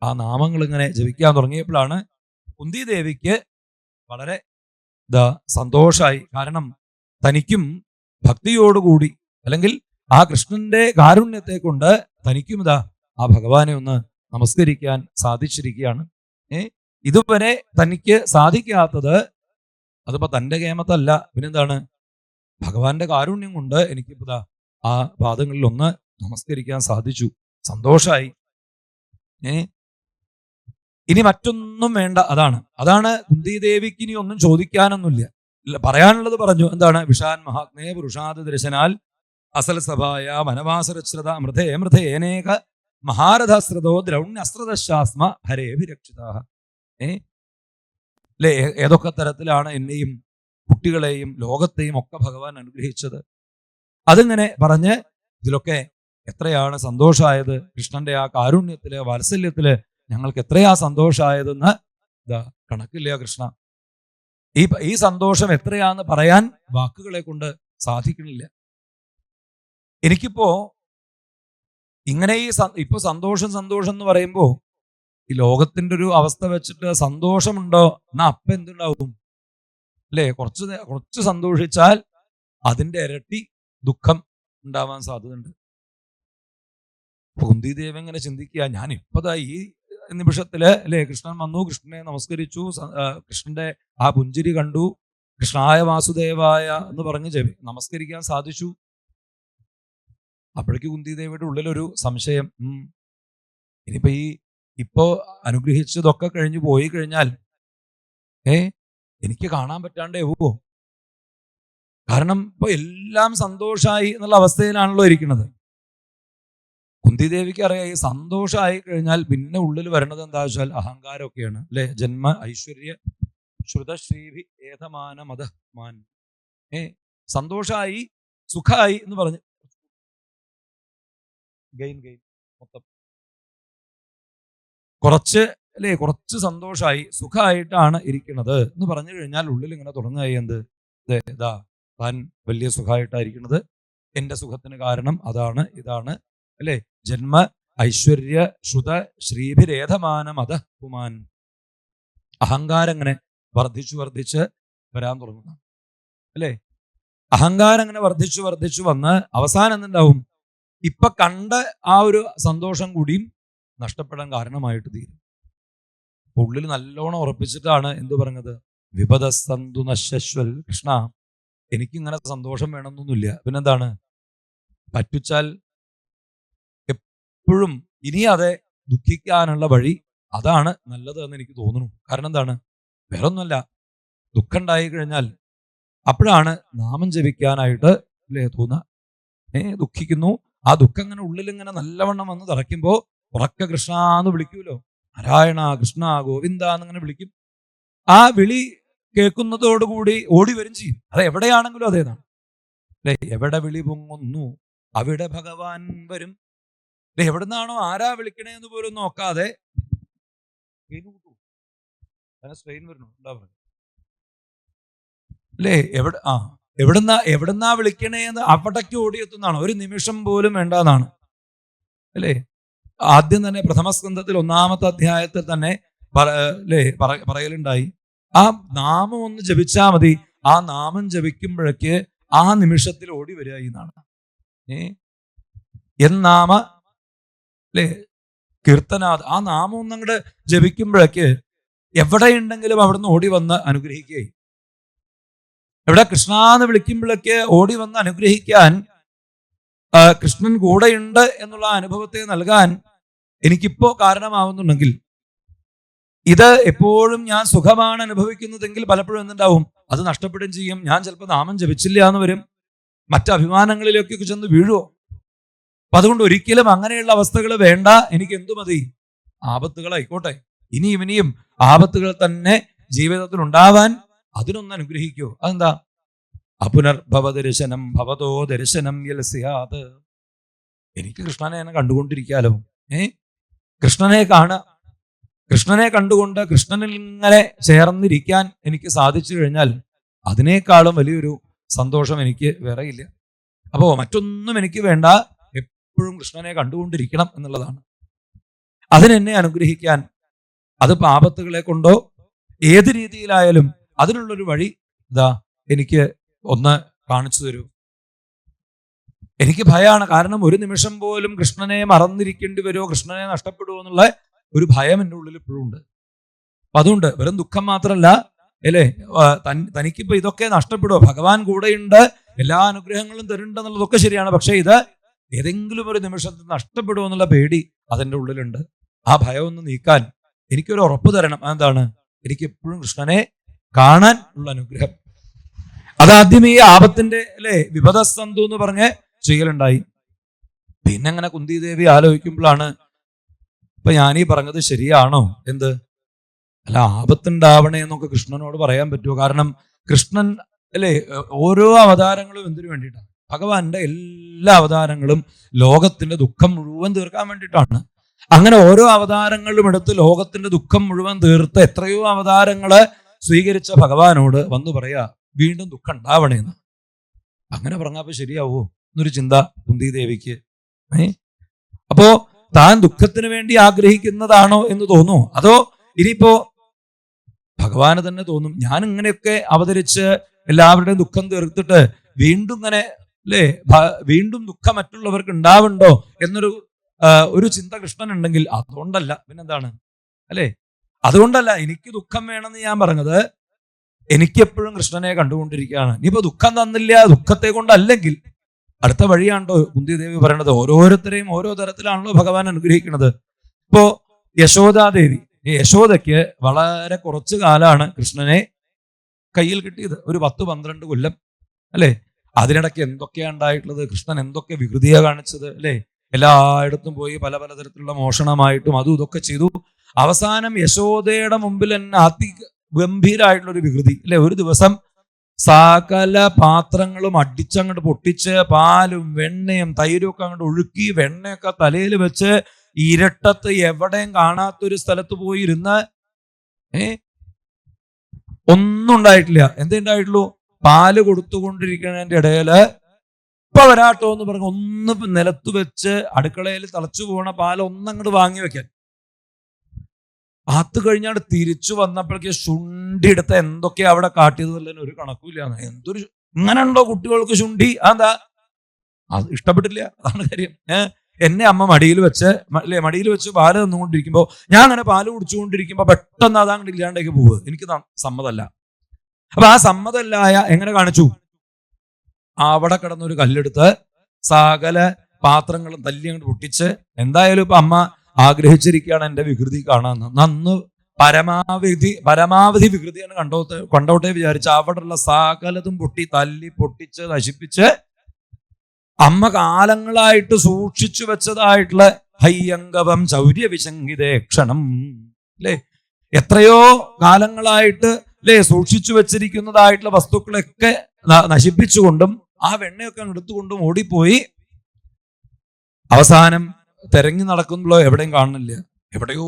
ആ നാമങ്ങൾ ഇങ്ങനെ ജപിക്കാൻ തുടങ്ങിയപ്പോഴാണ് കുന്തിദേവിക്ക് വളരെ സന്തോഷമായി. കാരണം തനിക്കും ഭക്തിയോടുകൂടി അല്ലെങ്കിൽ ആ കൃഷ്ണന്റെ കാരുണ്യത്തെ കൊണ്ട് തനിക്കും ആ ഭഗവാനെ ഒന്ന് നമസ്കരിക്കാൻ സാധിച്ചിരിക്കുകയാണ്. ഇതുവരെ തനിക്ക് സാധിക്കാത്തത് അതിപ്പോ തന്റെ കേമത്തല്ല, പിന്നെന്താണ്? ഭഗവാന്റെ കാരുണ്യം കൊണ്ട് എനിക്കിപ്പോ ആ പാദങ്ങളിൽ ഒന്ന് നമസ്കരിക്കാൻ സാധിച്ചു. സന്തോഷായി. ഇനി മറ്റൊന്നും വേണ്ട. അതാണ് കുന്തിദേവിക്ക് ഇനി ഒന്നും ചോദിക്കാനൊന്നുമില്ല. പറയാനുള്ളത് പറഞ്ഞു. എന്താണ്? വിഷാൻ മഹാത്മേ പുരുഷാദ ദർശനാൽ അസൽ സഭായ വനവാസരശ്രത മൃതേ ഏനേക മഹാരഥശ്രതോ ദ്രൗണ്യസ്ത്രദശാസ്മ ഹരേഭിരക്ഷിത. അല്ലേ? ഏതൊക്കെ തരത്തിലാണ് എന്നെയും കുട്ടികളെയും ലോകത്തെയും ഒക്കെ ഭഗവാൻ അനുഗ്രഹിച്ചത്. അതിങ്ങനെ പറഞ്ഞ് ഇതിലൊക്കെ എത്രയാണ് സന്തോഷമായത്. കൃഷ്ണന്റെ ആ കാരുണ്യത്തില് വാത്സല്യത്തില് ഞങ്ങൾക്ക് എത്രയാ സന്തോഷമായതെന്ന് കണക്കില്ല കൃഷ്ണ. ഈ സന്തോഷം എത്രയാന്ന് പറയാൻ വാക്കുകളെ കൊണ്ട് സാധിക്കണില്ല. എനിക്കിപ്പോ ഇങ്ങനെ ഇപ്പൊ സന്തോഷം എന്ന് പറയുമ്പോ ഈ ലോകത്തിന്റെ ഒരു അവസ്ഥ വെച്ചിട്ട് സന്തോഷമുണ്ടോ എന്നാ അപ്പം എന്തുണ്ടാവും അല്ലേ? കുറച്ച് സന്തോഷിച്ചാൽ അതിന്റെ ഇരട്ടി ദുഃഖം ഉണ്ടാവാൻ സാധ്യതയുണ്ട്. കുന്തിദേവി എങ്ങനെ ചിന്തിക്കുക, ഞാൻ ഇപ്പതാ ഈ നിമിഷത്തില് അല്ലേ കൃഷ്ണൻ വന്നു, കൃഷ്ണനെ നമസ്കരിച്ചു, കൃഷ്ണന്റെ ആ പുഞ്ചിരി കണ്ടു, കൃഷ്ണായ വാസുദേവായ എന്ന് പറഞ്ഞ് നമസ്കരിക്കാൻ സാധിച്ചു. അപ്പോഴേക്ക് കുന്തിദേവിയുടെ ഉള്ളിലൊരു സംശയം, ഇനിയിപ്പോ ഇപ്പോ അനുഗ്രഹിച്ചതൊക്കെ കഴിഞ്ഞു പോയി കഴിഞ്ഞാൽ എനിക്ക് കാണാൻ പറ്റാണ്ടേ പോവോ? കാരണം ഇപ്പൊ എല്ലാം സന്തോഷമായി എന്നുള്ള അവസ്ഥയിലാണല്ലോ ഇരിക്കുന്നത്. കുന്തിദേവിക്ക് അറിയാം ഈ സന്തോഷമായി കഴിഞ്ഞാൽ പിന്നെ ഉള്ളിൽ വരണത് എന്താ വെച്ചാൽ അഹങ്കാരമൊക്കെയാണ് അല്ലെ? ജന്മ ഐശ്വര്യ ശ്രുതശ്രീഭി ഏതമാന മതമാൻ. സന്തോഷമായി സുഖമായി എന്ന് പറഞ്ഞ് ഗെയിൻ മൊത്തം കുറച്ച് അല്ലേ കുറച്ച് സന്തോഷമായി സുഖമായിട്ടാണ് ഇരിക്കുന്നത് എന്ന് പറഞ്ഞു കഴിഞ്ഞാൽ ഉള്ളിൽ ഇങ്ങനെ തുടങ്ങുകയായി എന്ത് ഇതാ താൻ വലിയ സുഖമായിട്ടായിരിക്കുന്നത്, എന്റെ സുഖത്തിന് കാരണം അതാണ് ഇതാണ്, അല്ലേ ജന്മ ഐശ്വര്യ ശ്രുത ശ്രീഭിരേധമാനം അധ പുമാൻ. അഹങ്കാരം അങ്ങനെ വർദ്ധിച്ച് വരാൻ തുടങ്ങുന്നു, അല്ലേ അഹങ്കാരം അങ്ങനെ വർദ്ധിച്ചു വന്ന് അവസാനം എന്തുണ്ടാവും, ഇപ്പൊ കണ്ട ആ ഒരു സന്തോഷം കൂടിയും നഷ്ടപ്പെടാൻ കാരണമായിട്ട് തീരും. ഉള്ളിൽ നല്ലോണം ഉറപ്പിച്ചിട്ടാണ് എന്തു പറഞ്ഞത്, വിപദസ്തന്തു നശ്വൽ കൃഷ്ണ, എനിക്കിങ്ങനെ സന്തോഷം വേണമെന്നൊന്നുമില്ല, പിന്നെന്താണ് പറ്റുച്ചാൽ എപ്പോഴും ഇനി അതെ ദുഃഖിക്കാനുള്ള വഴി അതാണ് നല്ലത് എന്ന് എനിക്ക് തോന്നുന്നു. കാരണം എന്താണ്, വേറൊന്നുമല്ല, ദുഃഖം ഉണ്ടായി കഴിഞ്ഞാൽ അപ്പോഴാണ് നാമം ജപിക്കാനായിട്ട് അല്ലേ തോന്നുക. ദുഃഖിക്കുന്നു, ആ ദുഃഖം ഇങ്ങനെ ഉള്ളിൽ ഇങ്ങനെ നല്ലവണ്ണം വന്ന് തറയ്ക്കുമ്പോ ഉറക്ക കൃഷ്ണ എന്ന് വിളിക്കൂലോ, നാരായണ കൃഷ്ണ ഗോവിന്ദ എന്നിങ്ങനെ വിളിക്കും. ആ വിളി കേൾക്കുന്നതോടുകൂടി ഓടി വരും ചെയ്യും. അത് എവിടെയാണെങ്കിലും അതേതാണ്, അല്ലെ എവിടെ വിളി പൊങ്ങുന്നു അവിടെ ഭഗവാൻ വരും. അല്ലെ എവിടുന്നാണോ ആരാ വിളിക്കണേ എന്ന് പോലും നോക്കാതെ സ്ട്രെയിൻ വരണോ ഉണ്ടാവുക, അല്ലേ എവിടുന്നാ വിളിക്കണേ എന്ന് അവിടേക്ക് ഓടിയെത്തുന്നതാണ്, ഒരു നിമിഷം പോലും വേണ്ടാന്നാണ്, അല്ലേ ആദ്യം തന്നെ പ്രഥമസ്കന്ധത്തിൽ 1-ാമത്തെ അധ്യായത്തിൽ തന്നെ പറയലുണ്ടായി, ആ നാമം ഒന്ന് ജപിച്ചാൽ മതി, ആ നാമം ജപിക്കുമ്പോഴേക്ക് ആ നിമിഷത്തിൽ ഓടി വരിക എന്നാണ്. എന്നാമ അല്ലേ കീർത്തനാഥ്, ആ നാമം ഒന്ന് അങ്ങോട്ട് ജപിക്കുമ്പോഴേക്ക് എവിടെയുണ്ടെങ്കിലും അവിടുന്ന് ഓടി വന്ന് അനുഗ്രഹിക്കുകയും, എവിടെ കൃഷ്ണ എന്ന് വിളിക്കുമ്പോഴേക്ക് ഓടി വന്ന് അനുഗ്രഹിക്കാൻ കൃഷ്ണൻ കൂടെയുണ്ട് എന്നുള്ള അനുഭവത്തെ നൽകാൻ എനിക്കിപ്പോ കാരണമാവുന്നുണ്ടെങ്കിൽ, ഇത് എപ്പോഴും ഞാൻ സുഖമാണ് അനുഭവിക്കുന്നതെങ്കിൽ പലപ്പോഴും എന്തുണ്ടാവും, അത് നഷ്ടപ്പെടുകയും ചെയ്യും. ഞാൻ ചിലപ്പോൾ നാമം ജപിച്ചില്ല എന്ന് വരും, മറ്റു അഭിമാനങ്ങളിലേക്കൊക്കെ ചെന്ന് വീഴുവോ. അപ്പൊ അതുകൊണ്ട് ഒരിക്കലും അങ്ങനെയുള്ള അവസ്ഥകൾ വേണ്ട. എനിക്ക് എന്തു മതി, ആപത്തുകളായിക്കോട്ടെ, ഇനിയും ആപത്തുകൾ തന്നെ ജീവിതത്തിൽ ഉണ്ടാവാൻ അതിനൊന്ന് അനുഗ്രഹിക്കൂ. അതെന്താ, അപുനർഭവ ദർശനം ഭവതോ ദർശനം യൽസ്യാത്. എനിക്ക് കൃഷ്ണനെ എന്നെ കണ്ടുകൊണ്ടിരിക്കാലോ, കൃഷ്ണനെ കാണുക, കൃഷ്ണനെ കണ്ടുകൊണ്ട് കൃഷ്ണനിൽ ഇങ്ങനെ ചേർന്നിരിക്കാൻ എനിക്ക് സാധിച്ചു കഴിഞ്ഞാൽ അതിനേക്കാളും വലിയൊരു സന്തോഷം എനിക്ക് വേറെ ഇല്ല. അപ്പോ മറ്റൊന്നും എനിക്ക് വേണ്ട, എപ്പോഴും കൃഷ്ണനെ കണ്ടുകൊണ്ടിരിക്കണം എന്നുള്ളതാണ്. അതിനെന്നെ അനുഗ്രഹിക്കാൻ, അത് ആപത്തുകളെ കൊണ്ടോ ഏത് രീതിയിലായാലും അതിനുള്ളൊരു വഴി ഇതാ എനിക്ക് ഒന്ന് കാണിച്ചു തരൂ. എനിക്ക് ഭയമാണ്, കാരണം ഒരു നിമിഷം പോലും കൃഷ്ണനെ മറന്നിരിക്കേണ്ടി വരുമോ, കൃഷ്ണനെ നഷ്ടപ്പെടുമോ എന്നുള്ള ഒരു ഭയം എൻ്റെ ഉള്ളിൽ ഇപ്പോഴും ഉണ്ട്. അപ്പൊ അതുകൊണ്ട് വെറും ദുഃഖം മാത്രമല്ല, അല്ലേ തനിക്കിപ്പോ ഇതൊക്കെ നഷ്ടപ്പെടുമോ, ഭഗവാൻ കൂടെയുണ്ട്, എല്ലാ അനുഗ്രഹങ്ങളും തരുന്നുണ്ടെന്നുള്ളതൊക്കെ ശരിയാണ്, പക്ഷെ ഇത് ഏതെങ്കിലും ഒരു നിമിഷത്തിൽ നഷ്ടപ്പെടുമോ എന്നുള്ള പേടി അതെൻ്റെ ഉള്ളിലുണ്ട്. ആ ഭയം ഒന്ന് നീക്കാൻ എനിക്കൊരു ഉറപ്പ് തരണം. അതെന്താണ്, എനിക്ക് എപ്പോഴും കൃഷ്ണനെ കാണാൻ ഉള്ള അനുഗ്രഹം. അതാദ്യം ഈ ആപത്തിന്റെ അല്ലെ വിപദസ്തന്തു എന്ന് പറഞ്ഞ് ചെയ്യലുണ്ടായി. പിന്നെ അങ്ങനെ കുന്തിദേവി ആലോചിക്കുമ്പോഴാണ്, ഇപ്പൊ ഞാനീ പറഞ്ഞത് ശരിയാണോ, എന്ത് അല്ല ആപത്തുണ്ടാവണേ എന്നൊക്കെ കൃഷ്ണനോട് പറയാൻ പറ്റുമോ? കാരണം കൃഷ്ണൻ അല്ലേ ഓരോ അവതാരങ്ങളും എന്തിനു വേണ്ടിയിട്ടാണ്, ഭഗവാന്റെ എല്ലാ അവതാരങ്ങളും ലോകത്തിന്റെ ദുഃഖം മുഴുവൻ തീർക്കാൻ വേണ്ടിയിട്ടാണ്. അങ്ങനെ ഓരോ അവതാരങ്ങളും എടുത്ത് ലോകത്തിന്റെ ദുഃഖം മുഴുവൻ തീർത്ത് എത്രയോ അവതാരങ്ങള് സ്വീകരിച്ച ഭഗവാനോട് വന്നു പറയാ വീണ്ടും ദുഃഖം ഉണ്ടാവണേന്ന്. അങ്ങനെ പറഞ്ഞപ്പോ ശരിയാവോ എന്നൊരു ചിന്ത കുന്തിദേവിക്ക്. അപ്പോ താൻ ദുഃഖത്തിന് വേണ്ടി ആഗ്രഹിക്കുന്നതാണോ എന്ന് തോന്നുമോ, അതോ ഇനിയിപ്പോ ഭഗവാന് തന്നെ തോന്നും ഞാൻ ഇങ്ങനെയൊക്കെ അവതരിച്ച് എല്ലാവരുടെയും ദുഃഖം തീർത്തിട്ട് വീണ്ടും ഇങ്ങനെ അല്ലേ വീണ്ടും ദുഃഖം മറ്റുള്ളവർക്ക് ഉണ്ടാവുണ്ടോ എന്നൊരു ചിന്ത കൃഷ്ണൻ ഉണ്ടെങ്കിൽ, അതുകൊണ്ടല്ല പിന്നെന്താണ് അല്ലേ, അതുകൊണ്ടല്ല എനിക്ക് ദുഃഖം വേണമെന്ന് ഞാൻ പറഞ്ഞത്, എനിക്കെപ്പോഴും കൃഷ്ണനെ കണ്ടുകൊണ്ടിരിക്കുകയാണ്. ഇനിയിപ്പോ ദുഃഖം തന്നില്ല, ദുഃഖത്തെ കൊണ്ടല്ലെങ്കിൽ അടുത്ത വഴിയാണല്ലോ കുന്തിദേവി പറയണത്. ഓരോരുത്തരെയും ഓരോ തരത്തിലാണല്ലോ ഭഗവാൻ അനുഗ്രഹിക്കുന്നത്. ഇപ്പോ യശോദാദേവി, യശോദയ്ക്ക് വളരെ കുറച്ചു കാലാണ് കൃഷ്ണനെ കയ്യിൽ കിട്ടിയത്, ഒരു 10-12 കൊല്ലം അല്ലേ. അതിനിടയ്ക്ക് എന്തൊക്കെയാണ് ഉണ്ടായിട്ടുള്ളത്, കൃഷ്ണൻ എന്തൊക്കെ വികൃതിയാ കാണിച്ചത് അല്ലേ. എല്ലായിടത്തും പോയി പല പലതരത്തിലുള്ള മോഷണമായിട്ടും അതും ഇതൊക്കെ ചെയ്തു. അവസാനം യശോദയുടെ മുമ്പിൽ തന്നെ അതിഗംഭീരമായിട്ടുള്ള ഒരു വികൃതി അല്ലെ. ഒരു ദിവസം സകല പാത്രങ്ങളും അടിച്ചങ്ങോട്ട് പൊട്ടിച്ച് പാലും വെണ്ണയും തൈരും ഒക്കെ അങ്ങോട്ട് ഒഴുക്കി വെണ്ണയൊക്കെ തലയിൽ വെച്ച് ഇരട്ടത്ത് എവിടെയും കാണാത്തൊരു സ്ഥലത്ത് പോയി ഇരുന്ന് ഒന്നും ഉണ്ടായിട്ടില്ല. എന്തേ ഉണ്ടായിട്ടുള്ളൂ? പാല് കൊടുത്തുകൊണ്ടിരിക്കുന്നതിന്റെ ഇടയില് ഇപ്പൊ വരാട്ടോ എന്ന് പറഞ്ഞ് ഒന്ന് നിലത്ത് വെച്ച് അടുക്കളയിൽ തിളച്ചു പോണ പാൽ ഒന്നങ്ങോട്ട് വാങ്ങി വെക്കാൻ. അത് കഴിഞ്ഞാണ്ട് തിരിച്ചു വന്നപ്പോഴേക്ക് ശുണ്ടി എടുത്ത എന്തൊക്കെയാ അവിടെ കാട്ടിയതല്ലെന്ന് ഒരു കണക്കില്ല. എന്തൊരു ഇങ്ങനെ ഉണ്ടോ കുട്ടികൾക്ക് ശുണ്ടി? അതെന്താ? അത് ഇഷ്ടപ്പെട്ടില്ല, അതാണ് കാര്യം. എന്നെ അമ്മ മടിയിൽ വെച്ച് പാല് തന്നുകൊണ്ടിരിക്കുമ്പോ ഞാൻ അങ്ങനെ പാല് കുടിച്ചുകൊണ്ടിരിക്കുമ്പോ പെട്ടെന്ന് അതങ്ങോട്ട് ഇല്ലാണ്ടേക്ക് പോവുക. എനിക്ക് സമ്മതമല്ല. അപ്പൊ ആ സമ്മതമല്ലായ എങ്ങനെ കാണിച്ചു? അവിടെ കിടന്നൊരു കല്ലെടുത്ത് സകല പാത്രങ്ങളും തല്ലി അങ്ങോട്ട് പൊട്ടിച്ച്, എന്തായാലും ഇപ്പൊ അമ്മ ആഗ്രഹിച്ചിരിക്കുകയാണ് എന്റെ വികൃതി കാണാന്ന്. നന്ന് പരമാവധി വികൃതിയാണ് കണ്ടോട്ടെ വിചാരിച്ച് അവിടെയുള്ള സകലതും തല്ലി പൊട്ടിച്ച് നശിപ്പിച്ച് അമ്മ കാലങ്ങളായിട്ട് സൂക്ഷിച്ചു വെച്ചതായിട്ടുള്ള ഹയ്യങ്കവം ചൗര്യവിശങ്കിതേ ക്ഷണം, അല്ലേ, എത്രയോ കാലങ്ങളായിട്ട് അല്ലേ സൂക്ഷിച്ചു വെച്ചിരിക്കുന്നതായിട്ടുള്ള വസ്തുക്കളൊക്കെ നശിപ്പിച്ചുകൊണ്ടും ആ വെണ്ണയൊക്കെ എടുത്തുകൊണ്ടും ഓടിപ്പോയി. അവസാനം തെരഞ്ഞു നടക്കുമ്പോഴോ എവിടെയും കാണുന്നില്ല. എവിടെയോ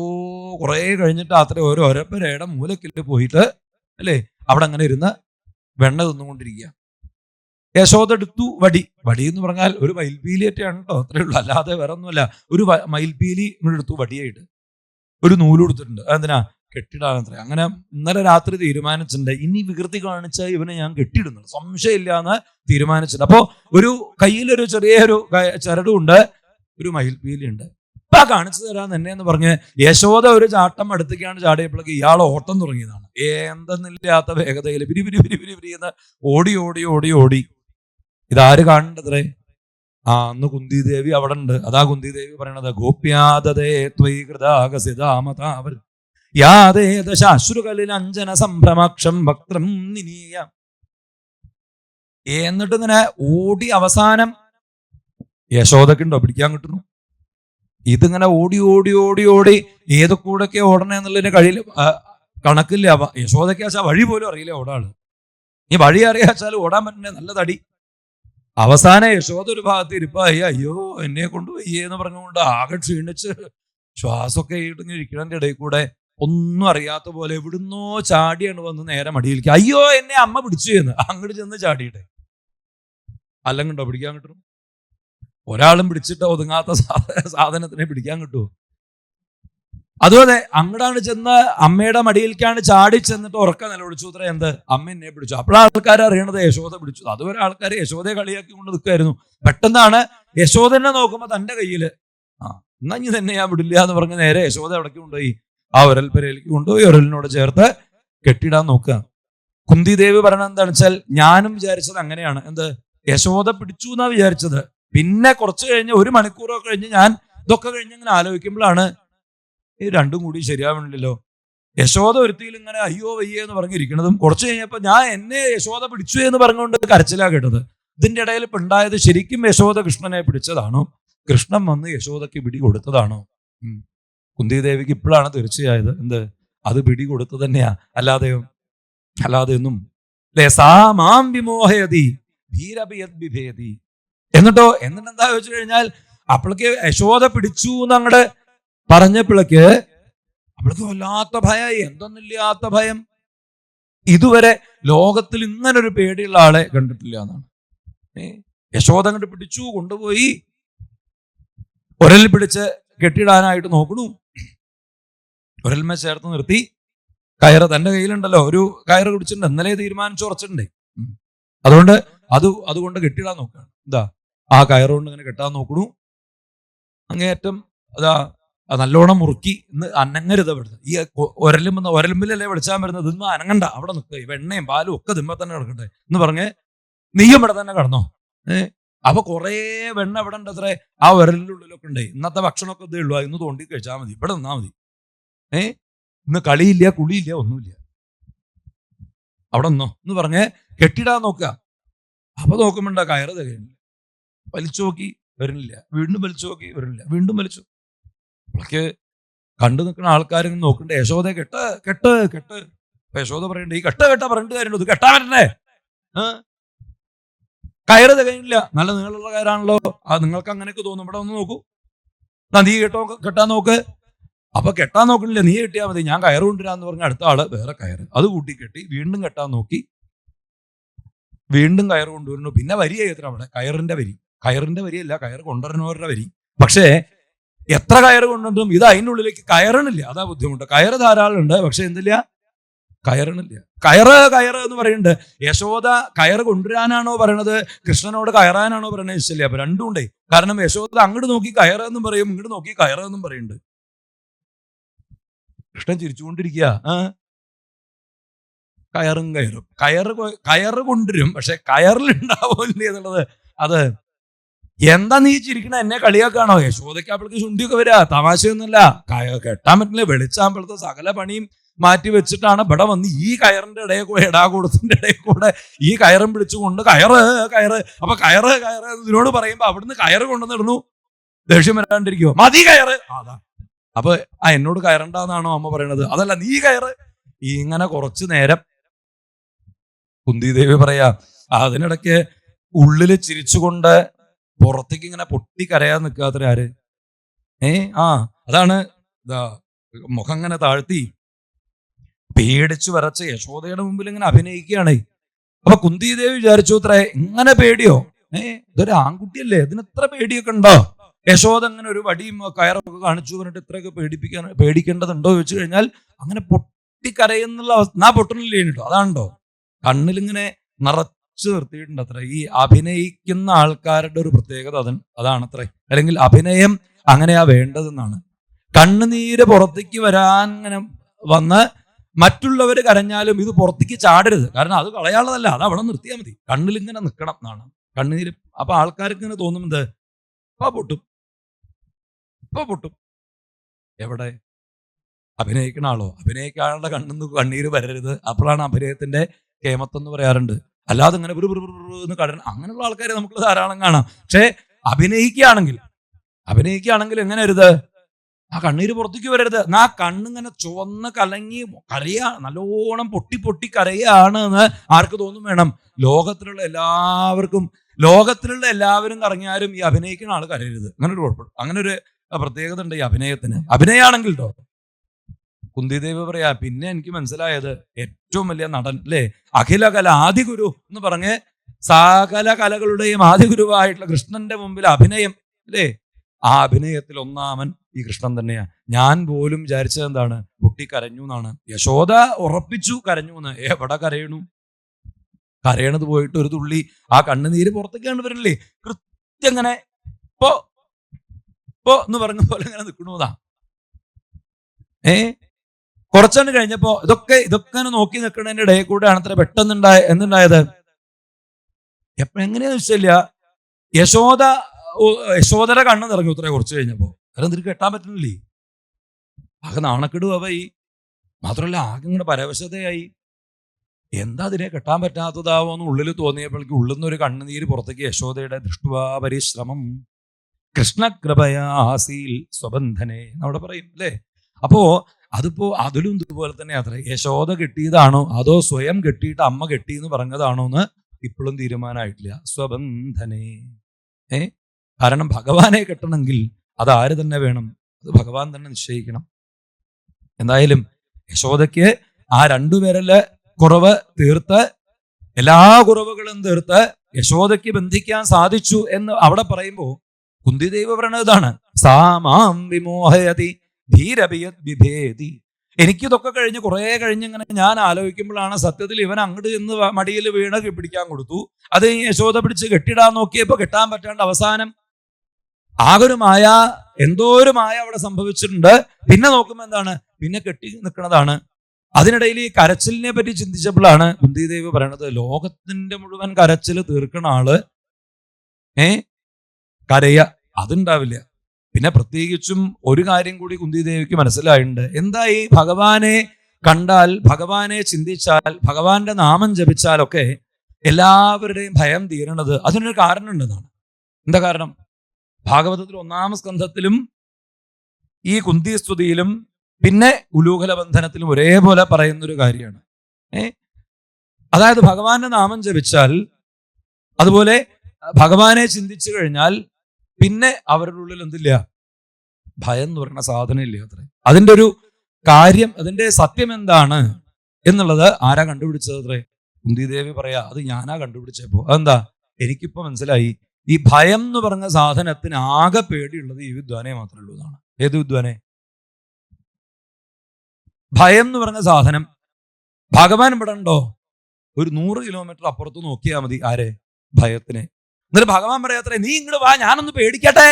കുറെ കഴിഞ്ഞിട്ട് അത്ര ഓരോരപ്പരയുടെ മൂലക്കില് പോയിട്ട് അല്ലേ അവിടെ അങ്ങനെ ഇരുന്ന് വെണ്ണ തിന്നുകൊണ്ടിരിക്കുക. യശോദ എടുത്തു വടി എന്ന് പറഞ്ഞാൽ ഒരു മയിൽപീലിയൊക്കെയാണ് കേട്ടോ, അത്രേ ഉള്ളൂ, അല്ലാതെ വേറെ ഒന്നുമല്ല. ഒരു മയിൽപീലി ഇങ്ങോട്ട് എടുത്തു വടിയായിട്ട്, ഒരു നൂല് കൊടുത്തിട്ടുണ്ട്. അതെന്തിനാ? കെട്ടിടാനത്ര. അങ്ങനെ ഇന്നലെ രാത്രി തീരുമാനിച്ചിട്ടുണ്ട്, ഇനി വികൃതി കാണിച്ച ഇവനെ ഞാൻ കെട്ടിയിടുന്നുണ്ട്, സംശയമില്ല എന്ന് തീരുമാനിച്ചിട്ടുണ്ട്. അപ്പോ ഒരു കയ്യിലൊരു ചെറിയൊരു ചരടുണ്ട്, ഒരു മയിൽപീലി ഉണ്ട്. ഇപ്പൊ കാണിച്ചു തരാൻ തന്നെ എന്ന് പറഞ്ഞ് യശോദ ഒരു ചാട്ടം അടുത്തേക്കാണ് ചാടിയപ്പോഴേക്ക് ഇയാൾ ഓട്ടം തുടങ്ങിയതാണ്. എന്തെന്നില്ലാത്ത വേഗതയിൽ പിരി എന്ന് ഓടി. ഇതാര് കാണേണ്ടത്രേ? അന്ന് കുന്തിദേവി അവിടെ ഉണ്ട്. അതാ കുന്തിദേവി പറയണത്, ഗോപ്യാദതേ ത്വയി കൃതാഗസിതാമതാവൽ യാതേ ദശാശ്രുകളിൽ അഞ്ജന സംഭ്രമാക്ഷം വക്രം നിനീയ. എന്നിട്ട് ഇങ്ങനെ ഓടി അവസാനം യശോദക്കുണ്ടോ പിടിക്കാൻ കിട്ടുന്നു? ഇതിങ്ങനെ ഓടി ഏത് കൂടൊക്കെ ഓടണേ എന്നുള്ളതിന് കണക്കില്ല. യശോദയ്ക്ക് വെച്ചാൽ വഴി പോലും അറിയില്ല ഓടാള്. ഈ വഴി അറിയാച്ചാൽ ഓടാൻ പറ്റണേ നല്ല തടി. അവസാനം യശോദ ഒരു ഭാഗത്ത് ഇരിപ്പായി, അയ്യോ എന്നെ കൊണ്ട് വയ്യെന്ന് പറഞ്ഞുകൊണ്ട് ആകെ ക്ഷീണിച്ച് ശ്വാസമൊക്കെ ഇങ്ങനെ ഇരിക്കണതിന്റെ ഇടയിൽ കൂടെ ഒന്നും അറിയാത്ത പോലെ എവിടുന്നോ ചാടിയാണ് വന്ന് നേരെ മടിയിലേക്ക്. അയ്യോ എന്നെ അമ്മ പിടിച്ചു എന്ന് അങ്ങോട്ട് ചെന്ന് ചാടിയിട്ടെ. അല്ലങ്ങണ്ടോ പിടിക്കാൻ കിട്ടും? ഒരാളും പിടിച്ചിട്ട് ഒതുങ്ങാത്ത സാധനത്തിനെ പിടിക്കാൻ കിട്ടുമോ? അതുപോലെ അങ്ങടാണ് ചെന്ന് അമ്മയുടെ മടിയിലേക്കാണ് ചാടി ചെന്നിട്ട് ഉറക്കം നിലവിളിച്ചു അത്ര. എന്ത്? അമ്മ എന്നെ പിടിച്ചു. അപ്പോഴാൾക്കാർ അറിയണത് യശോദ പിടിച്ചു. അതുവരെ ആൾക്കാർ യശോദയെ കളിയാക്കി കൊണ്ട് നിൽക്കുമായിരുന്നു. പെട്ടെന്നാണ് യശോദനെ നോക്കുമ്പോ തന്റെ കയ്യില് എന്നാ ഇനി തന്നെ ഞാൻ വിടില്ല എന്ന് പറഞ്ഞ് നേരെ യശോദ എവിടേക്ക് കൊണ്ടുപോയി? ആ ഉരൽപ്പരയിലേക്ക് കൊണ്ടുപോയി ഉരലിനോട് ചേർത്ത് കെട്ടിടാൻ നോക്കുക. കുന്തിദേവി പറയണത് എന്താണെന്ന് വെച്ചാൽ, ഞാനും വിചാരിച്ചത് അങ്ങനെയാണ്. എന്ത്? യശോദ പിടിച്ചു എന്നാ വിചാരിച്ചത്. പിന്നെ കുറച്ച് കഴിഞ്ഞ് 1 മണിക്കൂറൊക്കെ കഴിഞ്ഞ് ഞാൻ ഇതൊക്കെ കഴിഞ്ഞ് ഇങ്ങനെ ആലോചിക്കുമ്പോഴാണ് ഈ രണ്ടും കൂടി ശരിയാവണില്ലല്ലോ. യശോദ ഒരുത്തിയിൽ ഇങ്ങനെ അയ്യോ വയ്യേ എന്ന് പറഞ്ഞിരിക്കണതും കുറച്ച് കഴിഞ്ഞപ്പോ എന്നെ യശോദ പിടിച്ചു എന്ന് പറഞ്ഞുകൊണ്ട് കരച്ചിലാ കേട്ടത്. ഇതിന്റെ ഇടയിൽ ഇപ്പൊ ഉണ്ടായത് ശരിക്കും യശോദ കൃഷ്ണനെ പിടിച്ചതാണോ, കൃഷ്ണൻ വന്ന് യശോദക്ക് പിടി കൊടുത്തതാണോ? കുന്തിദേവിക്ക് ഇപ്പോഴാണ് തീർച്ചയായത് എന്ത്? അത് പിടി കൊടുത്തു തന്നെയാ, അല്ലാതെ ഒന്നും സാമാം വിമോഹയതി ഭീരഭിയത് ബിഭേദി. എന്നിട്ടോ എന്നിട്ടെന്താ ചോദിച്ചു കഴിഞ്ഞാൽ, അപ്പോഴേക്ക് യശോദ പിടിച്ചു എന്നങ്ങട് പറഞ്ഞപ്പോഴേക്ക് അവൾക്ക് വല്ലാത്ത ഭയമായി. എന്തൊന്നില്ലാത്ത ഭയം. ഇതുവരെ ലോകത്തിൽ ഇങ്ങനൊരു പേടിയുള്ള ആളെ കണ്ടിട്ടില്ല എന്നാണ്. യശോദ അങ്ങോട്ട് പിടിച്ചു കൊണ്ടുപോയി ഉരൽ പിടിച്ച് കെട്ടിടാനായിട്ട് നോക്കണു. ഉരൽമ ചേർത്ത് നിർത്തി. കയറ് തന്റെ കയ്യിലുണ്ടല്ലോ, ഒരു കയറ് പിടിച്ചിട്ടുണ്ട്, ഇന്നലെ തീരുമാനിച്ചു ഉറച്ചിട്ടുണ്ടേ. അതുകൊണ്ട് കെട്ടിടാൻ നോക്കുകയാണ്. എന്താ ആ കയറുകൊണ്ട് ഇങ്ങനെ കെട്ടാൻ നോക്കണു. അങ്ങേയറ്റം നല്ലോണം മുറുക്കി. ഇന്ന് അനങ്ങരുത് ഇവിടുന്ന്. ഈ ഒരലുമ്പിലല്ലേ വിളിച്ചാൻ വരുന്നത്, ഇന്ന് അനങ്ങണ്ട, അവിടെ നിൽക്കുക. വെണ്ണയും പാലും ഒക്കെ ദിമ്മ തന്നെ കിടക്കട്ടെ എന്ന് പറഞ്ഞ് നീയും ഇവിടെ തന്നെ കിടന്നോ. അപ്പൊ കുറെ വെണ്ണ ഇവിടെ ഉണ്ട് അത്രേ, ആ ഉരലിന്റെ ഉള്ളിലൊക്കെ ഉണ്ട്. ഇന്നത്തെ ഭക്ഷണമൊക്കെ ഇതേ ഉള്ളൂ, ഇന്ന് തോണ്ടി കഴിച്ചാൽ മതി, ഇവിടെ നിന്നാ മതി. ഇന്ന് കളിയില്ല കുളിയില്ല ഒന്നുമില്ല, അവിടെ നിന്നോ എന്ന് പറഞ്ഞ് കെട്ടിടാൻ നോക്കുക. അപ്പൊ നോക്കുമ്പോണ്ടാ കയറ് തികയുന്നില്ല. വലിച്ചു നോക്കി വരുന്നില്ല, വീണ്ടും വലിച്ചു നോക്കി വരുന്നില്ല, വീണ്ടും വലിച്ചു. അവൾക്ക് കണ്ടു നിൽക്കുന്ന ആൾക്കാരും നോക്കണ്ടേ, യശോദ കെട്ട് കെട്ട് കെട്ട്. അപ്പൊ യശോദ പറയണ്ടേ, ഈ കെട്ട പറഞ്ഞിട്ട് കാര്യമുള്ളൂ, ഇത് കെട്ടാൻ പറ്റണ്ടേ? കയറ് തികയില്ല, നല്ല നീളമുള്ള കയറാണല്ലോ. നിങ്ങൾക്ക് അങ്ങനെയൊക്കെ തോന്നും. ഇവിടെ ഒന്ന് നോക്കൂ, നീ കെട്ടാൻ നോക്ക്. അപ്പൊ കെട്ടാൻ നോക്കണില്ല, നീ കെട്ടിയാൽ മതി, ഞാൻ കയറ് കൊണ്ടുവരാന്ന് പറഞ്ഞ അടുത്ത ആള് വേറെ കയറ് അത് കൂട്ടി കെട്ടി വീണ്ടും കെട്ടാൻ നോക്കി, വീണ്ടും കയറ് കൊണ്ടുവരുന്നു. പിന്നെ വരിയായി എത്ര അവിടെ കയറിന്റെ വരിയല്ല, കയറ് കൊണ്ടുവരുന്നവരുടെ വരി. പക്ഷേ എത്ര കയറ് കൊണ്ടുവന്നും ഇത് അതിനുള്ളിലേക്ക് കയറണില്ല. അതാ ബുദ്ധിമുട്ട്. കയറ് ധാരാളം ഉണ്ട്, പക്ഷെ എന്തില്ല, കയറണില്ല. കയറ് എന്ന് പറയുന്നുണ്ട്. യശോദ കയറ് കൊണ്ടുവരാനാണോ പറയണത്, കൃഷ്ണനോട് കയറാനാണോ പറയണത് ഇഷ്ടമില്ല. അപ്പൊ രണ്ടും ഉണ്ടേ. കാരണം യശോദ അങ്ങോട്ട് നോക്കി കയറ് എന്നും പറയും, ഇങ്ങോട്ട് നോക്കി കയറ് എന്നും പറയുന്നുണ്ട്. കൃഷ്ണൻ ചിരിച്ചുകൊണ്ടിരിക്കുക. കയറ് കൊണ്ടുവരും, പക്ഷെ കയറിലുണ്ടാവില്ലേ എന്നുള്ളത്. അത് എന്താ നീ ചിരിക്കണ, എന്നെ കളിയാക്കാണോ? യശോദയ്ക്ക് അപ്പോഴേക്ക് ചുണ്ടിയൊക്കെ വരിക, തമാശയൊന്നുമല്ല. കെട്ടാൻ പറ്റില്ല, വെളിച്ചാകുമ്പോഴത്തെ സകല പണിയും മാറ്റി വെച്ചിട്ടാണ് ഇവിടെ വന്ന് ഈ കയറിന്റെ ഇടയിൽ കൂടെ, ഇടാകൂടത്തിന്റെ ഇടയിൽ കൂടെ ഈ കയറും പിടിച്ചുകൊണ്ട് കയറ് അപ്പൊ കയറ് ഇതിനോട് പറയുമ്പോ അവിടുന്ന് കയറ് കൊണ്ടുവന്നിടുന്നു. ദേഷ്യം വരാണ്ടിരിക്കുവോ? മതി കയറ്. അതാ അപ്പൊ എന്നോട് കയറണ്ടെന്നാണോ അമ്മ പറയണത്? അതല്ല, നീ കയറ്. ഇങ്ങനെ കുറച്ചു നേരം കുന്തിദേവി പറയാ. അതിനിടയ്ക്ക് ഉള്ളില് ചിരിച്ചുകൊണ്ട് പുറത്തേക്ക് ഇങ്ങനെ പൊട്ടിക്കരയാൻ നിൽക്കാത്ര ആര്? അതാണ് മുഖം ഇങ്ങനെ താഴ്ത്തി പേടിച്ചു വരച്ച യശോദയുടെ മുമ്പിൽ ഇങ്ങനെ അഭിനയിക്കുകയാണ്. അപ്പൊ കുന്തിദേവി വിചാരിച്ചു അത്രേ, ഇങ്ങനെ പേടിയോ? ഇതൊരു ആൺകുട്ടിയല്ലേ, ഇതിനെത്ര പേടിയൊക്കെ ഉണ്ടോ? യശോദ അങ്ങനെ ഒരു വടിയും കയറൊക്കെ കാണിച്ചു പറഞ്ഞിട്ട് ഇത്രയൊക്കെ പേടിക്കേണ്ടതുണ്ടോ ചോദിച്ചു കഴിഞ്ഞാൽ അങ്ങനെ പൊട്ടിക്കരയെന്നുള്ള അവസ്ഥ പൊട്ടണില്ലേ കേട്ടോ. അതാണോ കണ്ണിലിങ്ങനെ നിറച്ചു നിർത്തിയിട്ടുണ്ട് അത്ര. ഈ അഭിനയിക്കുന്ന ആൾക്കാരുടെ ഒരു പ്രത്യേകത അതാണത്രേ. അല്ലെങ്കിൽ അഭിനയം അങ്ങനെയാ വേണ്ടതെന്നാണ്. കണ്ണുനീര് പുറത്തേക്ക് വരാൻ ഇങ്ങനെ വന്ന് മറ്റുള്ളവർ കരഞ്ഞാലും ഇത് പുറത്തേക്ക് ചാടരുത്. കാരണം അത് കളയാനുള്ളതല്ല, അത് അവിടെ നിർത്തിയാൽ മതി. കണ്ണിലിങ്ങനെ നിൽക്കണം എന്നാണ് കണ്ണുനീര്. അപ്പൊ ആൾക്കാർക്ക് ഇങ്ങനെ തോന്നുന്നത് ഇപ്പൊ പൊട്ടും. എവിടെ അഭിനയിക്കണ ആളോ? അഭിനയിക്കാനുള്ള കണ്ണീര് വരരുത്. അപ്പോഴാണ് അഭിനയത്തിന്റെ കേമത്വം എന്ന് പറയാറുണ്ട്. അല്ലാതെ ഇങ്ങനെ എന്ന് കടണം അങ്ങനെയുള്ള ആൾക്കാരെ നമുക്ക് ധാരാളം കാണാം. പക്ഷെ അഭിനയിക്കുകയാണെങ്കിൽ എങ്ങനെ അരുത്? ആ കണ്ണീര് പുറത്തേക്ക് വരരുത്. ആ കണ്ണിങ്ങനെ ചുവന്ന് കലങ്ങി നല്ലോണം പൊട്ടി കരയാണ് എന്ന് ആർക്ക് തോന്നും വേണം? ലോകത്തിലുള്ള എല്ലാവരും കറങ്ങിയാലും ഈ അഭിനയിക്കുന്ന ആൾ കരയരുത്. അങ്ങനെ ഒരു കുഴപ്പം, അങ്ങനെ ഒരു പ്രത്യേകത ഉണ്ട് ഈ അഭിനയത്തിന്. അഭിനയാണെങ്കിൽ കേട്ടോ. കുന്തിദേവി പറയാ, പിന്നെ എനിക്ക് മനസ്സിലായത് ഏറ്റവും വലിയ നടൻ അല്ലേ, അഖില കല ആദിഗുരു എന്ന് പറഞ്ഞ് സകല കലകളുടെയും ആദിഗുരുവായിട്ടുള്ള കൃഷ്ണന്റെ മുമ്പിൽ അഭിനയം അല്ലേ, ആ അഭിനയത്തിൽ ഒന്നാമൻ ഈ കൃഷ്ണൻ തന്നെയാ. ഞാൻ പോലും വിചാരിച്ചത് എന്താണ്, കുട്ടി കരഞ്ഞു എന്നാണ്. യശോദ ഉറപ്പിച്ചു കരഞ്ഞു എന്ന്. എവിടെ കരയണത് പോയിട്ട് ഒരു തുള്ളി ആ കണ്ണുനീര് പുറത്തേക്കാണ് വരില്ലേ. കൃത്യം അങ്ങനെ പോ എന്ന് പറഞ്ഞ പോലെ ഇങ്ങനെ നിൽക്കണതാ. കുറച്ചാണ്ട് കഴിഞ്ഞപ്പോ ഇതൊക്കെ നോക്കി നിൽക്കുന്നതിന്റെ ഇടയിൽ കൂടെയാണ് അത്ര പെട്ടെന്ന് എന്തുണ്ടായത്. എങ്ങനെയാന്ന് വെച്ചില്ല, യശോദയുടെ കണ്ണ് നിറഞ്ഞു ഉത്തരേ കുറച്ച് കഴിഞ്ഞപ്പോ. കാരണം എന്തിനു കെട്ടാൻ പറ്റുന്നില്ലേ, ആകെ നാണക്കെടുവായി. മാത്രമല്ല ആകെ ഇങ്ങനെ പരവശതയായി. എന്താ അതിനെ കെട്ടാൻ പറ്റാത്തതാവോന്ന് ഉള്ളിൽ തോന്നിയപ്പോഴേക്ക് ഉള്ളിൽ നിന്നൊരു കണ്ണുനീര് പുറത്തേക്ക്. യശോദയുടെ ദൃഷ്ടുവാ പരിശ്രമം കൃഷ്ണകൃപയാസീൽ സ്വബന്ധനെ എന്നവിടെ പറയും അല്ലേ. അപ്പോ അതിലും ഇതുപോലെ തന്നെ അത്ര. യശോദ കെട്ടിയതാണോ അതോ സ്വയം കെട്ടിയിട്ട് അമ്മ കെട്ടി എന്ന് പറഞ്ഞതാണോ എന്ന് ഇപ്പോഴും തീരുമാനമായിട്ടില്ല. സ്വബന്ധനെ. കാരണം ഭഗവാനെ കെട്ടണമെങ്കിൽ അതാര് തന്നെ വേണം? അത് ഭഗവാൻ തന്നെ നിശ്ചയിക്കണം. എന്തായാലും യശോദയ്ക്ക് ആ രണ്ടുപേരിലെ കുറവ് തീർത്ത്, എല്ലാ കുറവുകളും തീർത്ത് യശോദയ്ക്ക് ബന്ധിക്കാൻ സാധിച്ചു എന്ന് അവിടെ പറയുമ്പോ കുന്തിദേവി പറയുന്നത് ഇതാണ്, സാമാം വിമോഹയതി ധീരപിയത് വിഭേദി. എനിക്കിതൊക്കെ കഴിഞ്ഞ് കുറെ ഇങ്ങനെ ഞാൻ ആലോചിക്കുമ്പോഴാണ് സത്യത്തിൽ ഇവൻ അങ്ങോട്ട് എന്ന് മടിയിൽ വീണ് പിടിക്കാൻ കൊടുത്തു. അത് യശോദ പിടിച്ച് കെട്ടിടാൻ നോക്കിയപ്പോ കെട്ടാൻ പറ്റാണ്ട് അവസാനം എന്തോ ഒരു മായ അവിടെ സംഭവിച്ചിട്ടുണ്ട്. പിന്നെ നോക്കുമ്പോ എന്താണ്, പിന്നെ കെട്ടി നിൽക്കുന്നതാണ്. അതിനിടയിൽ ഈ കരച്ചിലിനെ പറ്റി ചിന്തിച്ചപ്പോഴാണ് കുന്തിദേവി പറയണത്, ലോകത്തിന്റെ മുഴുവൻ കരച്ചിൽ തീർക്കണ ആള് കരയ അതുണ്ടാവില്ല. പിന്നെ പ്രത്യേകിച്ചും ഒരു കാര്യം കൂടി കുന്തിദേവിക്ക് മനസ്സിലായിട്ടുണ്ട്. എന്താ, ഈ ഭഗവാനെ കണ്ടാൽ, ഭഗവാനെ ചിന്തിച്ചാൽ, ഭഗവാന്റെ നാമം ജപിച്ചാലൊക്കെ എല്ലാവരുടെയും ഭയം തീരണത് അതിനൊരു കാരണം ഉണ്ടെന്നാണ്. എന്താ കാരണം? ഭാഗവതത്തിൽ 1-ാം സ്കന്ധത്തിലും ഈ കുന്തിസ്തുതിയിലും പിന്നെ ഉലൂഖല ബന്ധനത്തിലും ഒരേപോലെ പറയുന്നൊരു കാര്യമാണ്. അതായത് ഭഗവാന്റെ നാമം ജപിച്ചാൽ, അതുപോലെ ഭഗവാനെ ചിന്തിച്ചു കഴിഞ്ഞാൽ പിന്നെ അവരുടെ ഉള്ളിൽ എന്തില്ല, ഭയം എന്ന് പറയുന്ന സാധനം ഇല്ല അത്രേ. അതിന്റെ ഒരു കാര്യം, അതിന്റെ സത്യം എന്താണ് എന്നുള്ളത് ആരാ കണ്ടുപിടിച്ചത് അത്രേ? കുന്തിദേവി പറയാ, അത് ഞാനാ കണ്ടുപിടിച്ചപ്പോ. അതെന്താ? എനിക്കിപ്പോ മനസ്സിലായി, ഈ ഭയം എന്ന് പറഞ്ഞ സാധനത്തിന് ആകെ പേടിയുള്ളത് ഈ വിദ്വാനെ മാത്രമേ ഉള്ളൂ എന്നാണ്. ഏത് വിദ്വാനെ? ഭയം എന്ന് പറഞ്ഞ സാധനം ഭഗവാൻ ഇവിടെ ഉണ്ടോ? ഒരു 100 കിലോമീറ്റർ അപ്പുറത്ത് നോക്കിയാൽ മതി. ആരെ? ഭയത്തിനെ. എന്നിട്ട് ഭഗവാൻ പറയാത്രേ, നീ ഇങ്ങോട്ട് വാ, ഞാനൊന്ന് പേടിക്കട്ടെ.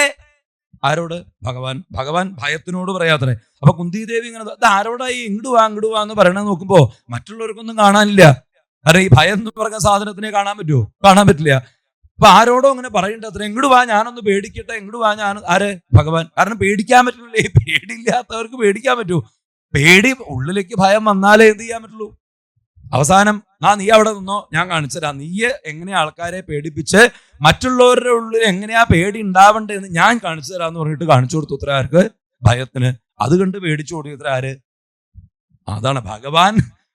ആരോട്? ഭഗവാൻ ഭയത്തിനോട് പറയാത്രേ. അപ്പൊ കുന്തിദേവി ഇങ്ങനെ, ഇത് ആരോടായി ഇങ്ങോട്ട് വാ എന്ന് പറയണത് നോക്കുമ്പോ മറ്റുള്ളവർക്കൊന്നും കാണാനില്ല. കാരണം ഈ ഭയം എന്ന് പറഞ്ഞ സാധനത്തിനെ കാണാൻ പറ്റുമോ? കാണാൻ പറ്റില്ല. അപ്പൊ ആരോടോ അങ്ങനെ പറയണ്ട അത്ര, ഇങ്ങോട്ട് വാ, ഞാനൊന്ന് പേടിക്കട്ടെ, ഇങ്ങോട്ട് വാ. ആര്? ഭഗവാൻ. കാരണം പേടിക്കാൻ പറ്റില്ലേ? പേടിയില്ലാത്തവർക്ക് പേടിക്കാൻ പറ്റുമോ? പേടി ഉള്ളിലേക്ക് ഭയം വന്നാലേ എന്ത് ചെയ്യാൻ പറ്റുള്ളൂ? അവസാനം നീ അവിടെ നിന്നോ, ഞാൻ കാണിച്ചുതരാം. നീ എങ്ങനെയാ ആൾക്കാരെ പേടിപ്പിച്ച് മറ്റുള്ളവരുടെ ഉള്ളിൽ എങ്ങനെയാ പേടി ഉണ്ടാവണ്ടേന്ന് ഞാൻ കാണിച്ചു തരാന്ന് പറഞ്ഞിട്ട് കാണിച്ചു കൊടുത്തു ഉത്തര ആർക്ക്? ഭയത്തിന്. അത് കണ്ട് പേടിച്ചു ഓടി ഉത്തര ആര്? അതാണ്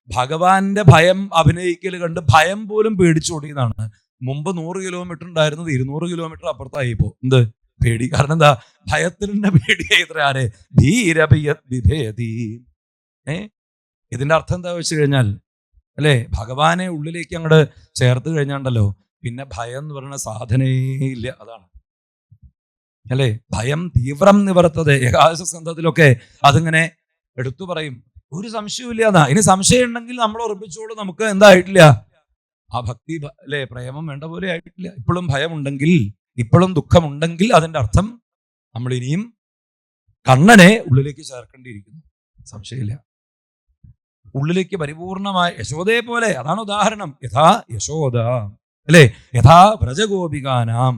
ഭഗവാന്റെ ഭയം അഭിനയിക്കൽ കണ്ട് ഭയം പോലും പേടിച്ചോടിയതാണ്. മുമ്പ് 100 കിലോമീറ്റർ ഉണ്ടായിരുന്നത് 200 കിലോമീറ്റർ അപ്പുറത്തായിപ്പോ. എന്ത് പേടി? കാരണം എന്താ? ഭയത്തിന്റെ പേടിയായി ഇത്ര ആരെ? ധീരഭിഭേദി. ഇതിന്റെ അർത്ഥം എന്താ വെച്ച് കഴിഞ്ഞാൽ, അല്ലെ, ഭഗവാനെ ഉള്ളിലേക്ക് അങ്ങോട്ട് ചേർത്ത് കഴിഞ്ഞാണ്ടല്ലോ പിന്നെ ഭയം എന്ന് പറയുന്ന സാധനയേ ഇല്ല. അതാണ് അല്ലെ, ഭയം തീവ്രം നിവർത്തത്. ഏകാദശ സ്കന്ധത്തിലൊക്കെ അതിങ്ങനെ എടുത്തു പറയും. ഒരു സംശയവും ഇല്ല. അതാ, ഇനി സംശയം ഉണ്ടെങ്കിൽ നമ്മൾ ഉറപ്പിച്ചോളൂ, നമുക്ക് എന്തായിട്ടില്ല, ആ ഭക്തി അല്ലെ പ്രേമം വേണ്ട പോലെ ആയിട്ടില്ല. ഇപ്പോഴും ഭയമുണ്ടെങ്കിൽ, ഇപ്പോഴും ദുഃഖമുണ്ടെങ്കിൽ അതിന്റെ അർത്ഥം നമ്മൾ ഇനിയും കണ്ണനെ ഉള്ളിലേക്ക് ചേർക്കേണ്ടിയിരിക്കുന്നു. സംശയമില്ല. ഉള്ളിലേക്ക് പരിപൂർണമായ യശോദയെ പോലെ. അതാണ് ഉദാഹരണം. യഥാ യശോദ, അല്ലെ, യഥാ വ്രജഗോപികാനാം.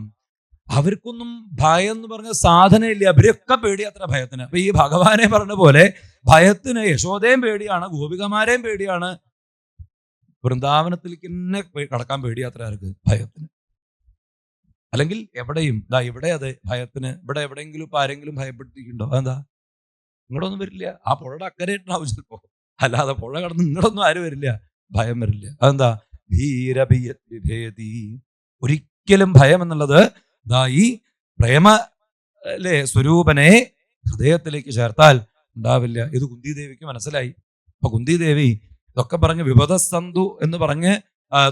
അവർക്കൊന്നും ഭയം എന്ന് പറഞ്ഞ സാധനം ഇല്ല. അവരൊക്കെ പേടിയാത്ര ഭയത്തിന്. അപ്പൊ ഈ ഭഗവാനെ പറഞ്ഞ പോലെ ഭയത്തിന് യശോദയും പേടിയാണ്, ഗോപികമാരെയും പേടിയാണ്. വൃന്ദാവനത്തിലേക്ക് തന്നെ കടക്കാൻ പേടിയാത്ര ആർക്ക്? ഭയത്തിന്. അല്ലെങ്കിൽ എവിടെയും ഇവിടെ അതെ ഭയത്തിന്. ഇവിടെ എവിടെയെങ്കിലും ഇപ്പൊ ആരെങ്കിലും ഭയപ്പെട്ടിട്ടുണ്ടോ? അതെന്താ? ഇങ്ങോട്ടൊന്നും വരില്ല. ആ പുഴയുടെ അക്കരയിട്ടാവും ചിലപ്പോ. അല്ലാതെ പുഴ കടന്ന് ഇങ്ങോട്ടൊന്നും ആരും വരില്ല, ഭയം വരില്ല. അതെന്താ? ധീരഭിഭേദി. ഒരിക്കലും ഭയം എന്നുള്ളത് ഈ പ്രേമ അല്ലേ സ്വരൂപനെ ഹൃദയത്തിലേക്ക് ചേർത്താൽ ഉണ്ടാവില്ല. ഇത് കുന്തിദേവിക്ക് മനസ്സിലായി. അപ്പൊ കുന്തിദേവി ഇതൊക്കെ പറഞ്ഞ് വിപദസന്ധു എന്ന് പറഞ്ഞ്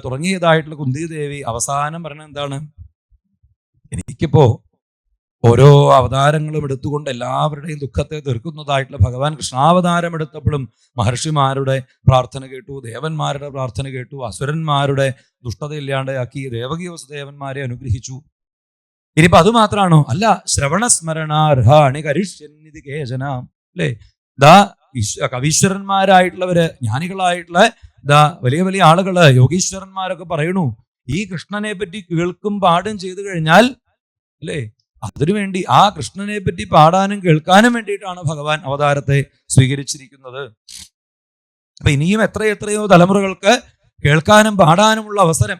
തുടങ്ങിയതായിട്ടുള്ള കുന്തിദേവി അവസാനം പറഞ്ഞ എന്താണ്? എനിക്കിപ്പോ ഓരോ അവതാരങ്ങളും എടുത്തുകൊണ്ട് എല്ലാവരുടെയും ദുഃഖത്തെ തീർക്കുന്നതായിട്ടുള്ള ഭഗവാൻ കൃഷ്ണാവതാരം എടുത്തപ്പോഴും മഹർഷിമാരുടെ പ്രാർത്ഥന കേട്ടു, ദേവന്മാരുടെ പ്രാർത്ഥന കേട്ടു, അസുരന്മാരുടെ ദുഷ്ടത ഇല്ലാണ്ടാക്കി ദേവകി വസുദേവന്മാരെ അനുഗ്രഹിച്ചു. ഇനിയിപ്പോ അത് മാത്രമാണോ? അല്ല, ശ്രവണസ്മരണാർഹാണി കരിഷ്യന്നിതി കേശന. അല്ലേ, കവീശ്വരന്മാരായിട്ടുള്ളവര്, ജ്ഞാനികളായിട്ടുള്ള വലിയ വലിയ ആളുകള്, യോഗീശ്വരന്മാരൊക്കെ പറയണു, ഈ കൃഷ്ണനെ പറ്റി കേൾക്കും പാടും ചെയ്തു കഴിഞ്ഞാൽ, അല്ലേ, അതിനുവേണ്ടി ആ കൃഷ്ണനെ പറ്റി പാടാനും കേൾക്കാനും വേണ്ടിയിട്ടാണ് ഭഗവാൻ അവതാരത്തെ സ്വീകരിച്ചിരിക്കുന്നത്. അപ്പൊ ഇനിയും എത്രയോ തലമുറകൾക്ക് കേൾക്കാനും പാടാനുമുള്ള അവസരം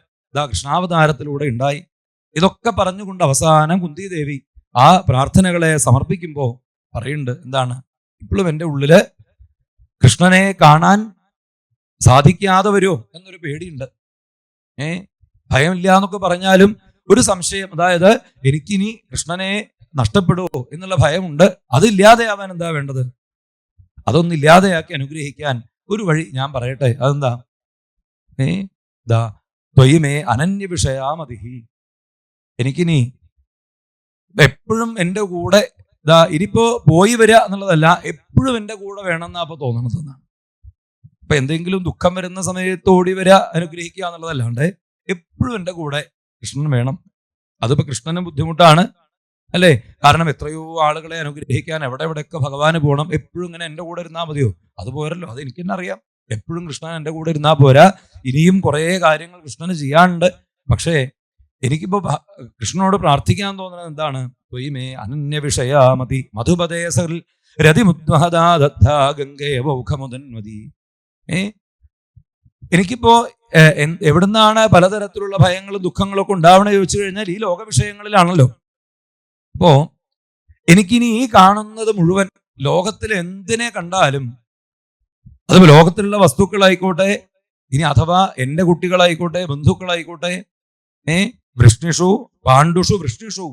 കൃഷ്ണാവതാരത്തിലൂടെ ഉണ്ടായി. ഇതൊക്കെ പറഞ്ഞുകൊണ്ട് അവസാനം കുന്തിദേവി ആ പ്രാർത്ഥനകളെ സമർപ്പിക്കുമ്പോൾ പറയുന്നുണ്ട്, എന്താണ്? ഇപ്പോഴും എൻ്റെ ഉള്ളില് കൃഷ്ണനെ കാണാൻ സാധിക്കാതെ വരുമോ എന്നൊരു പേടിയുണ്ട്. ഭയമില്ല എന്നൊക്കെ പറഞ്ഞാലും ഒരു സംശയം, അതായത് എനിക്കിനി കൃഷ്ണനെ നഷ്ടപ്പെടുമോ എന്നുള്ള ഭയമുണ്ട്. അതില്ലാതെയാവാൻ എന്താ വേണ്ടത്? അതൊന്നില്ലാതെയാക്കി അനുഗ്രഹിക്കാൻ ഒരു വഴി ഞാൻ പറയട്ടെ. അതെന്താ? ത്വയിമേ അനന്യ വിഷയാമതിഹി. എനിക്കിനി എപ്പോഴും എൻ്റെ കൂടെ ഇനിയിപ്പോ പോയി വരിക എന്നുള്ളതല്ല, എപ്പോഴും എൻ്റെ കൂടെ വേണമെന്നാ അപ്പൊ തോന്നണതെന്നാണ്. ഇപ്പൊ എന്തെങ്കിലും ദുഃഖം വരുന്ന സമയത്ത് ഓടി വരിക അനുഗ്രഹിക്കുക എന്നുള്ളതല്ലാണ്ട് എപ്പോഴും എൻ്റെ കൂടെ കൃഷ്ണൻ വേണം. അതിപ്പോ കൃഷ്ണന് ബുദ്ധിമുട്ടാണ്, അല്ലേ? കാരണം എത്രയോ ആളുകളെ അനുഗ്രഹിക്കാൻ എവിടെയൊക്കെ ഭഗവാന് പോകണം. എപ്പോഴും ഇങ്ങനെ എൻ്റെ കൂടെ ഇരുന്നാൽ മതിയോ? അത് പോരല്ലോ. അത് എനിക്ക് തന്നെ അറിയാം. എപ്പോഴും കൃഷ്ണൻ എൻ്റെ കൂടെ ഇരുന്നാൽ പോരാ, ഇനിയും കുറേ കാര്യങ്ങൾ കൃഷ്ണന് ചെയ്യാനുണ്ട്. പക്ഷേ എനിക്കിപ്പോ കൃഷ്ണനോട് പ്രാർത്ഥിക്കാൻ തോന്നുന്നത് എന്താണ്? ത്വയിമേ അനന്യ വിഷയാമതി മധുപദേശൽ രതിമുദ്മഹദാദത്താഗംഗേവൗഖമുദന്വതി. എനിക്കിപ്പോ എവിടുന്നാണ് പലതരത്തിലുള്ള ഭയങ്ങളും ദുഃഖങ്ങളും ഒക്കെ ഉണ്ടാവണ ചോദിച്ചു കഴിഞ്ഞാൽ ഈ ലോക വിഷയങ്ങളിലാണല്ലോ. അപ്പോ എനിക്കിനി ഈ കാണുന്നത് മുഴുവൻ ലോകത്തിൽ എന്തിനെ കണ്ടാലും, അത് ലോകത്തിലുള്ള വസ്തുക്കളായിക്കോട്ടെ, ഇനി അഥവാ എൻ്റെ കുട്ടികളായിക്കോട്ടെ, ബന്ധുക്കളായിക്കോട്ടെ, വൃഷ്ണിഷു പാണ്ഡുഷു വൃഷ്ണിഷു,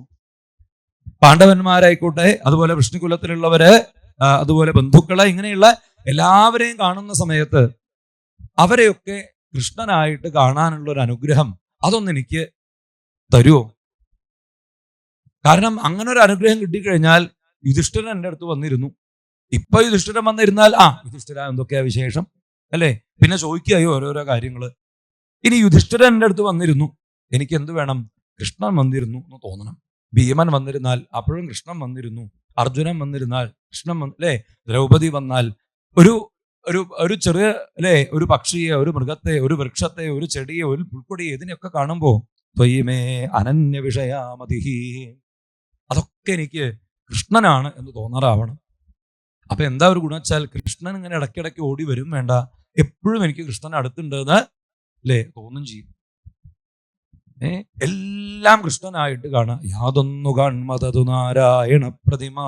പാണ്ഡവന്മാരായിക്കോട്ടെ, അതുപോലെ വിഷ്ണുകുലത്തിലുള്ളവര്, അതുപോലെ ബന്ധുക്കള്, ഇങ്ങനെയുള്ള എല്ലാവരെയും കാണുന്ന സമയത്ത് അവരെയൊക്കെ കൃഷ്ണനായിട്ട് കാണാനുള്ള ഒരു അനുഗ്രഹം അതൊന്നെനിക്ക് തരുമോ? കാരണം അങ്ങനെ ഒരു അനുഗ്രഹം കിട്ടിക്കഴിഞ്ഞാൽ യുധിഷ്ഠിരൻ എൻ്റെ അടുത്ത് വന്നിരുന്നു. ഇപ്പൊ യുധിഷ്ഠിരൻ വന്നിരുന്നാൽ യുധിഷ്ഠിര എന്തൊക്കെയാ വിശേഷം അല്ലേ, പിന്നെ ചോദിക്കുകയോ ഓരോരോ കാര്യങ്ങള്. ഇനി യുധിഷ്ഠിരൻ എൻ്റെ അടുത്ത് വന്നിരുന്നു, എനിക്ക് എന്ത് വേണം? കൃഷ്ണൻ വന്നിരുന്നു എന്ന് തോന്നണം. ഭീമൻ വന്നിരുന്നാൽ അപ്പോഴും കൃഷ്ണൻ വന്നിരുന്നു. അർജുനൻ വന്നിരുന്നാൽ കൃഷ്ണൻ അല്ലേ, ദ്രൗപദി വന്നാൽ, ഒരു ഒരു ഒരു ചെറിയ അല്ലേ, ഒരു പക്ഷിയെ, ഒരു മൃഗത്തെ, ഒരു വൃക്ഷത്തെ, ഒരു ചെടിയെ, ഒരു പുൽക്കൊടിയെ, ഇതിനെയൊക്കെ കാണുമ്പോൾ ത്വയിമേ അനന്യ വിഷയാമതിഹി, അതൊക്കെ എനിക്ക് കൃഷ്ണനാണ് എന്ന് തോന്നാറാവണം. അപ്പൊ എന്താ ഒരു ഗുണം വെച്ചാൽ കൃഷ്ണൻ ഇങ്ങനെ ഇടയ്ക്കിടയ്ക്ക് ഓടി വരും വേണ്ട, എപ്പോഴും എനിക്ക് കൃഷ്ണൻ അടുത്തുണ്ടെന്ന് അല്ലേ തോന്നും ചെയ്യും. എല്ലാം കൃഷ്ണനായിട്ട് കാണാം. യാതൊന്നു കാൺമതതു നാരായണ പ്രതിമ,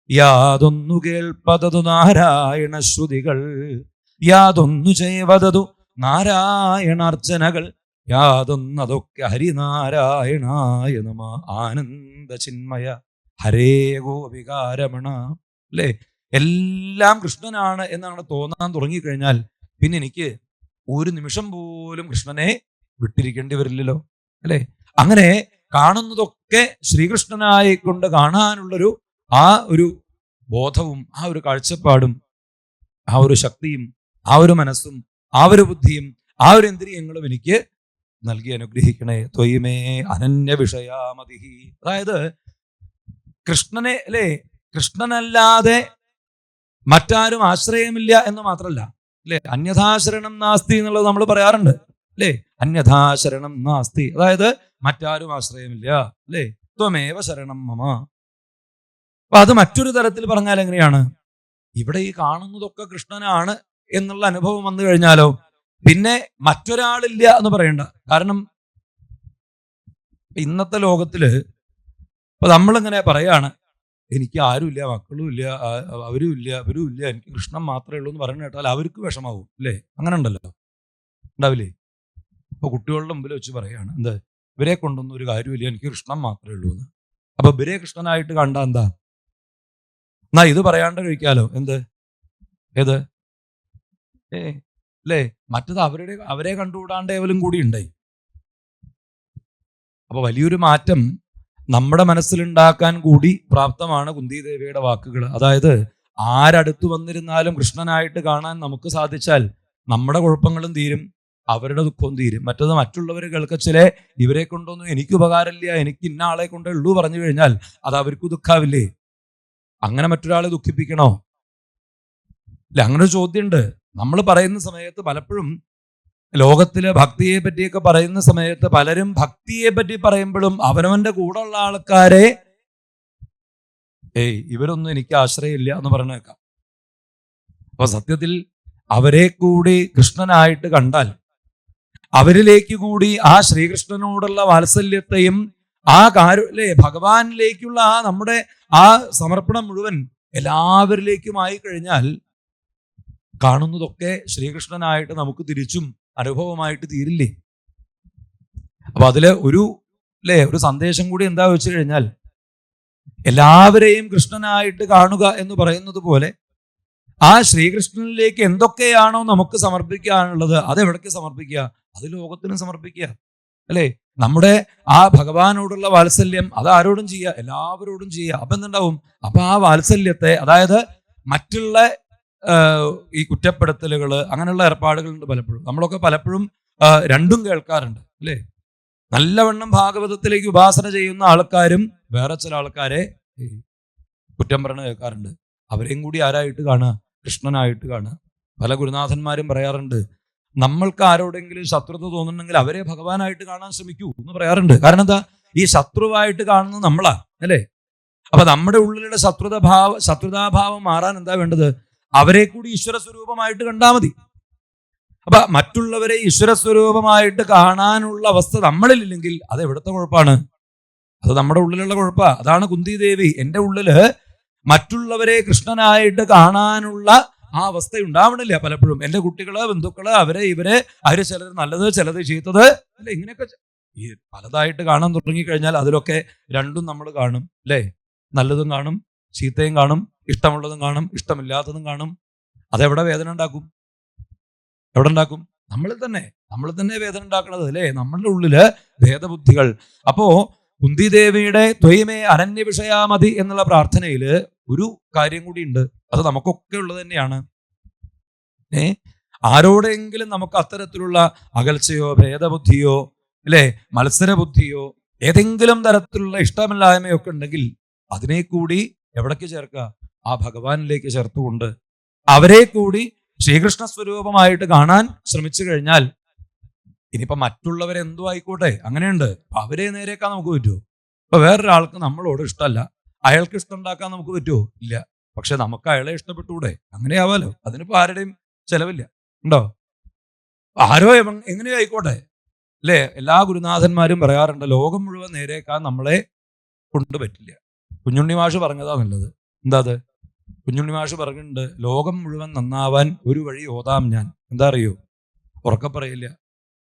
യാതൊന്നു കേൾപ്പതതു നാരായണ ശ്രുതികൾ, യാതൊന്നു ചെയ്വതതു നാരായണാർച്ചനകൾ, യാതൊന്നതൊക്കെ ഹരിനാരായണായ നമ. ആനന്ദ ചിന്മയ ഹരേ ഗോപികാരമണ അല്ലേ, എല്ലാം കൃഷ്ണനാണ് എന്നാണ് തോന്നാൻ തുടങ്ങിക്കഴിഞ്ഞാൽ പിന്നെ എനിക്ക് ഒരു നിമിഷം പോലും കൃഷ്ണനെ വിട്ടിരിക്കേണ്ടി വരില്ലല്ലോ അല്ലേ. അങ്ങനെ കാണുന്നതൊക്കെ ശ്രീകൃഷ്ണനായി കൊണ്ട് കാണാനുള്ളൊരു ആ ഒരു ബോധവും ആ ഒരു കാഴ്ചപ്പാടും ആ ഒരു ശക്തിയും ആ ഒരു മനസ്സും ആ ഒരു ബുദ്ധിയും ആ ഒരു ഇന്ദ്രിയങ്ങളും എനിക്ക് നൽകി അനുഗ്രഹിക്കണേ. ത്വയിമേ അനന്യ വിഷയാമതിഹി, അതായത് കൃഷ്ണനെ അല്ലേ, കൃഷ്ണനല്ലാതെ മറ്റാരും ആശ്രയമില്ല എന്ന് മാത്രമല്ല അല്ലേ, അന്യഥാശരണം നാസ്തി എന്നുള്ളത് നമ്മൾ പറയാറുണ്ട് അല്ലേ. അന്യഥാശരണം നാസ്തി, അതായത് മറ്റാരും ആശ്രയമില്ല അല്ലേ. ത്വമേവ ശരണം മമ. അപ്പൊ അത് മറ്റൊരു തരത്തിൽ പറഞ്ഞാൽ എങ്ങനെയാണ്? ഇവിടെ ഈ കാണുന്നതൊക്കെ കൃഷ്ണനാണ് എന്നുള്ള അനുഭവം വന്നു കഴിഞ്ഞാലോ പിന്നെ മറ്റൊരാളില്ല എന്ന് പറയണ്ട. കാരണം ഇന്നത്തെ ലോകത്തില് ഇപ്പൊ നമ്മളിങ്ങനെ പറയാണ്, എനിക്ക് ആരുമില്ല, മക്കളും ഇല്ല, അവരും ഇല്ല, അവരും ഇല്ല, എനിക്ക് കൃഷ്ണൻ മാത്രമേ ഉള്ളൂ എന്ന് പറഞ്ഞു കേട്ടാൽ അവർക്ക് വിഷമാവും അല്ലേ. അങ്ങനെ ഉണ്ടല്ലോ, ഉണ്ടാവില്ലേ? അപ്പൊ കുട്ടികളുടെ മുമ്പിൽ വെച്ച് പറയാണ്, എന്ത്, ഇവരെ കൊണ്ടൊന്നും ഒരു കാര്യമില്ല, എനിക്ക് കൃഷ്ണൻ മാത്രമേ ഉള്ളൂ എന്ന്. അപ്പൊ ഇവരെ കൃഷ്ണനായിട്ട് കണ്ട എന്താ, എന്നാ ഇത് പറയാണ്ട് കഴിക്കാലോ. എന്ത്, ഏത് അല്ലേ, മറ്റത് അവരെ കണ്ടുകൂടാണ്ട് ഏവലും കൂടി ഉണ്ടായി. അപ്പൊ വലിയൊരു മാറ്റം നമ്മുടെ മനസ്സിലുണ്ടാക്കാൻ കൂടി പ്രാപ്തമാണ് കുന്തിദേവിയുടെ വാക്കുകൾ. അതായത് ആരടുത്ത് വന്നിരുന്നാലും കൃഷ്ണനായിട്ട് കാണാൻ നമുക്ക് സാധിച്ചാൽ നമ്മുടെ കുഴപ്പങ്ങളും തീരും, അവരുടെ ദുഃഖവും തീരും. മറ്റത് മറ്റുള്ളവർ കേൾക്കച്ചിലെ ഇവരെ കൊണ്ടൊന്നും എനിക്ക് ഉപകാരമില്ല, എനിക്ക് ഇന്ന ആളെ കൊണ്ടേ ഉള്ളൂ പറഞ്ഞു കഴിഞ്ഞാൽ അത് അവർക്ക് ദുഃഖാവില്ലേ? അങ്ങനെ മറ്റൊരാളെ ദുഃഖിപ്പിക്കണോ? അല്ലെ, അങ്ങനെ ഒരു ചോദ്യമുണ്ട്. നമ്മൾ പറയുന്ന സമയത്ത് പലപ്പോഴും ലോകത്തിലെ ഭക്തിയെ പറ്റിയൊക്കെ പറയുന്ന സമയത്ത് പലരും ഭക്തിയെ പറ്റി പറയുമ്പോഴും അവനവന്റെ കൂടെ ഉള്ള ആൾക്കാരെ ഇവരൊന്നും എനിക്ക് ആശ്രയമില്ല എന്ന് പറഞ്ഞേക്കാം. അപ്പൊ സത്യത്തിൽ അവരെ കൂടി കൃഷ്ണനായിട്ട് കണ്ടാൽ അവരിലേക്ക് കൂടി ആ ശ്രീകൃഷ്ണനോടുള്ള വാത്സല്യത്തെയും ആ അല്ലേ ഭഗവാനിലേക്കുള്ള ആ നമ്മുടെ ആ സമർപ്പണം മുഴുവൻ എല്ലാവരിലേക്കുമായി കഴിഞ്ഞാൽ കാണുന്നതൊക്കെ ശ്രീകൃഷ്ണനായിട്ട് നമുക്ക് തിരിച്ചും അനുഭവമായിട്ട് തീരില്ലേ? അപ്പൊ അതില് ഒരു സന്ദേശം കൂടി എന്താ വെച്ച് കഴിഞ്ഞാൽ, എല്ലാവരെയും കൃഷ്ണനായിട്ട് കാണുക എന്ന് പറയുന്നത് പോലെ ആ ശ്രീകൃഷ്ണനിലേക്ക് എന്തൊക്കെയാണോ നമുക്ക് സമർപ്പിക്കാനുള്ളത് അതെവിടേക്ക് സമർപ്പിക്കുക? അത് ലോകത്തിനും സമർപ്പിക്കുക അല്ലേ. നമ്മുടെ ആ ഭഗവാനോടുള്ള വാത്സല്യം അത് ആരോടും ചെയ്യുക, എല്ലാവരോടും ചെയ്യുക. അപ്പൊ എന്തുണ്ടാവും? അപ്പൊ ആ വാത്സല്യത്തെ, അതായത് മറ്റുള്ള ഈ കുറ്റപ്പെടുത്തലുകൾ, അങ്ങനെയുള്ള ഏർപ്പാടുകളുണ്ട് പലപ്പോഴും. നമ്മളൊക്കെ പലപ്പോഴും രണ്ടും കേൾക്കാറുണ്ട് അല്ലേ. നല്ലവണ്ണം ഭാഗവതത്തിലേക്ക് ഉപാസന ചെയ്യുന്ന ആൾക്കാരും വേറെ ചില ആൾക്കാരെ കുറ്റം പറഞ്ഞ് കേൾക്കാറുണ്ട്. അവരെയും കൂടി ആരായിട്ട് കാണുക? കൃഷ്ണനായിട്ട് കാണുക. പല ഗുരുനാഥന്മാരും പറയാറുണ്ട്, നമ്മൾക്ക് ആരോടെങ്കിലും ശത്രുത തോന്നുന്നുണ്ടെങ്കിൽ അവരെ ഭഗവാനായിട്ട് കാണാൻ ശ്രമിക്കൂ എന്ന് പറയാറുണ്ട്. കാരണം എന്താ? ഈ ശത്രുവായിട്ട് കാണുന്നത് നമ്മളാ അല്ലേ. അപ്പൊ നമ്മുടെ ഉള്ളിലുള്ള ശത്രുതാഭാവം മാറാൻ എന്താ വേണ്ടത്? അവരെ കൂടി ഈശ്വര സ്വരൂപമായിട്ട് കണ്ടാൽ മതി. അപ്പൊ മറ്റുള്ളവരെ ഈശ്വര സ്വരൂപമായിട്ട് കാണാനുള്ള അവസ്ഥ നമ്മളിലില്ലെങ്കിൽ അത് എവിടുത്തെ കുഴപ്പമാണ്? അത് നമ്മുടെ ഉള്ളിലുള്ള കുഴപ്പമാണ്. അതാണ് കുന്തിദേവി, എൻ്റെ ഉള്ളില് മറ്റുള്ളവരെ കൃഷ്ണനായിട്ട് കാണാനുള്ള ആ അവസ്ഥ ഉണ്ടാവണില്ല പലപ്പോഴും. എൻ്റെ കുട്ടികള്, ബന്ധുക്കള്, അവര് ചിലർ നല്ലത്, ചിലത് ചീത്തത് അല്ലെ, ഇങ്ങനെയൊക്കെ ഈ പലതായിട്ട് കാണാൻ തുടങ്ങിക്കഴിഞ്ഞാൽ അതിലൊക്കെ രണ്ടും നമ്മൾ കാണും അല്ലേ. നല്ലതും കാണും, ചീത്തയും കാണും, ഇഷ്ടമുള്ളതും കാണും, ഇഷ്ടമില്ലാത്തതും കാണും. അതെവിടെ വേദന ഉണ്ടാക്കും? എവിടെ ഉണ്ടാക്കും? നമ്മൾ തന്നെ വേദന ഉണ്ടാക്കണത് അല്ലേ? നമ്മളുടെ ഉള്ളില് ഭേദബുദ്ധികൾ. അപ്പോ കുന്തിദേവിയുടെ ത്വയമേ അനന്യ വിഷയാമതി എന്നുള്ള പ്രാർത്ഥനയില് ഒരു കാര്യം കൂടി ഉണ്ട്. അത് നമുക്കൊക്കെ ഉള്ളത് തന്നെയാണ്. ആരോടെങ്കിലും നമുക്ക് അത്തരത്തിലുള്ള അകൽച്ചയോ ഭേദബുദ്ധിയോ അല്ലെ മത്സരബുദ്ധിയോ ഏതെങ്കിലും തരത്തിലുള്ള ഇഷ്ടമില്ലായ്മയോ ഒക്കെ ഉണ്ടെങ്കിൽ അതിനെ കൂടി എവിടേക്ക് ചേർക്കുക? ആ ഭഗവാനിലേക്ക് ചേർത്തുകൊണ്ട് അവരെ കൂടി ശ്രീകൃഷ്ണ സ്വരൂപമായിട്ട് കാണാൻ ശ്രമിച്ചു കഴിഞ്ഞാൽ ഇനിയിപ്പോ മറ്റുള്ളവരെന്തോ ആയിക്കോട്ടെ, അങ്ങനെയുണ്ട്. അവരെ നേരേക്കാൻ നമുക്ക് പറ്റുമോ? ഇപ്പൊ വേറൊരാൾക്ക് നമ്മളോട് ഇഷ്ടമല്ല, അയാൾക്ക് ഇഷ്ടം ഉണ്ടാക്കാൻ നമുക്ക് പറ്റുമോ? ഇല്ല. പക്ഷെ നമുക്ക് അയാളെ ഇഷ്ടപ്പെട്ടൂടെ? അങ്ങനെ ആവാലോ. അതിനിപ്പോ ആരുടെയും ചെലവില്ല. ഉണ്ടോ? ആരോ എങ്ങനെയോ ആയിക്കോട്ടെ അല്ലേ? എല്ലാ ഗുരുനാഥന്മാരും പറയാറുണ്ട്, ലോകം മുഴുവൻ നേരേക്കാൻ നമ്മളെ കൊണ്ട് പറ്റില്ല. കുഞ്ഞുണ്ണി മാഷ് പറഞ്ഞതാ നല്ലത്. എന്താ അത്? കുഞ്ഞുണ്ണി മാഷ് പറഞ്ഞിട്ടുണ്ട്, ലോകം മുഴുവൻ നന്നാവാൻ ഒരു വഴി ഓതാം ഞാൻ. എന്താ അറിയോ? ഉറക്കെ പറയില്ല,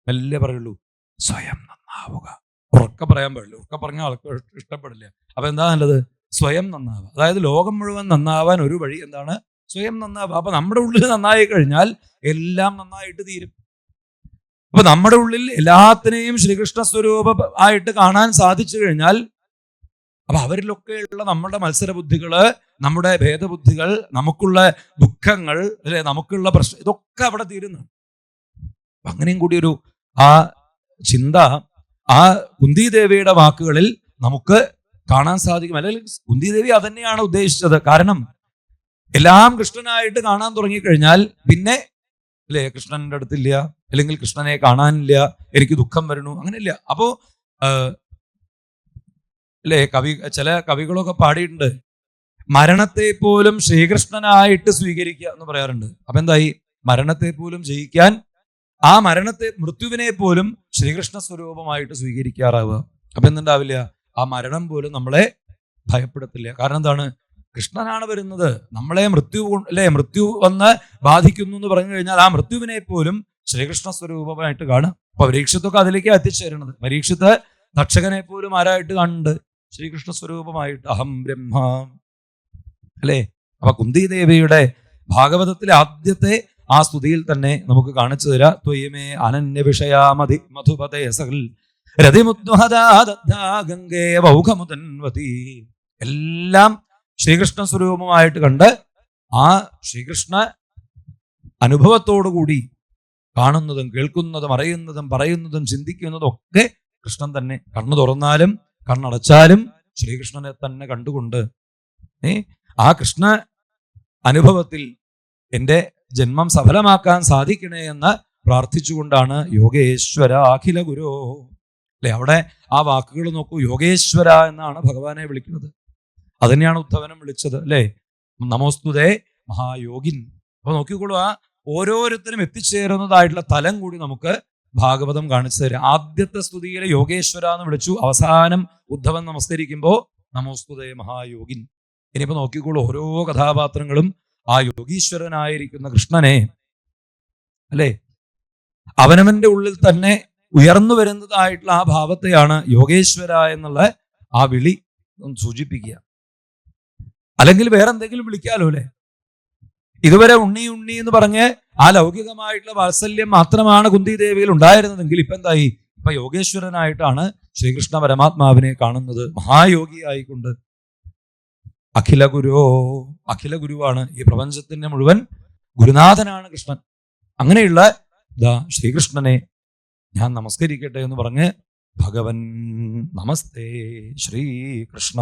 മെല്ലെ പറയുള്ളൂ, സ്വയം നന്നാവുക. ഉറക്കെ പറയാൻ പാടില്ല. ഉറക്കെ പറഞ്ഞാൽ ആൾക്ക് ഇഷ്ടപ്പെടില്ല. അപ്പൊ എന്താ നല്ലത്? സ്വയം നന്നാവുക. അതായത് ലോകം മുഴുവൻ നന്നാവാൻ ഒരു വഴി എന്താണ്? സ്വയം നന്നാവുക. അപ്പൊ നമ്മുടെ ഉള്ളിൽ നന്നായി കഴിഞ്ഞാൽ എല്ലാം നന്നായിട്ട് തീരും. അപ്പൊ നമ്മുടെ ഉള്ളിൽ എല്ലാത്തിനെയും ശ്രീകൃഷ്ണ സ്വരൂപമായിട്ട് കാണാൻ സാധിച്ചു കഴിഞ്ഞാൽ അപ്പൊ അവരിലൊക്കെയുള്ള നമ്മുടെ മത്സരബുദ്ധികള്, നമ്മുടെ ഭേദബുദ്ധികൾ, നമുക്കുള്ള ദുഃഖങ്ങൾ അല്ലെ, നമുക്കുള്ള പ്രശ്നം, ഇതൊക്കെ അവിടെ തീരുന്നു. അങ്ങനെയും കൂടി ഒരു ആ ചിന്ത ആ കുന്തിദേവിയുടെ വാക്കുകളിൽ നമുക്ക് കാണാൻ സാധിക്കും. അല്ലെങ്കിൽ കുന്തിദേവി അതന്നെയാണ് ഉദ്ദേശിച്ചത്. കാരണം എല്ലാം കൃഷ്ണനായിട്ട് കാണാൻ തുടങ്ങിക്കഴിഞ്ഞാൽ പിന്നെ അല്ലേ, കൃഷ്ണന്റെ അടുത്തില്ല, അല്ലെങ്കിൽ കൃഷ്ണനെ കാണാനില്ല, എനിക്ക് ദുഃഖം വരണു, അങ്ങനെയില്ല. അപ്പോ അല്ലേ, ചില കവികളൊക്കെ പാടിയിട്ടുണ്ട്, മരണത്തെ പോലും ശ്രീകൃഷ്ണനായിട്ട് സ്വീകരിക്കുക എന്ന് പറയാറുണ്ട്. അപ്പൊ എന്തായി? മരണത്തെ പോലും ജയിക്കാൻ ആ മൃത്യുവിനെ പോലും ശ്രീകൃഷ്ണ സ്വരൂപമായിട്ട് സ്വീകരിക്കാറാവുക. അപ്പൊ എന്തുണ്ടാവില്ല? ആ മരണം പോലും നമ്മളെ ഭയപ്പെടുത്തില്ല. കാരണം എന്താണ്? കൃഷ്ണനാണ് വരുന്നത്. നമ്മളെ മൃത്യു വന്ന് ബാധിക്കുന്നു എന്ന് പറഞ്ഞു കഴിഞ്ഞാൽ ആ മൃത്യുവിനെ പോലും ശ്രീകൃഷ്ണ സ്വരൂപമായിട്ട് കാണുക. അപ്പൊ പരീക്ഷത്തൊക്കെ അതിലേക്ക് എത്തിച്ചേരുന്നത്. പരീക്ഷത്ത് തക്ഷകനെ പോലും ആരായിട്ട് കാണുന്നുണ്ട്? ശ്രീകൃഷ്ണ സ്വരൂപമായിട്ട്. അഹം ബ്രഹ്മ അല്ലേ? അപ്പൊ കുന്തിദേവിയുടെ ഭാഗവതത്തിലെ ആദ്യത്തെ ആ സ്തുതിയിൽ തന്നെ നമുക്ക് കാണിച്ചു തരാ, ത്വയമേ അനന്യ വിഷയാമതി മധുപതേ സകൽ രതിമുദ്വഹദാദഗ്ധേ വൗഘമുതൻവതി. എല്ലാം ശ്രീകൃഷ്ണ സ്വരൂപമായിട്ട് കണ്ട് ആ ശ്രീകൃഷ്ണ അനുഭവത്തോടുകൂടി കാണുന്നതും കേൾക്കുന്നതും അറിയുന്നതും പറയുന്നതും ചിന്തിക്കുന്നതും ഒക്കെ കൃഷ്ണൻ തന്നെ. കണ്ണു തുറന്നാലും കണ്ണടച്ചാലും ശ്രീകൃഷ്ണനെ തന്നെ കണ്ടുകൊണ്ട് ആ കൃഷ്ണ അനുഭവത്തിൽ എൻ്റെ ജന്മം സഫലമാക്കാൻ സാധിക്കണേ എന്ന് പ്രാർത്ഥിച്ചുകൊണ്ടാണ് യോഗേശ്വര അഖില ഗുരോ അല്ലെ. അവിടെ ആ വാക്കുകൾ നോക്കൂ, യോഗേശ്വര എന്നാണ് ഭഗവാനെ വിളിക്കുന്നത്. അതുതന്നെയാണ് ഉദ്ധവനം വിളിച്ചത് അല്ലെ, നമോസ്തുതേ മഹായോഗിൻ. അപ്പൊ നോക്കിക്കോളൂ, ആ ഓരോരുത്തരും എത്തിച്ചേരുന്നതായിട്ടുള്ള തലം കൂടി നമുക്ക് ഭാഗവതം കാണിച്ചു തരാം. ആദ്യത്തെ സ്തുതിയിലെ യോഗേശ്വര എന്ന് വിളിച്ചു, അവസാനം ഉദ്ധവൻ നമസ്കരിക്കുമ്പോ നമോസ്തുതേ മഹായോഗിൻ. ഇനിയിപ്പോ നോക്കിക്കോളൂ, ഓരോ കഥാപാത്രങ്ങളും ആ യോഗീശ്വരനായിരിക്കുന്ന കൃഷ്ണനെ അല്ലെ, അവനവന്റെ ഉള്ളിൽ തന്നെ ഉയർന്നു വരുന്നതായിട്ടുള്ള ആ ഭാവത്തെയാണ് യോഗേശ്വര എന്നുള്ള ആ വിളി സൂചിപ്പിക്കുക. അല്ലെങ്കിൽ വേറെ എന്തെങ്കിലും വിളിക്കാലോ അല്ലെ. ഇതുവരെ ഉണ്ണി ഉണ്ണി എന്ന് പറഞ്ഞ് ആ ലൗകികമായിട്ടുള്ള വാത്സല്യം മാത്രമാണ് കുന്തിദേവിയിൽ ഉണ്ടായിരുന്നതെങ്കിൽ ഇപ്പൊ എന്തായി? ഇപ്പൊ യോഗേശ്വരനായിട്ടാണ് ശ്രീകൃഷ്ണ പരമാത്മാവിനെ കാണുന്നത്, മഹായോഗി ആയിക്കൊണ്ട്. അഖില ഗുരുവാണ് ഈ പ്രപഞ്ചത്തിന്റെ മുഴുവൻ ഗുരുനാഥനാണ് കൃഷ്ണൻ. അങ്ങനെയുള്ള ശ്രീകൃഷ്ണനെ ഞാൻ നമസ്കരിക്കട്ടെ എന്ന് പറഞ്ഞ് ഭഗവൻ നമസ്തേ ശ്രീകൃഷ്ണ.